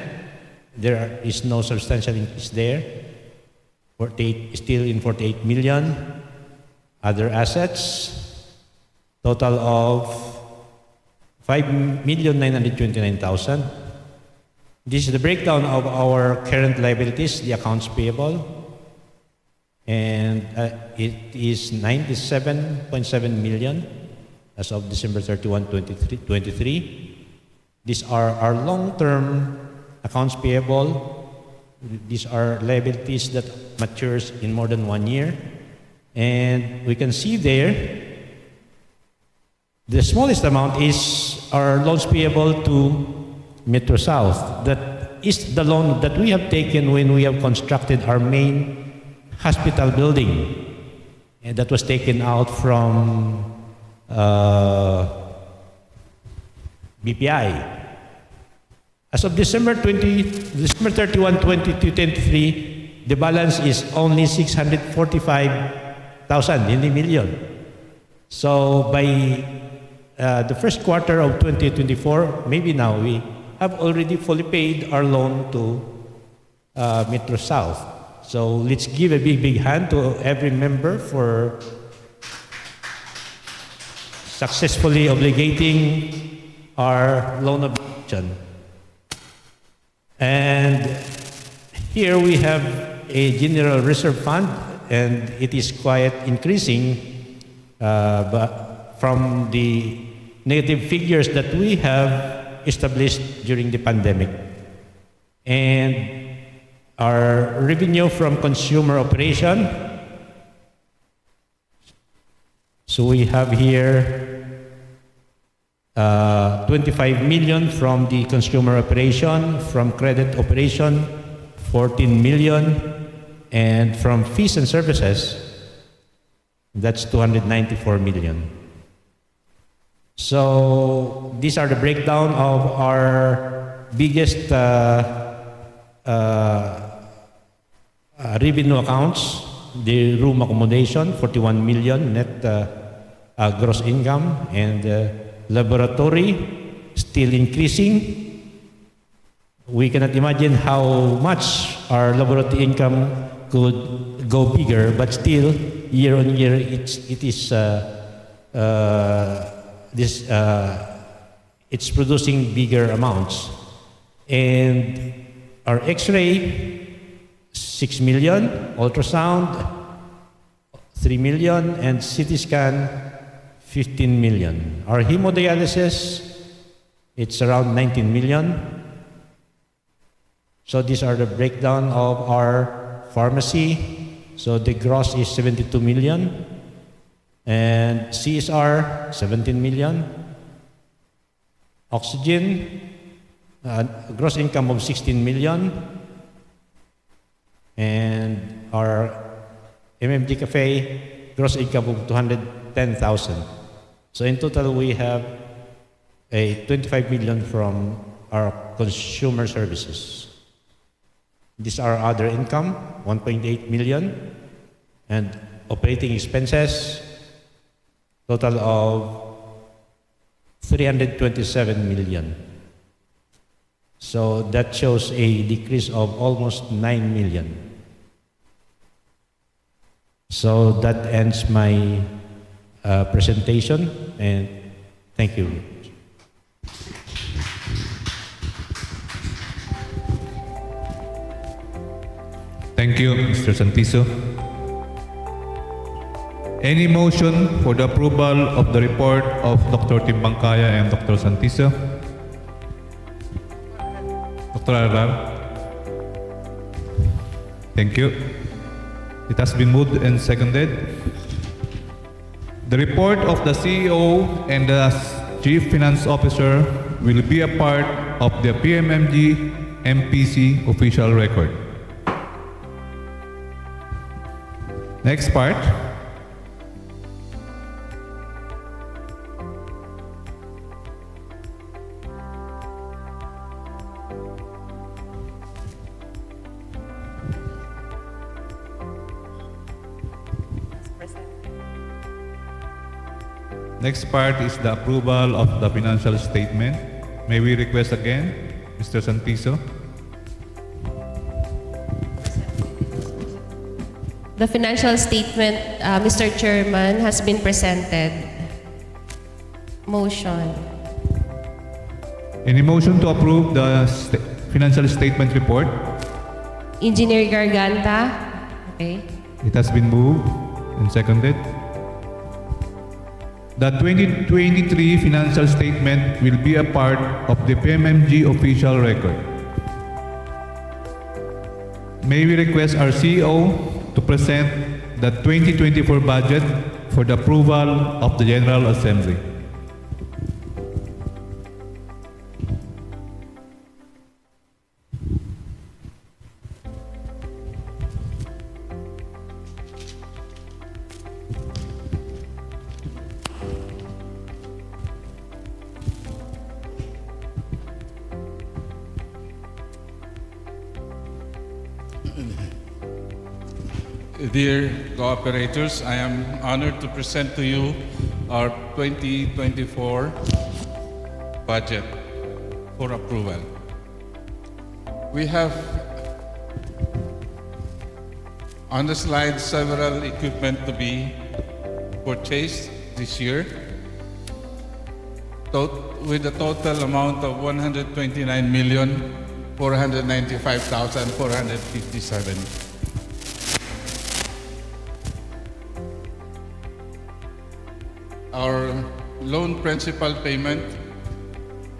There is no substantial increase there. 48, still in 48 million. Other assets, total of 5,929,000. This is the breakdown of our current liabilities, the accounts payable. And it is 97.7 million. As of December 31, 2023. These are our long-term accounts payable. These are liabilities that matures in more than 1 year. And we can see there, the smallest amount is our loans payable to Metro South. That is the loan that we have taken when we have constructed our main hospital building. And that was taken out from BPI. As of December 31, 2023, the balance is only 645,000, hindi million. So by the first quarter of 2024, maybe now we have already fully paid our loan to Metro South. So let's give a big hand to every member for successfully obligating our loan obligation. And here we have a general reserve fund, and it is quite increasing but from the negative figures that we have established during the pandemic. And our revenue from consumer operation, so we have here 25 million from the consumer operation, from credit operation 14 million, and from fees and services, that's 294 million. So these are the breakdown of our biggest revenue accounts. The room accommodation, 41 million net gross income, and laboratory still increasing. We cannot imagine how much our laboratory income could go bigger, but still year on year it's producing bigger amounts. And our X-ray, 6 million, ultrasound, 3 million, and CT scan, 15 million. Our hemodialysis, it's around 19 million. So these are the breakdown of our pharmacy. So the gross is 72 million. And CSR, 17 million. Oxygen, gross income of 16 million. And our MMD Cafe, gross income of 210,000. So in total, we have a 25 million from our consumer services. These are other income, 1.8 million, and operating expenses, total of 327 million. So that shows a decrease of almost 9 million. So that ends my presentation, and thank you. Thank you, Mr. Santiso. Any motion for the approval of the report of Dr. Timbangkaya and Dr. Santiso? Dr. Arar? Thank you. It has been moved and seconded. The report of the CEO and the Chief Finance Officer will be a part of the PMMG MPC official record. Next part. Next part is the approval of the financial statement. May we request again, Mr. Santiso? The financial statement, Mr. Chairman, has been presented. Motion. Any motion to approve the financial statement report? Engineer Garganta. Okay. It has been moved and seconded. The 2023 financial statement will be a part of the PMMG official record. May we request our CEO to present the 2024 budget for the approval of the General Assembly. Dear cooperators, I am honored to present to you our 2024 budget for approval. We have on the slide several equipment to be purchased this year with a total amount of 129,495,457. Our loan principal payment,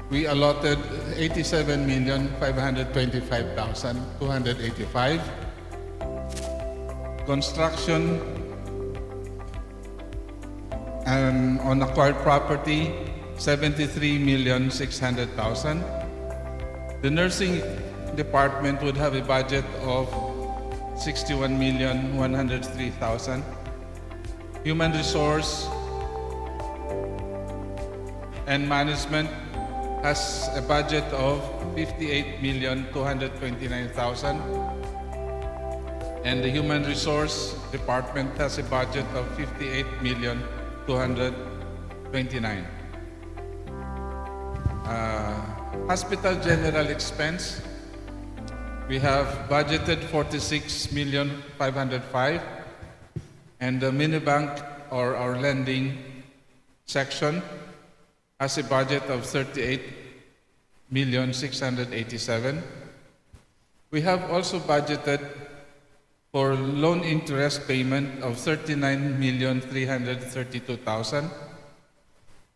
we allotted 87,525,285. Construction and on acquired property, 73,600,000. The nursing department would have a budget of 61,103,000. Human resource and management has a budget of 58,229,000. And the Human Resource Department has a budget of 58,229,000. Hospital general expense, we have budgeted 46,505,000, and the mini bank or our lending section has a budget of 38,687,000. We have also budgeted for loan interest payment of 39,332,000.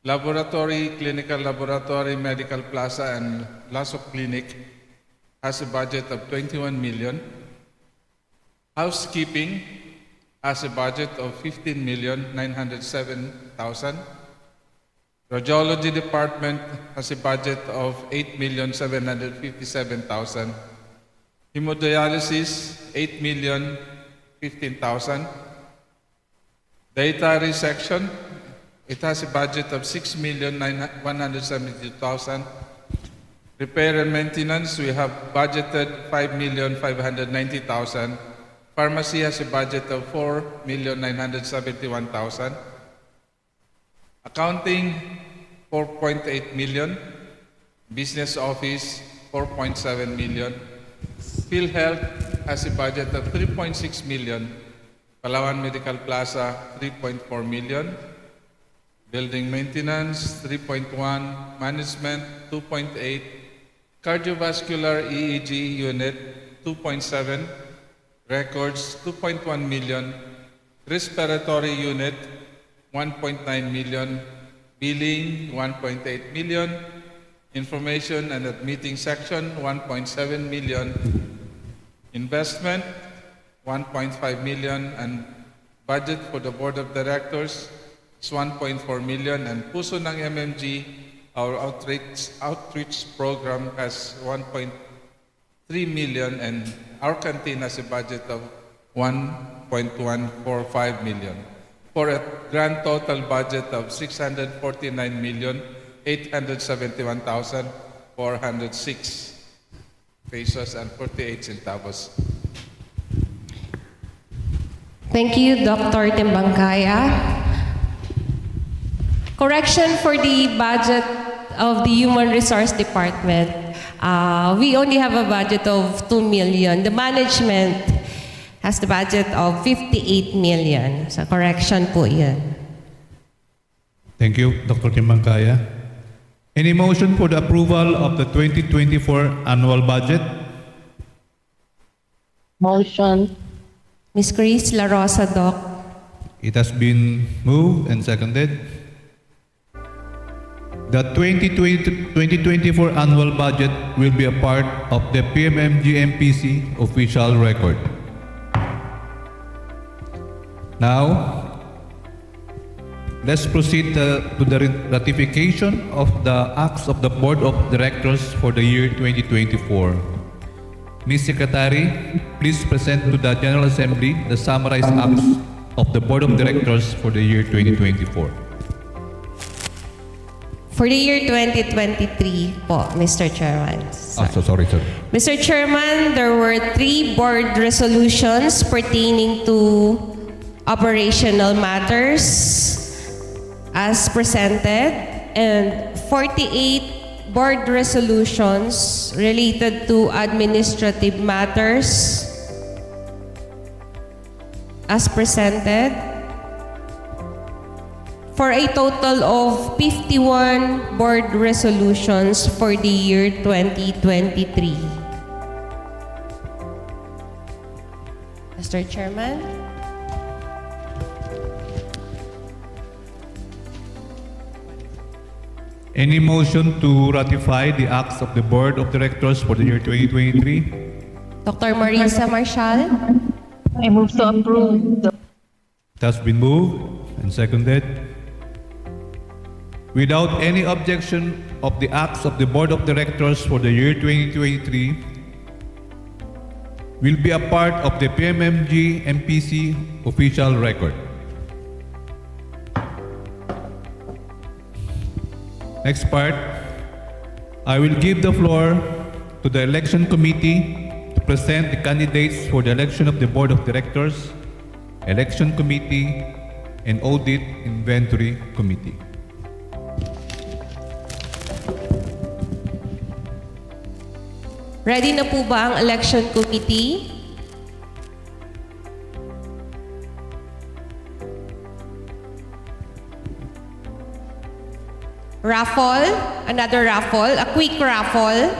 Laboratory, clinical laboratory, medical plaza, and Lasso Clinic has a budget of 21 million. Housekeeping has a budget of 15,907,000. Radiology department has a budget of 8,757,000. Hemodialysis, 8,015,000. Dietary section, it has a budget of 6,172,000. Repair and maintenance, we have budgeted 5,590,000. Pharmacy has a budget of 4,971,000. Accounting, 4.8 million. Business office, 4.7 million. PhilHealth has a budget of 3.6 million. Palawan Medical Plaza, 3.4 million. Building maintenance, 3.1. Management, 2.8. Cardiovascular EEG unit, 2.7. Records, 2.1 million. Respiratory unit, 1.9 million. Billing, 1.8 million. Information and admitting section, 1.7 million. Investment, 1.5 million. And budget for the board of directors is 1.4 million. And puso ng MMG, our outreach program has 1.3 million. And our canteen has a budget of 1.145 million. For a grand total budget of 649,871,406 pesos and 48 centavos. Thank you, Dr. Timbangkaya. Correction for the budget of the Human Resource Department. We only have a budget of 2 million. The management has the budget of 58 million. So correction po yan. Thank you, Dr. Timbangkaya. Any motion for the approval of the 2024 annual budget? Motion. Ms. Chris La Rosa, Doc. It has been moved and seconded. The 2024 annual budget will be a part of the PMMG-MPC official record. Now, let's proceed to the ratification of the acts of the Board of Directors for the year 2024. Ms. Secretary, please present to the General Assembly the summarized acts of the Board of Directors for the year 2024. For the year 2023 po, Mr. Chairman. Sorry, sir. Mr. Chairman, there were 3 board resolutions pertaining to operational matters as presented and 48 board resolutions related to administrative matters as presented, for a total of 51 board resolutions for the year 2023. Mr. Chairman? Any motion to ratify the acts of the Board of Directors for the year 2023? Dr. Marisa Marshall? I move to approve. It has been moved and seconded. Without any objection of the acts of the Board of Directors for the year 2023 will be a part of the PMMG MPC official record. Next part, I will give the floor to the Election Committee to present the candidates for the election of the Board of Directors, Election Committee, and Audit Inventory Committee. Ready na po ba ang Election Committee? Raffle, another raffle, a quick raffle.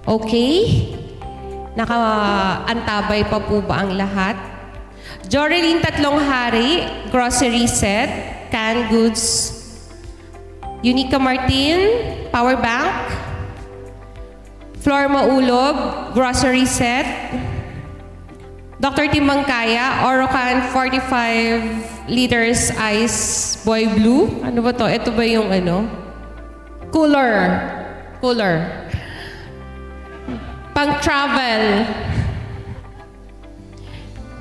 Okay? Nakaantabay pa po ba ang lahat? Joreline Tatlong Hari, grocery set, canned goods. Unica Martin, power bank. Flor Maulog, grocery set. Dr. Timbangkaya, Orocan 45 liters ice boy blue. Ano ba to? Ito ba yung ano? Cooler. Pang-travel.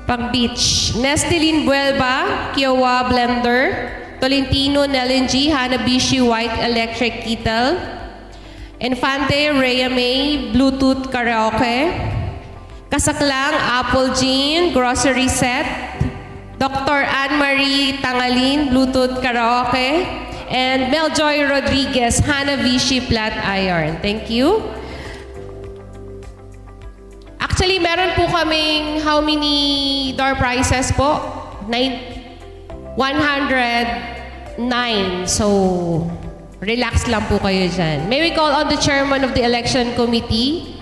Pang-beach. Nestelin Buelba, Kiowa Blender. Tolentino Nelleng, Hanabishi White Electric Kettle. Infante Rhea May, Bluetooth Karaoke. Kasaklang Apple Jean, grocery set. Dr. Anne-Marie Tangalin, Bluetooth Karaoke. And Meljoy Rodriguez, Hanabishi Flat Iron. Thank you. Actually, meron po kaming how many door prizes po? 109. So, relax lang po kayo dyan. May we call on the chairman of the election committee?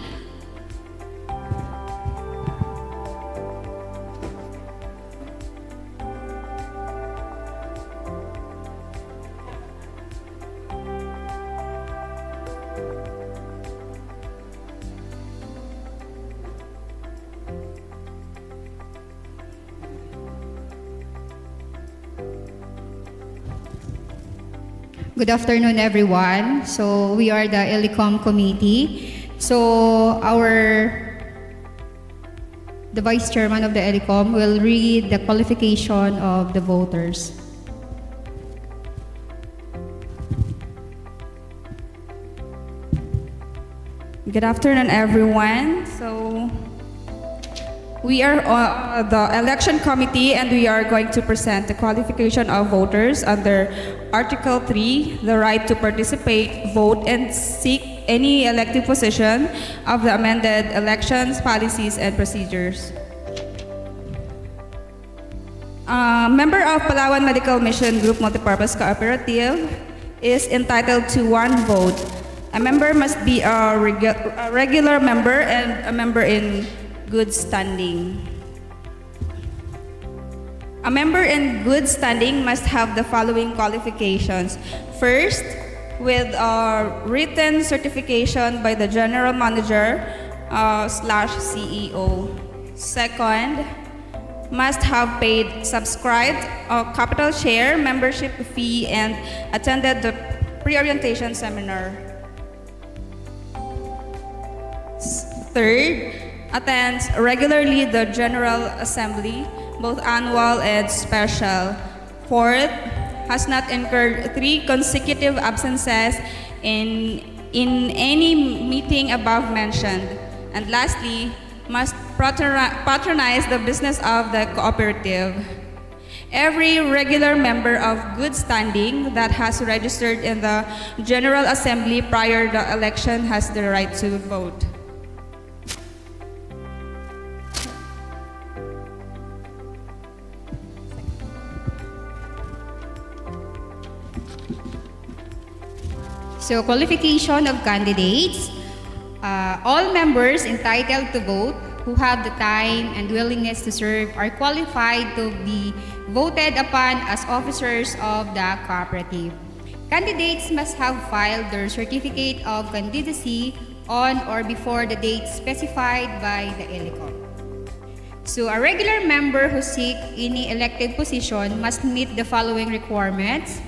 Good afternoon, everyone. So we are the ELICOM committee. So the vice chairman of the ELICOM will read the qualification of the voters. Good afternoon, everyone. So we are the election committee, and we are going to present the qualification of voters under Article 3, the right to participate, vote, and seek any elective position of the amended elections, policies, and procedures. A member of Palawan Medical Mission Group Multipurpose Cooperative is entitled to 1 vote. A member must be a regular member and a member in good standing. A member in good standing must have the following qualifications. First, with written certification by the General Manager / CEO. Second, must have paid subscribed capital share membership fee and attended the pre-orientation seminar. Third, attends regularly the General Assembly, both annual and special. Fourth, has not incurred 3 consecutive absences in any meeting above mentioned. And lastly, must patronize the business of the cooperative. Every regular member of good standing that has registered in the General Assembly prior to the election has the right to vote. So, qualification of candidates. All members entitled to vote who have the time and willingness to serve are qualified to be voted upon as officers of the cooperative. Candidates must have filed their certificate of candidacy on or before the date specified by the ELICOM. So, a regular member who seeks any elected position must meet the following requirements.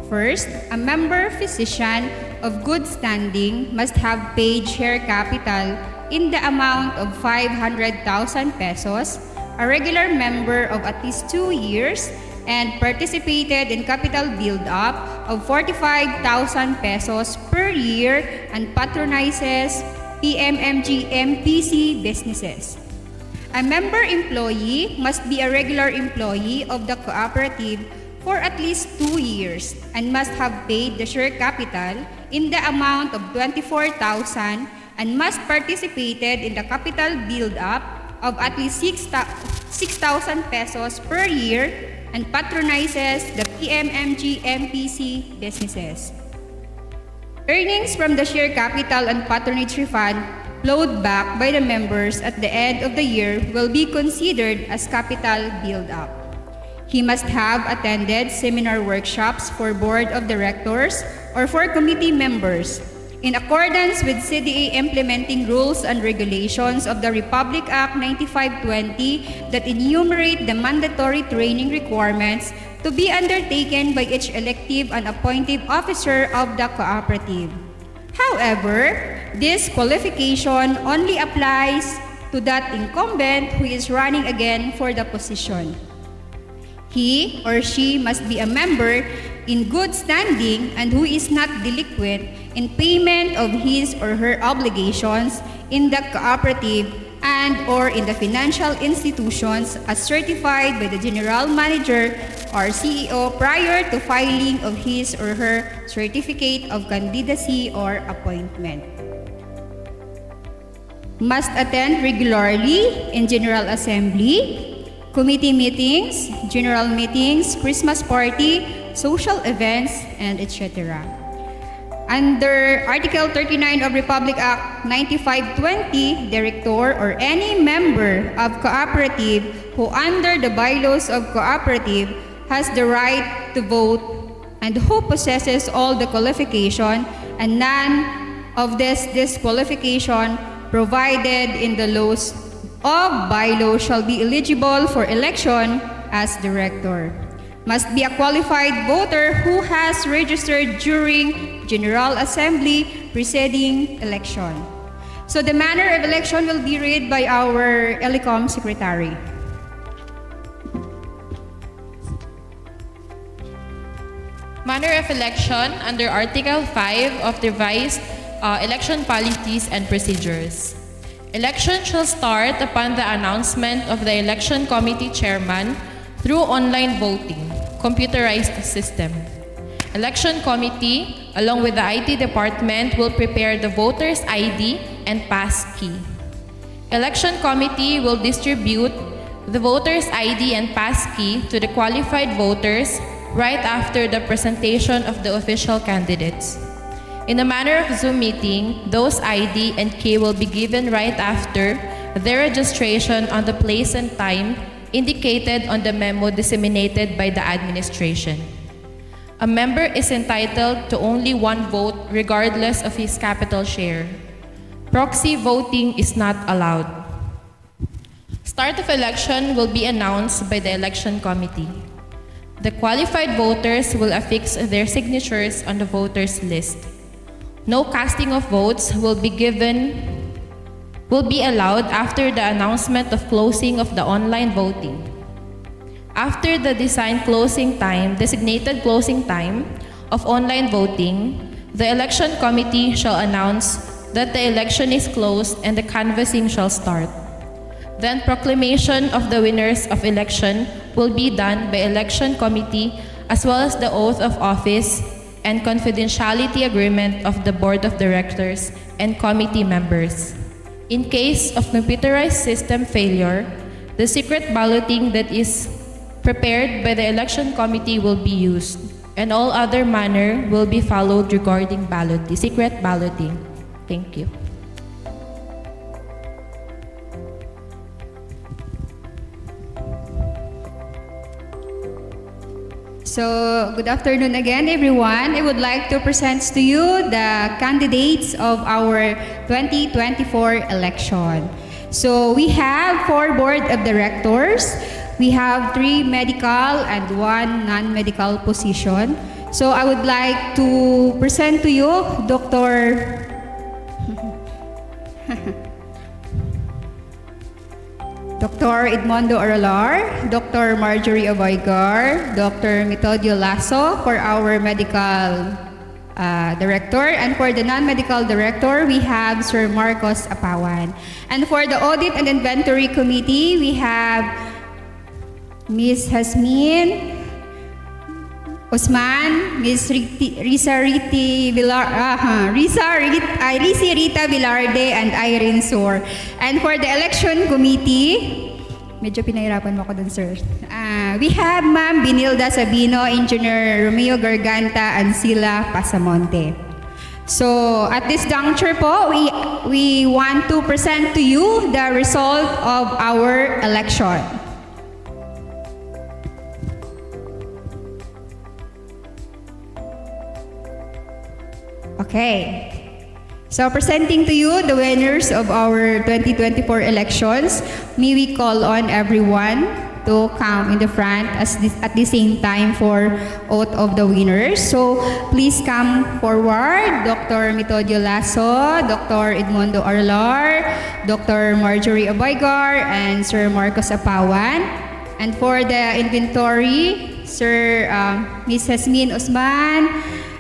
First, a member physician of good standing must have paid share capital in the amount of 500,000 pesos, a regular member of at least 2 years, and participated in capital build-up of 45,000 pesos per year and patronizes PMMG MPC businesses. A member employee must be a regular employee of the cooperative for at least 2 years and must have paid the share capital in the amount of 24,000 and must participated in the capital build-up of at least 6,000 pesos per year and patronizes the PMMG MPC businesses. Earnings from the share capital and patronage refund flowed back by the members at the end of the year will be considered as capital build-up. He must have attended seminar workshops for board of directors or for committee members in accordance with CDA implementing rules and regulations of the Republic Act 9520 that enumerate the mandatory training requirements to be undertaken by each elective and appointive officer of the cooperative. However, this qualification only applies to that incumbent who is running again for the position. He or she must be a member in good standing and who is not delinquent in payment of his or her obligations in the cooperative and or in the financial institutions as certified by the General Manager or CEO prior to filing of his or her certificate of candidacy or appointment. Must attend regularly in General Assembly, committee meetings, general meetings, Christmas party, social events, and etc. Under Article 39 of Republic Act 9520, director or any member of cooperative who under the bylaws of cooperative has the right to vote and who possesses all the qualification and none of this disqualification provided in the laws of bylaw shall be eligible for election as director. Must be a qualified voter who has registered during General Assembly preceding election. So the manner of election will be read by our ELICOM Secretary. Manner of election under Article 5 of the revised Election Policies and Procedures. Election shall start upon the announcement of the Election Committee Chairman through online voting, computerized system. Election Committee, along with the IT Department, will prepare the voter's ID and pass key. Election Committee will distribute the voter's ID and pass key to the qualified voters right after the presentation of the official candidates. In the manner of Zoom meeting, those ID and key will be given right after their registration on the place and time indicated on the memo disseminated by the administration. A member is entitled to only one vote regardless of his capital share. Proxy voting is not allowed. Start of election will be announced by the election committee. The qualified voters will affix their signatures on the voters list. No casting of votes will be allowed after the announcement of closing of the online voting. After the designated closing time of online voting, the election committee shall announce that the election is closed and the canvassing shall start. Then proclamation of the winners of election will be done by election committee as well as the oath of office and confidentiality agreement of the board of directors and committee members. In case of computerized system failure, the secret balloting that is prepared by the election committee will be used, and all other manner will be followed regarding secret balloting. Thank you. So, good afternoon again, everyone. I would like to present to you the candidates of our 2024 election. So, we have 4 board of directors. We have 3 medical and 1 non-medical position. So, I would like to present to you Dr. Dr. Edmondo Aralar, Dr. Marjorie Aboygar, Dr. Metodio Lasso for our medical director, and for the non-medical director, we have Sir Marcos Apawan. And for the audit and inventory committee, we have Ms. Hasmin Osman, Ms. Risa Rita Vilarde, and Irene Soar. And for the election committee, medyo pinahirapan mo ako dun, sir. We have Ma'am Binilda Sabino, Engineer Romeo Garganta, and Sila Pasamonte. So, at this juncture po, we want to present to you the result of our election. Okay. So, presenting to you the winners of our 2024 elections. May we call on everyone to come in the front at the same time for oath of the winners. So, please come forward. Dr. Metodio Lasso, Dr. Edmondo Arlar, Dr. Marjorie Aboygar, and Sir Marcos Apawan. And for the inventory, Sir Ms. Hasmin Osman,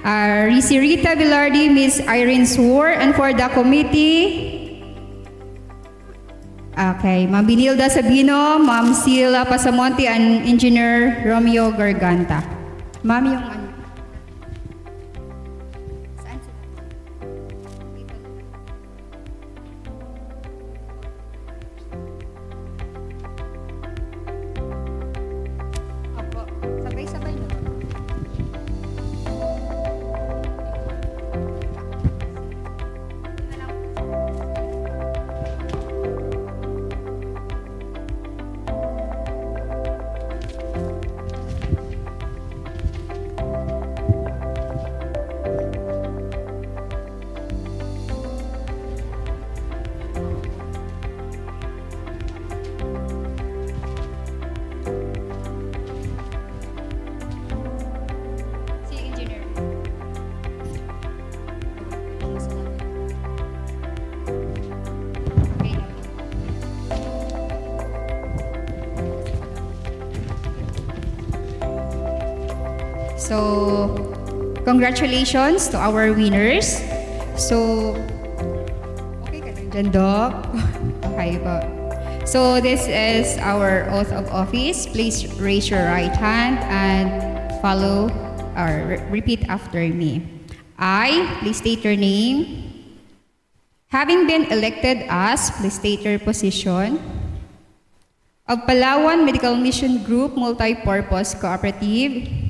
Risi Rita Vilardi, Ms. Irene Soar, and for the committee, okay, Ma'am Binilda Sabino, Ma'am Sila Pasamonte, and Engineer Romeo Garganta. Ma'am, yung ano? Saan sila? Opo, sabay-sabay na. So, congratulations to our winners. So, okay ka lang dyan, Doc? Okay po. So, this is our oath of office. Please raise your right hand and follow or repeat after me. I, please state your name. Having been elected as, please state your position, of Palawan Medical Mission Group Multi-Purpose Cooperative,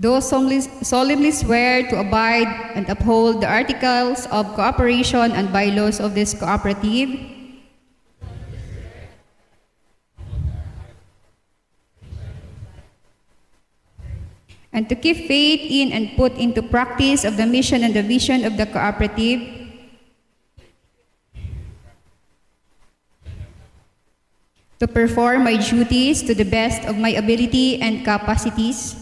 do solemnly swear to abide and uphold the articles of cooperation and bylaws of this cooperative, and to keep faith in and put into practice of the mission and the vision of the cooperative, to perform my duties to the best of my ability and capacities,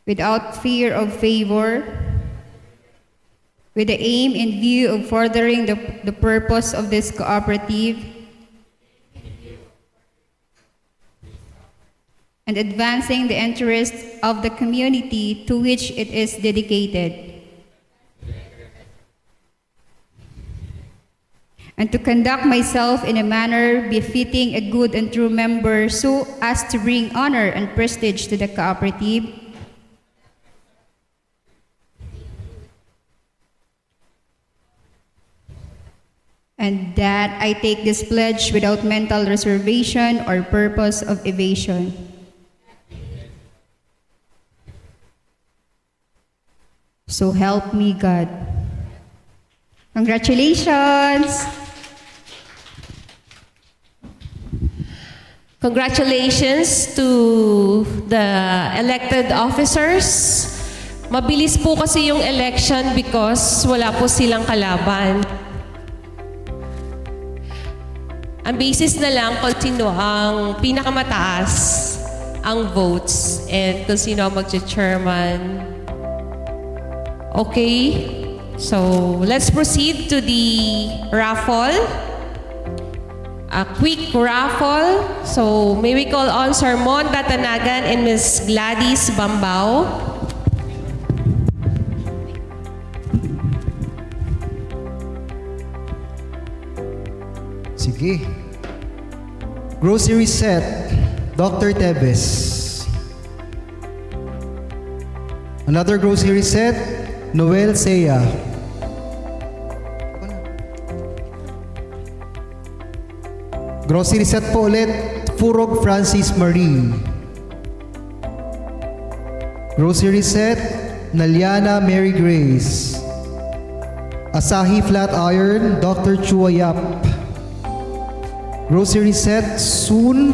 without fear of favor, with the aim and view of furthering the purpose of this cooperative and advancing the interests of the community to which it is dedicated, and to conduct myself in a manner befitting a good and true member so as to bring honor and prestige to the cooperative, and that I take this pledge without mental reservation or purpose of evasion. So help me God. Congratulations! Congratulations to the elected officers. Mabilis po kasi yung election because wala po silang kalaban. Ang basis na lang kung sino ang pinakamataas ang votes and kung sino ang mag-chairman. Okay, so let's proceed to the raffle. A quick raffle. So may we call on Sir Mon Datanagan and Ms. Gladys Bambao. Sige. Grocery set, Dr. Tebes. Another grocery set, Noel Seya. Grocery set po ulit, Furog Francis Marie. Grocery set, Naliana Mary Grace. Asahi Flat Iron, Dr. Chua Yap. Grocery set, Suon.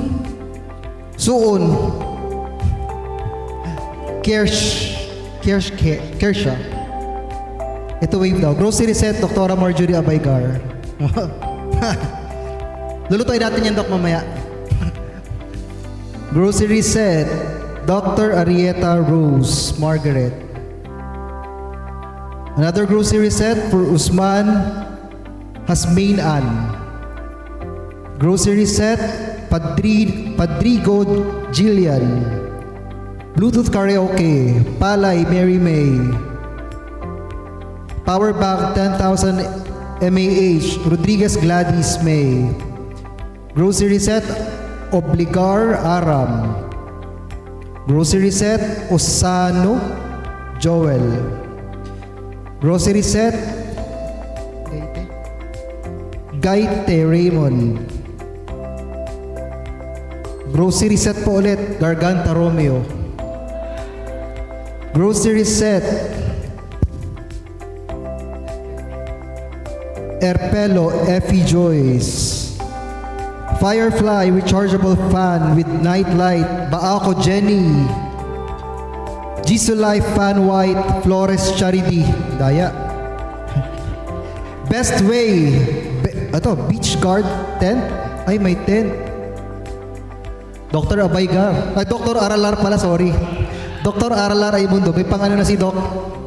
Kersha. Ito wave daw. Grocery set, Dr. Marjorie Abaygar. Lulutoy natin yan, Dok, mamaya. Grocery set, Dr. Arieta Rose Margaret. Another grocery set for Usman Hasmain Ann. Grocery set, Padrigo Jillian. Bluetooth karaoke, Palay Mary May. Power bank 10,000 mAh, Rodriguez Gladys May. Grocery set, Obligar Aram. Grocery set, Osano Joel. Grocery set, Gaite Raymond. Grocery set po ulit, Garganta Romeo. Grocery set, Erpelo Effie Joyce. Firefly rechargeable fan with night light, Baako Jenny. Jisoo Life fan white, Flores Charity. Daya. Best way. Beach guard tent. Ay, may tent. Dr. Abaygar. Ay, Dr. Aralar pala, sorry. Dr. Aralar Aymundo. May pang ano na si Doc.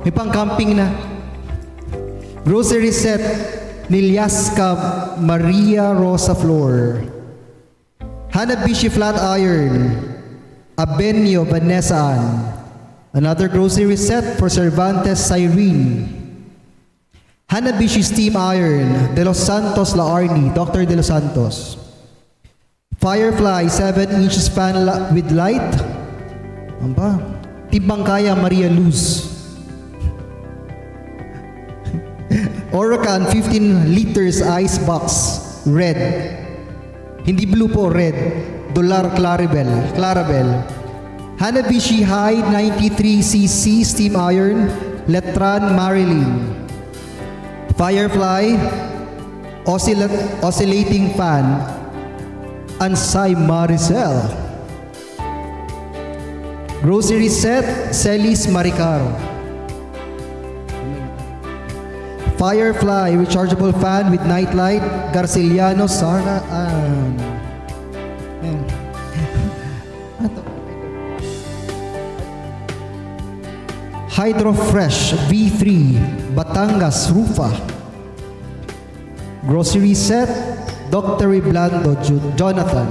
May pang camping na. Grocery set, Nilyaska Maria Rosa Flor. Hanabishi Flat Iron, Abenio Vanessa Ann. Another grocery set for Cervantes Cyrene. Hanabishi Steam Iron, De Los Santos Laarni, Dr. De Los Santos. Firefly 7 inches fan with light. Amba. Timbangkaya Maria Luz. Orocan 15 liters ice box, red. Hindi blue po, red. Dolar Clarabel. Hanabishi High 93cc steam iron, Letran Marilyn. Firefly oscillating fan, Ansay Maricel. Grocery set, Celis Maricaro. Firefly rechargeable fan with nightlight, Garciliano Saraan. Ayan. Hydrofresh V3, Batangas Rufa. Grocery set, Dr. Blando Jonathan.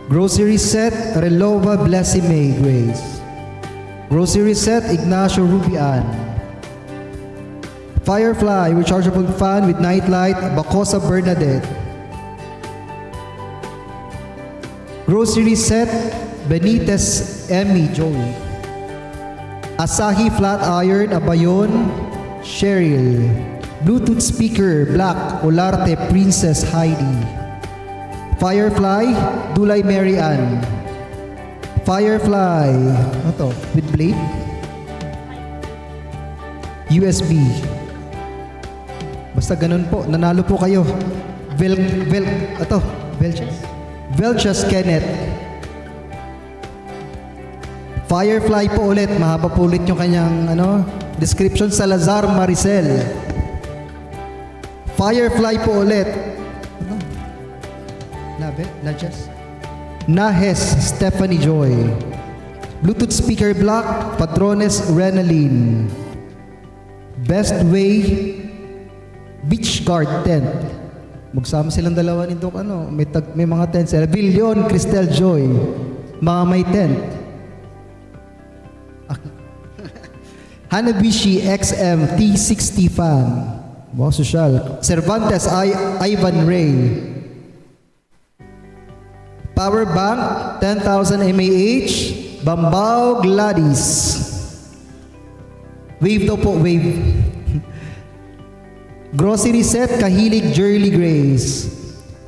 Grocery set, Relova Blessime Grace. Grocery set, Ignacio Rubian. Firefly rechargeable fan with nightlight, Bacosa Bernadette. Grocery set, Benitez Emmy Joey. Asahi flat iron, Abayon Cheryl. Bluetooth speaker, Black Olarte Princess Heidi. Firefly, Dulay Mary Ann. Firefly, ano to? With blade? USB. Basta ganun po, nanalo po kayo. Velchas Kenneth. Firefly po ulit, mahaba po ulit yung kanyang description. Salazar Maricel. Firefly po ulit. Nahes Stephanie Joy. Bluetooth speaker Black, Patrones Renaline. Best Way Beach Guard tent. Magsama silang dalawa nito may mga tent sila. Billion Cristel Joy. Mga may tent. Hanabishi XM T60 fan. Wow, social. Cervantes Ivan Ray. Power bank 10,000 mAh. Bambao Gladys. Wave daw po, wave. Grocery set, Kahilig Jurley Grace.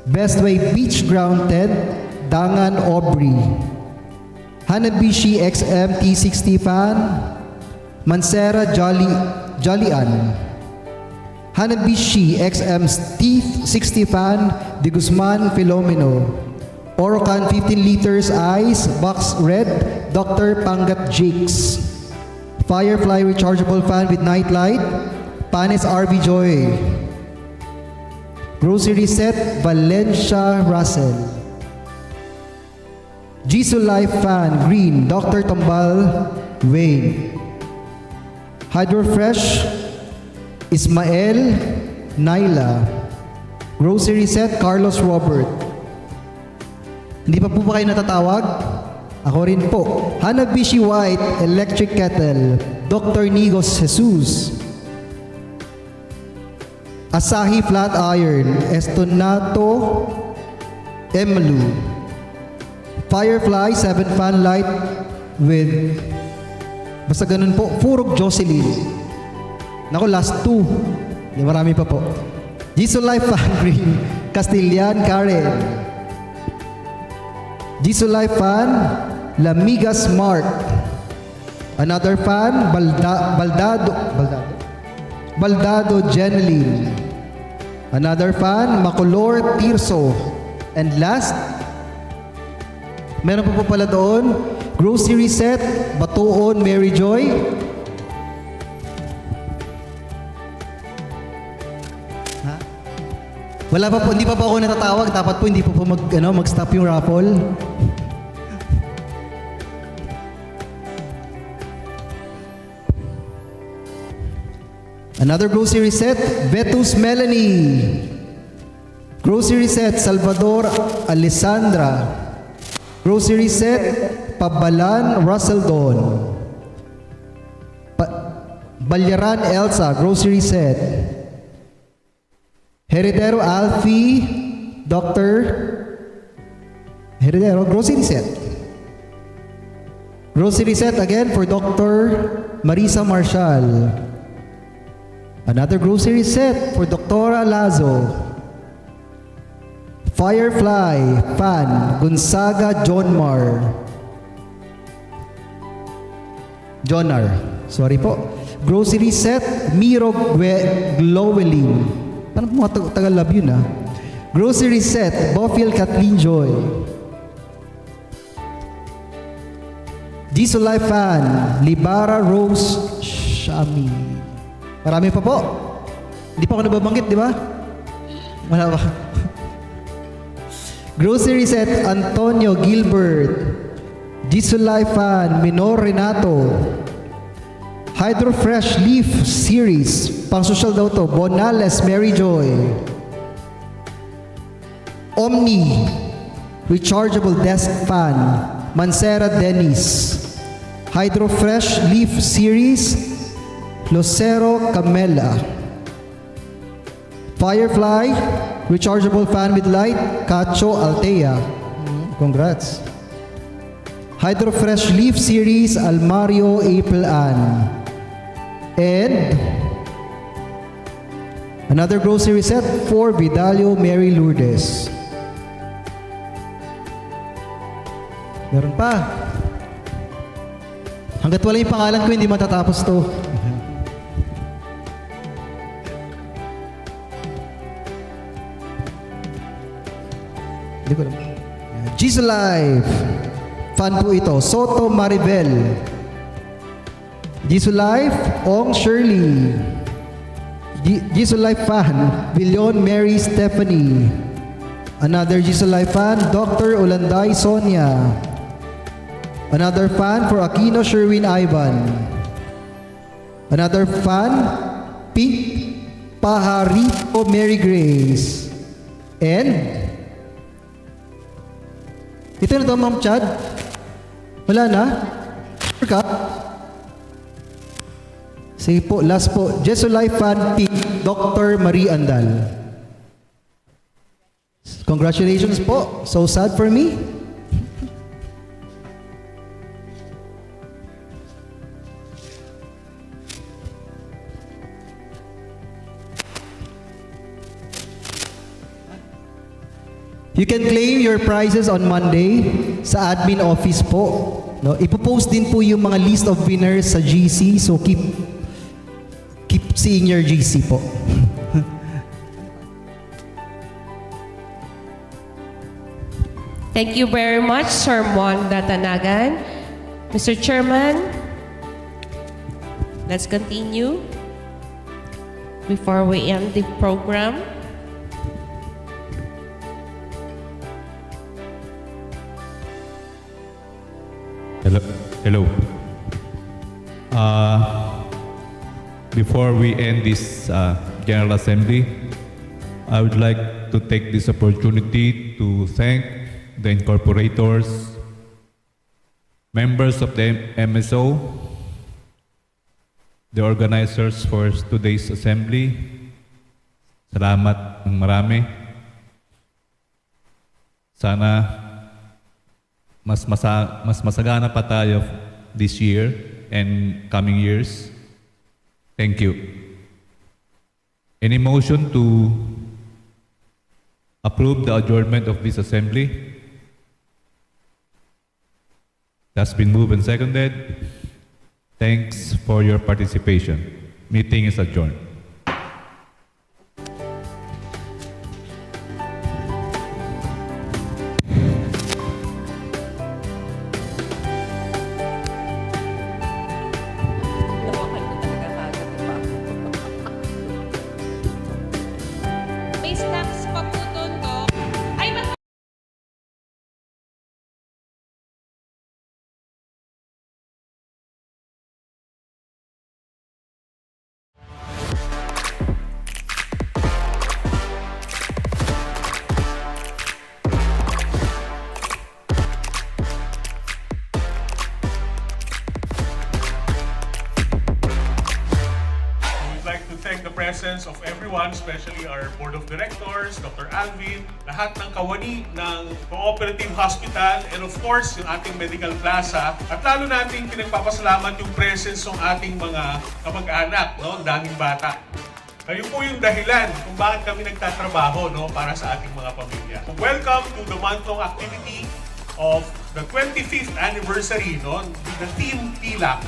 Best Way Beach Ground tent, Dangan Aubrey. Hanabishi XM T60 fan, Mansera Jollian. Hanabishi XM T60 fan, De Guzman Filomeno. Orocan 15 liters ice, box red, Dr. Pangat Jakes. Firefly rechargeable fan with nightlight, Panes RV Joy. Grocery set, Valencia Russell. Jisoo Life fan, green, Dr. Tambal Wayne. Hydrofresh, Ismael Naila. Grocery set, Carlos Robert. Hindi pa po ba kayo natatawag? Ako rin po. Hanabishi White Electric Kettle, Dr. Nigos Jesus. Asahi Flat Iron, Estonato Emlu. Firefly 7 fan light with basta ganun po, Furog Jocelyn. Nako, last 2. Di marami pa po. Jisoo Life fan green, Castilian Karen. Jisoo Life fan, Lamiga Smart. Another fan, Baldado Jeneline. Another fan, Macolor Tirso. And last, meron pa po pala doon, grocery set, Batuon Mary Joy. Wala pa po, hindi pa po ako natatawag. Dapat po hindi po mag-stop yung raffle. Another grocery set, Vetus Melanie. Grocery set, Salvador Alessandra. Grocery set, Pabalan Russell Don. Balyaran Elsa, grocery set. Heredero Alfie, Dr. Heredero, grocery set. Grocery set again for Dr. Marisa Marshall. Another grocery set for Dr. Lazo. Firefly, fan, Gonzaga Jonar. Sorry po. Grocery set, Miro Glowelin. Paano po mga tagalab yun Grocery set, Bofiel Kathleen Joy. Gisulay Fan, Libara Rose Shami. Marami pa po. Hindi pa ako nababanggit, di ba? Wala pa. Grocery Set, Antonio Gilbert. Gisulay Fan, Minor Renato. Hydrofresh Leaf Series, pang social daw to, Bonales Mary Joy. Omni, Rechargeable Desk Fan, Mancera Dennis. Hydrofresh Leaf Series, Lucero Camela. Firefly, Rechargeable Fan with Light, Cacho Altea. Congrats. Hydrofresh Leaf Series, Almario April Ann. And another grocery set for Vidalio Mary Lourdes. Meron pa. Hanggat wala yung pangalan ko, hindi matatapos to. Hindi ko alam. Jesus Life. Fan po ito. Soto Maribel. Jesus Life, Ong Shirley. Jesus Life fan, Villion Mary Stephanie. Another Jesus Life fan, Dr. Olanday Sonia. Another fan for Aquino Sherwin Ivan. Another fan, Pink Pajarito Mary Grace. And ito na to, Ma'am Chad. Wala na? Sure ka? Sige po, last po. Jesulay Fan P. Dr. Marie Andal. Congratulations po. So sad for me. You can claim your prizes on Monday sa admin office po. No, ipopost din po yung mga list of winners sa GC, so keep seeing your GC po. Thank you very much, Sir Mon Datanagan. Mr. Chairman, let's continue before we end the program. Hello. Before we end this General Assembly, I would like to take this opportunity to thank the incorporators, members of the MSO, the organizers for today's assembly. Salamat ng marami. Sana mas masagana pa tayo this year and coming years. Thank you. Any motion to approve the adjournment of this assembly? That's been moved and seconded. Thanks for your participation. Meeting is adjourned. Presence of everyone, especially our Board of Directors, Dr. Alvin, lahat ng kawani ng Cooperative Hospital, and of course, yung ating Medical Plaza. At lalo natin pinagpapasalamat yung presence ng ating mga kamag-anak, no? Daming bata. Kayo po yung dahilan kung bakit kami nagtatrabaho, no? Para sa ating mga pamilya. So welcome to the month-long activity of the 25th anniversary, no? The Team TILAC.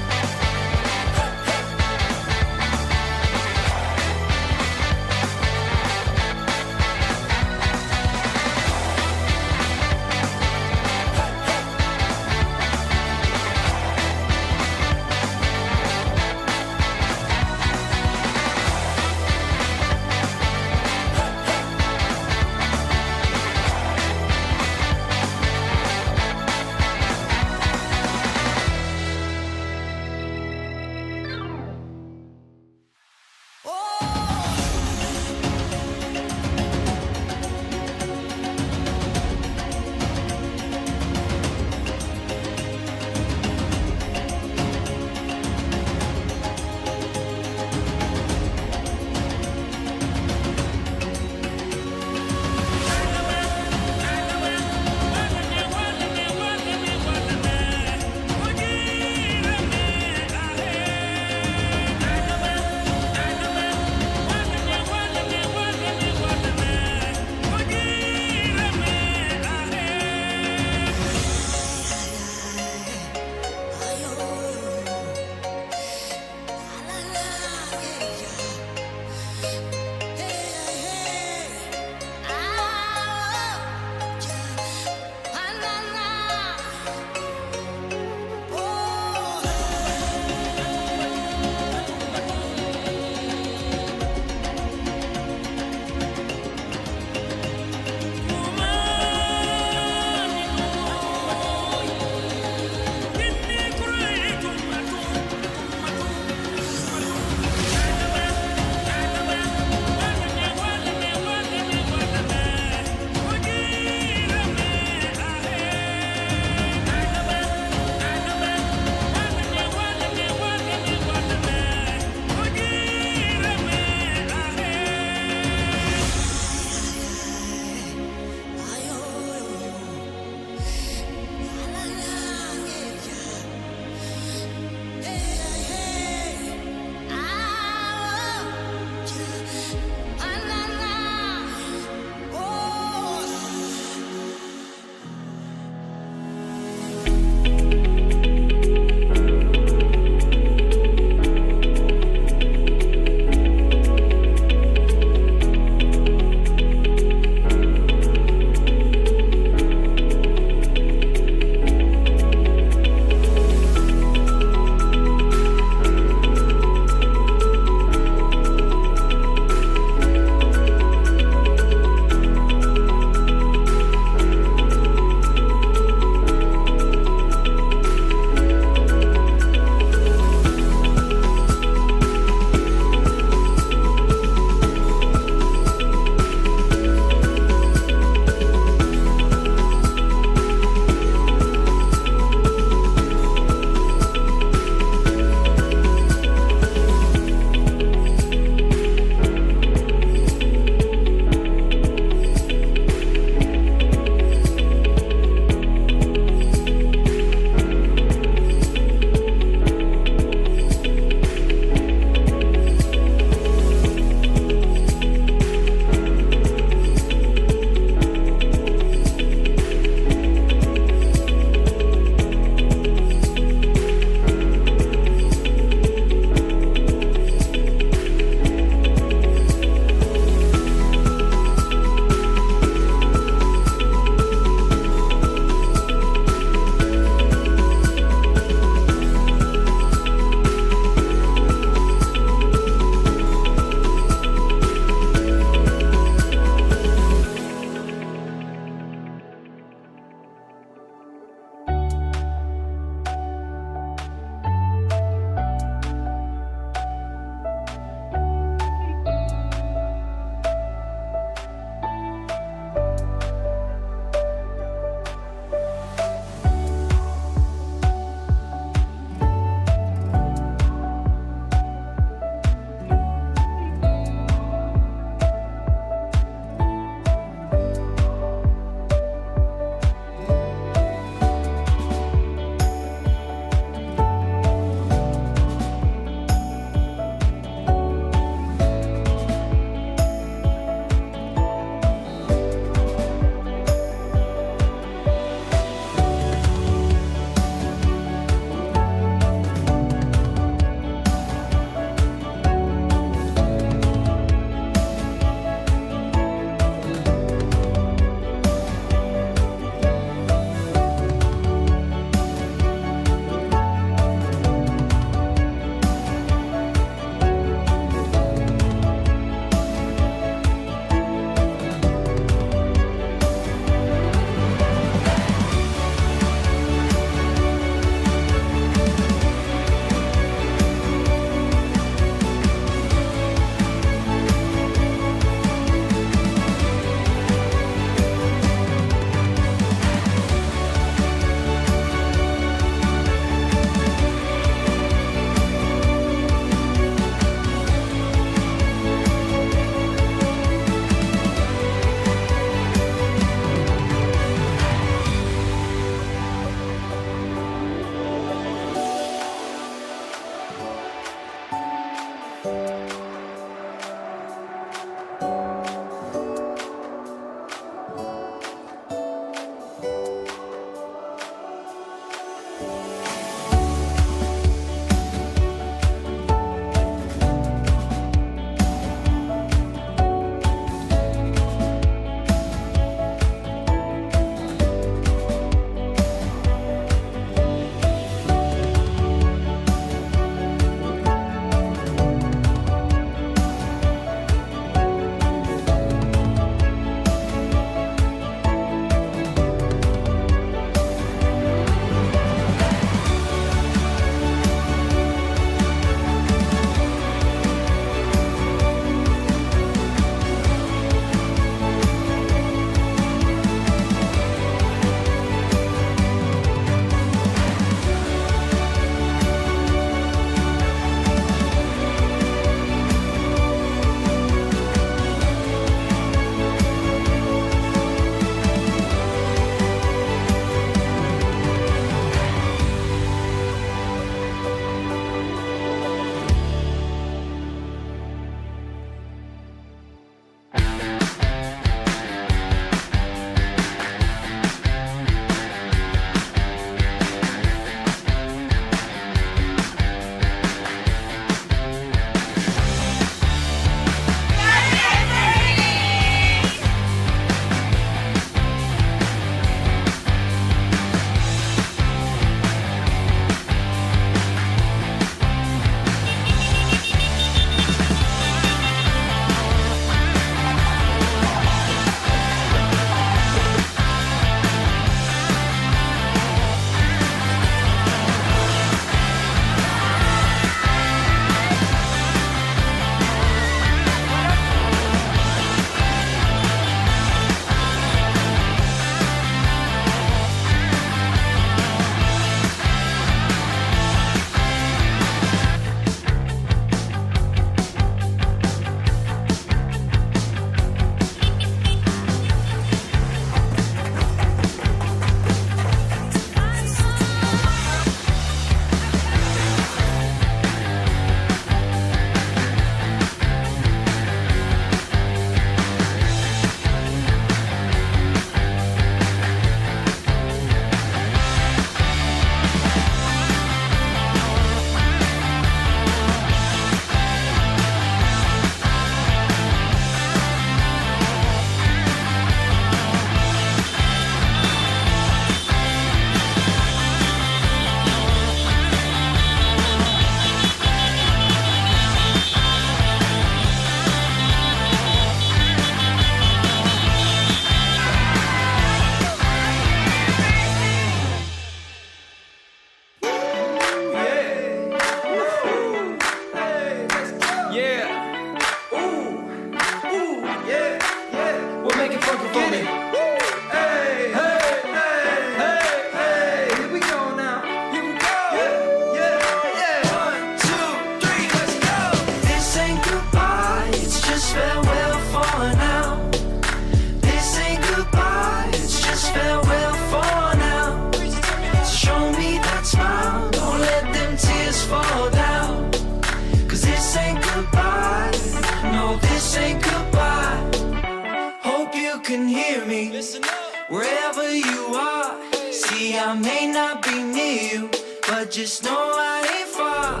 may not be near you, but just know I ain't far.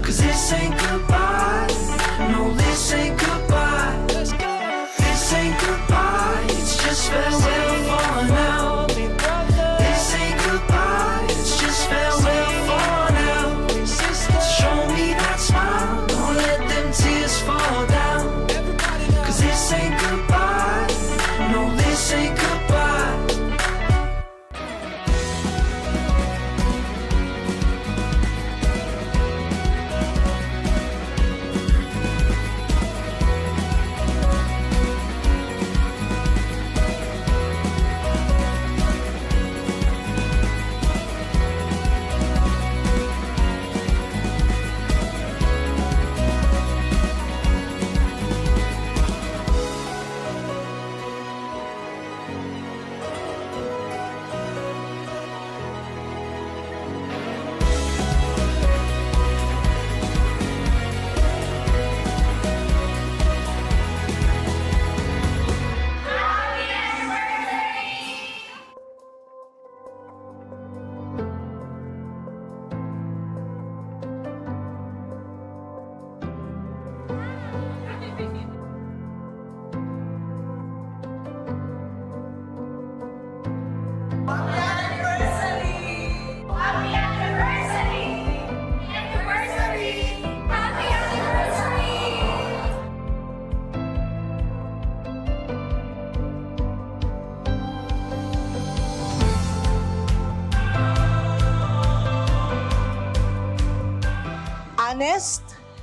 Cause this ain't goodbye. No, this ain't goodbye. This ain't goodbye. It's just farewell for now. This ain't goodbye. It's just farewell for now. Show me that smile. Don't let them tears fall down. Cause this ain't goodbye. No, this ain't goodbye. Honest,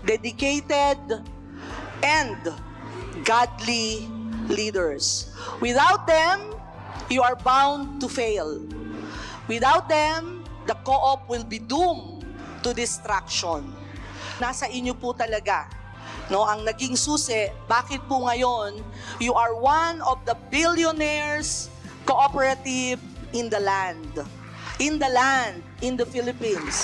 dedicated, and godly leaders. Without them, you are bound to fail. Without them, the co-op will be doomed to destruction. Nasa inyo po talaga, no, ang naging susi. Bakit po ngayon, you are one of the billionaires cooperative in the land. In the Philippines.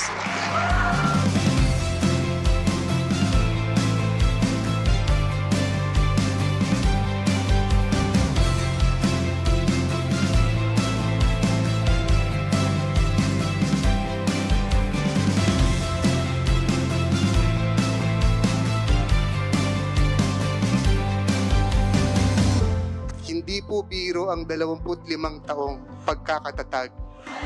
Hindi po biro ang 25 taong pagkakatatag.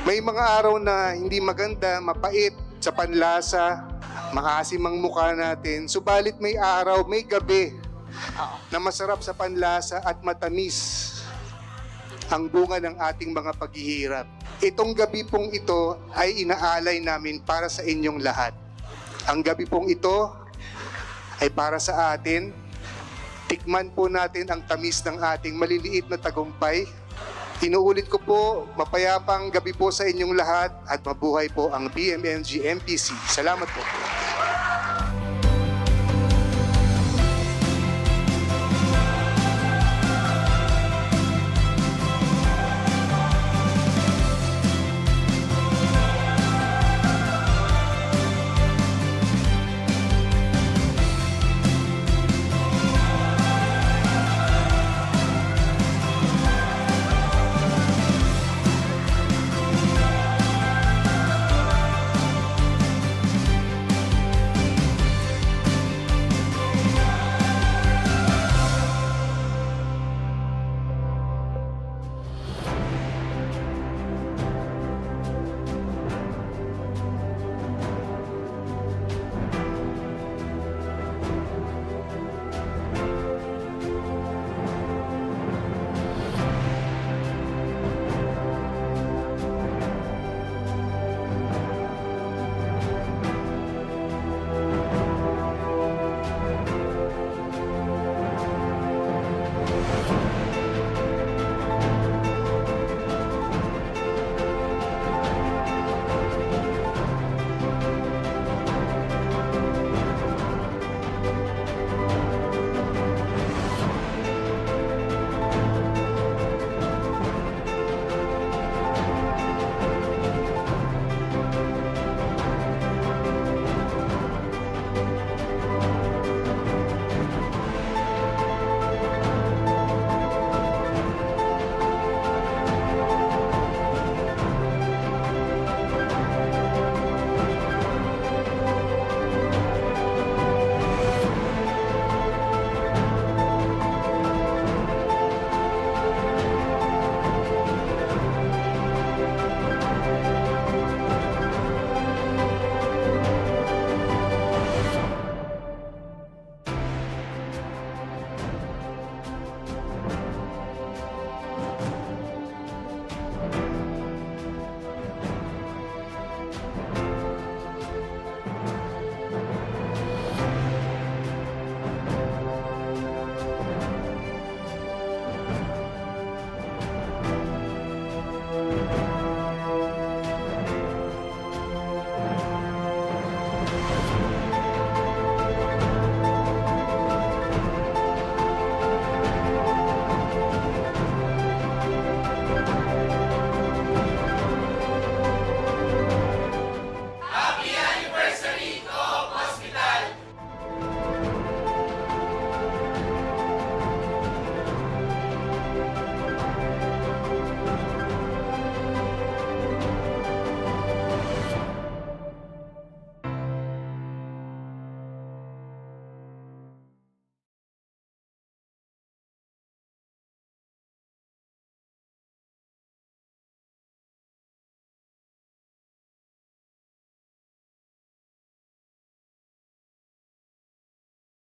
May mga araw na hindi maganda, mapait sa panlasa, maasim ang mukha natin. Subalit may araw, may gabi na masarap sa panlasa at matamis ang bunga ng ating mga paghihirap. Itong gabi pong ito ay inaalay namin para sa inyong lahat. Ang gabi pong ito ay para sa atin. Tikman po natin ang tamis ng ating maliliit na tagumpay. Inuulit ko po, mapayapang gabi po sa inyong lahat at mabuhay po ang PMNG MPC. Salamat po.